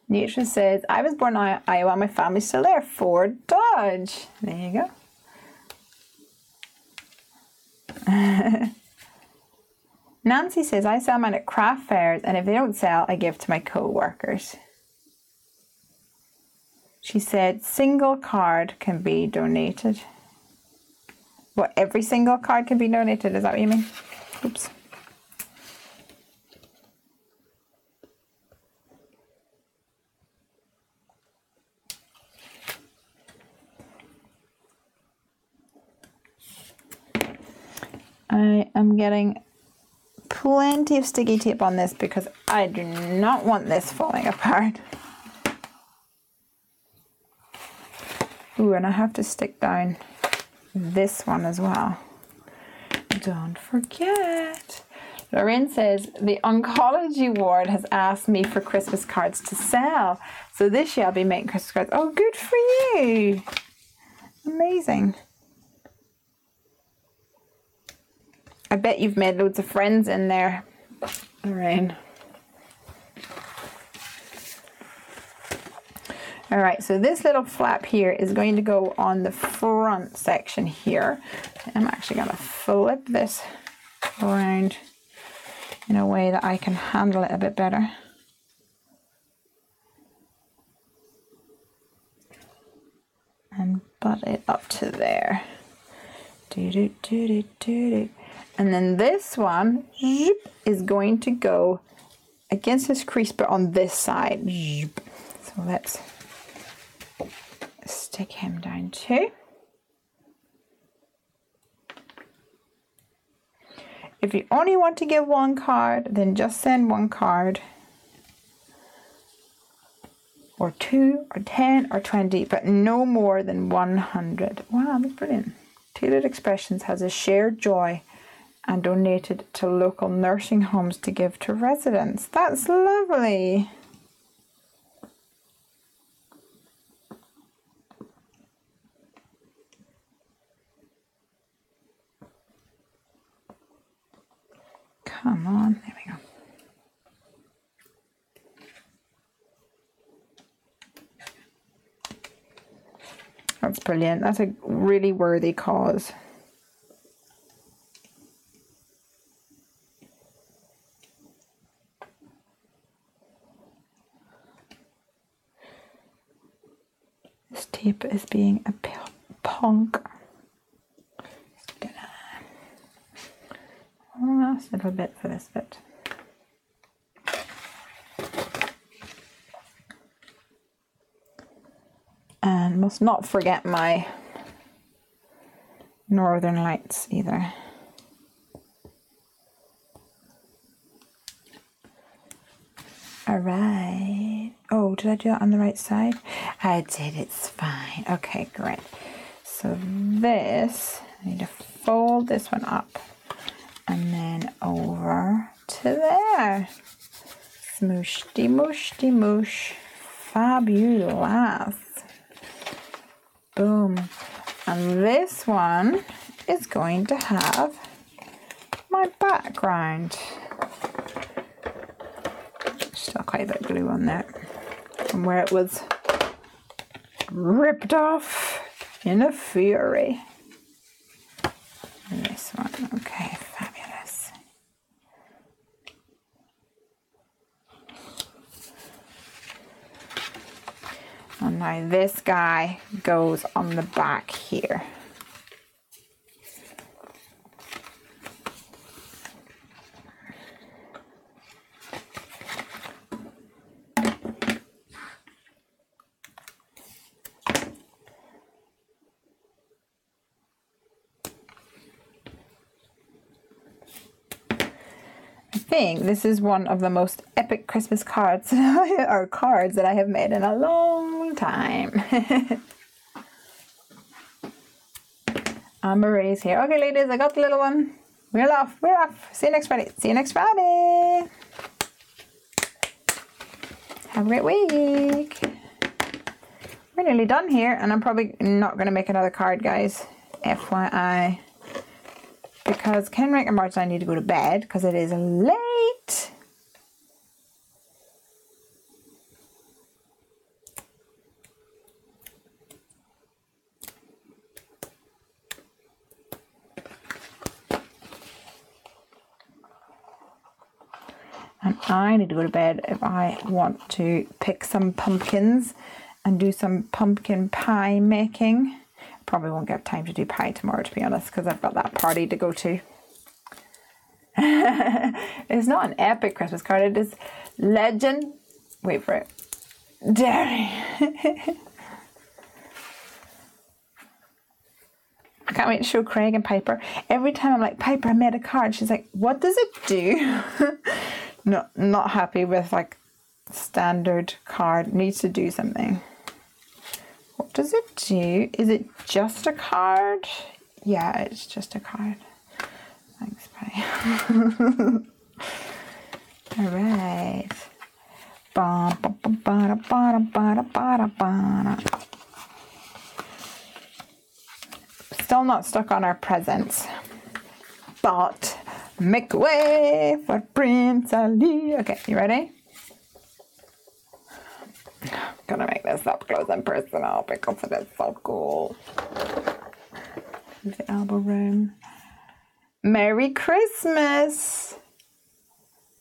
Nature says, I was born in Iowa, my family's still there. Fort Dodge. There you go. Nancy says, I sell mine at craft fairs, and if they don't sell, I give to my co-workers. She said, single card can be donated. What, every single card can be donated? Is that what you mean? Oops. I am getting plenty of sticky tape on this because I do not want this falling apart. Ooh, and I have to stick down this one as well. Don't forget. Lorraine says, the oncology ward has asked me for Christmas cards to sell. So this year I'll be making Christmas cards. Oh, good for you. Amazing. I bet you've made loads of friends in there, Lorraine. All right, so this little flap here is going to go on the front section here. I'm actually going to flip this around in a way that I can handle it a bit better. And butt it up to there. Do-do-do-do-do-do. And then this one is going to go against this crease, but on this side. So let's stick him down too. If you only want to give one card, then just send one card. Or 2, or 10, or 20, but no more than 100. Wow, that's brilliant. Tailored Expressions has a shared joy and donated to local nursing homes to give to residents. That's lovely. Come on, there we go. That's brilliant. That's a really worthy cause. This tape is being a punk. Just gonna one last little bit for this bit. And must not forget my Northern Lights either. All right. Oh, did I do it on the right side? I did. It's fine. Okay, great. So this, I need to fold this one up and then over to there. Smooshy, mooshy, moosh. Fabulous. Boom. And this one is going to have my background. Still quite a bit of glue on there from where it was ripped off in a fury. This one, okay, fabulous. And now this guy goes on the back here. I think this is one of the most epic Christmas cards or cards that I have made in a long time. And Marie's here. Okay, ladies, I got the little one. We're off. We're off. See you next Friday. See you next Friday. Have a great week. We're nearly done here, and I'm probably not going to make another card, guys. FYI. Because Kenrick and Martin and I need to go to bed because it is late. And I need to go to bed if I want to pick some pumpkins and do some pumpkin pie making. Probably won't get time to do pie tomorrow, to be honest, because I've got that party to go to. It's not an epic Christmas card. It is legend. Wait for it. Dairy. I can't wait to show Craig and Piper. Every time I'm like, Piper, I made a card. She's like, what does it do? Not happy with like standard card. Needs to do something. What does it do? Is it just a card? Yeah, it's just a card. Thanks, bye. All right. Still not stuck on our presents, but make way for Prince Ali. Okay, you ready? Gonna make this up close and personal because it is so cool. The elbow room. Merry Christmas!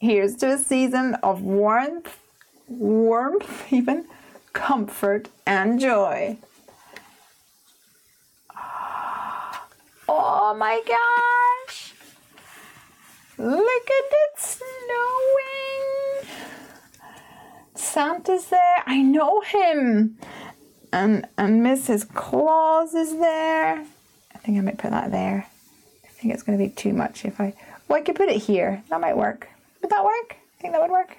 Here's to a season of warmth even, comfort and joy. Oh my gosh! Look at it snowing! Santa's there. I know him. And Mrs. Claus is there. I think I might put that there. I think it's going to be too much if I... Well, I could put it here. That might work. Would that work? I think that would work.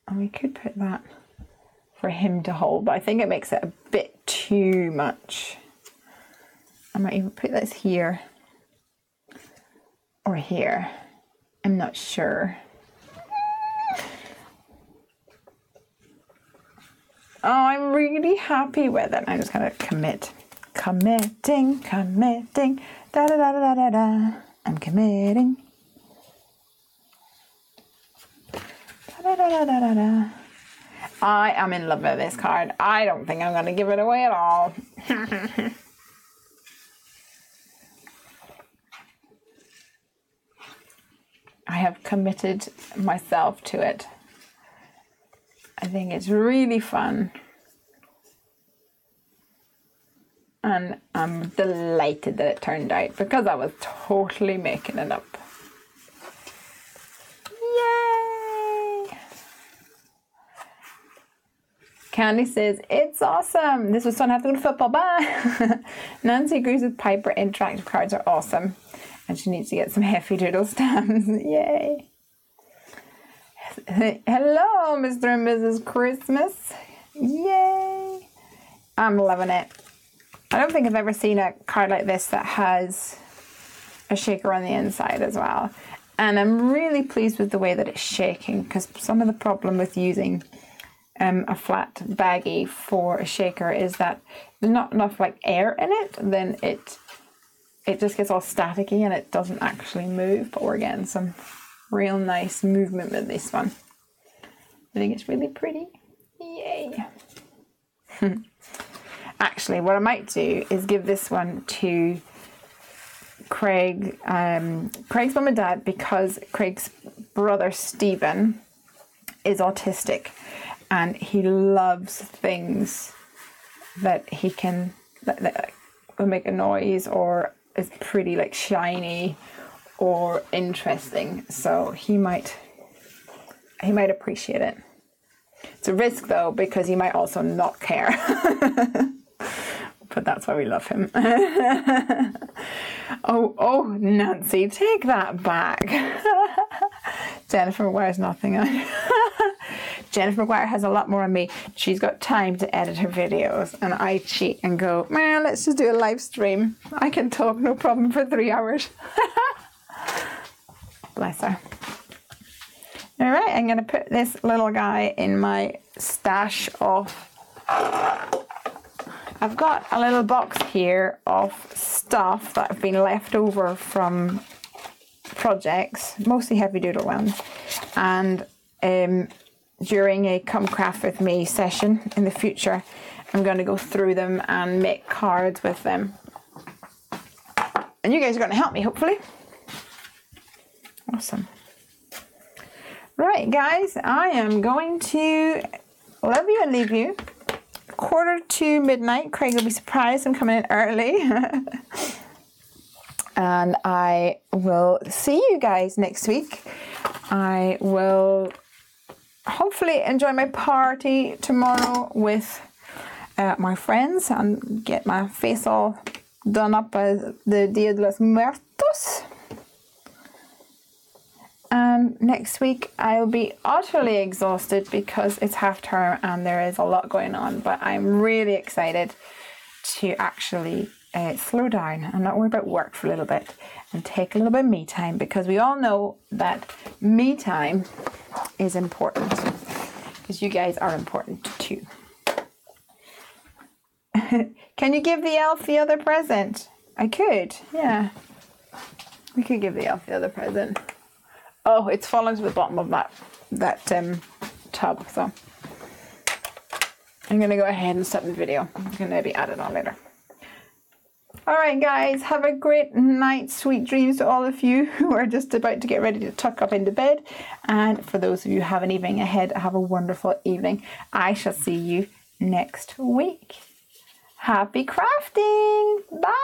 And we could put that for him to hold, but I think it makes it a bit too much. I might even put this here. Or here. I'm not sure. Oh, I'm really happy with it. I'm just going to commit. Committing. Da da da da da da. I'm committing. Da da da da da da. I am in love with this card. I don't think I'm going to give it away at all. I have committed myself to it. I think it's really fun. And I'm delighted that it turned out because I was totally making it up. Yay! Candy says, it's awesome. This was fun. I have to go to football. Bye. Nancy agrees with Piper. Interactive cards are awesome. And she needs to get some Heffy Doodle stamps. Yay. Hello, Mr. and Mrs. Christmas. Yay. I'm loving it. I don't think I've ever seen a card like this that has a shaker on the inside as well. And I'm really pleased with the way that it's shaking, because some of the problem with using a flat baggie for a shaker is that there's not enough like air in it. Then it just gets all staticky and it doesn't actually move, but we're getting some real nice movement with this one. I think it's really pretty. Yay. Actually, what I might do is give this one to Craig, Craig's mum and dad, because Craig's brother Stephen is autistic and he loves things that he can that will make a noise or is pretty like shiny or interesting, so he might appreciate it. It's a risk though, because he might also not care. But that's why we love him. oh, Nancy, take that back. Jennifer McGuire's nothing on. Jennifer McGuire has a lot more on me. She's got time to edit her videos, and I cheat and go, man, let's just do a live stream. I can talk no problem for 3 hours. Bless her. All right, I'm going to put this little guy in my stash of... I've got a little box here of stuff that have been left over from projects, mostly Heavy Doodle ones, and during a Come Craft With Me session in the future, I'm going to go through them and make cards with them. And you guys are going to help me, hopefully. Awesome. Right, guys, I am going to love you and leave you. midnight. Craig will be surprised I'm coming in early. And I will see you guys next week. I will hopefully enjoy my party tomorrow with my friends and get my face all done up as the Dia de los Muertos. And next week I'll be utterly exhausted because it's half term and there is a lot going on. But I'm really excited to actually slow down and not worry about work for a little bit and take a little bit of me time, because we all know that me time is important, because you guys are important too. Can you give the elf the other present? I could, yeah. We could give the elf the other present. Oh, it's fallen to the bottom of that tub, so I'm going to go ahead and stop the video. I'm going to maybe add it on later. Alright guys, have a great night, sweet dreams to all of you who are just about to get ready to tuck up into bed. And for those of you who have an evening ahead, have a wonderful evening. I shall see you next week. Happy crafting! Bye!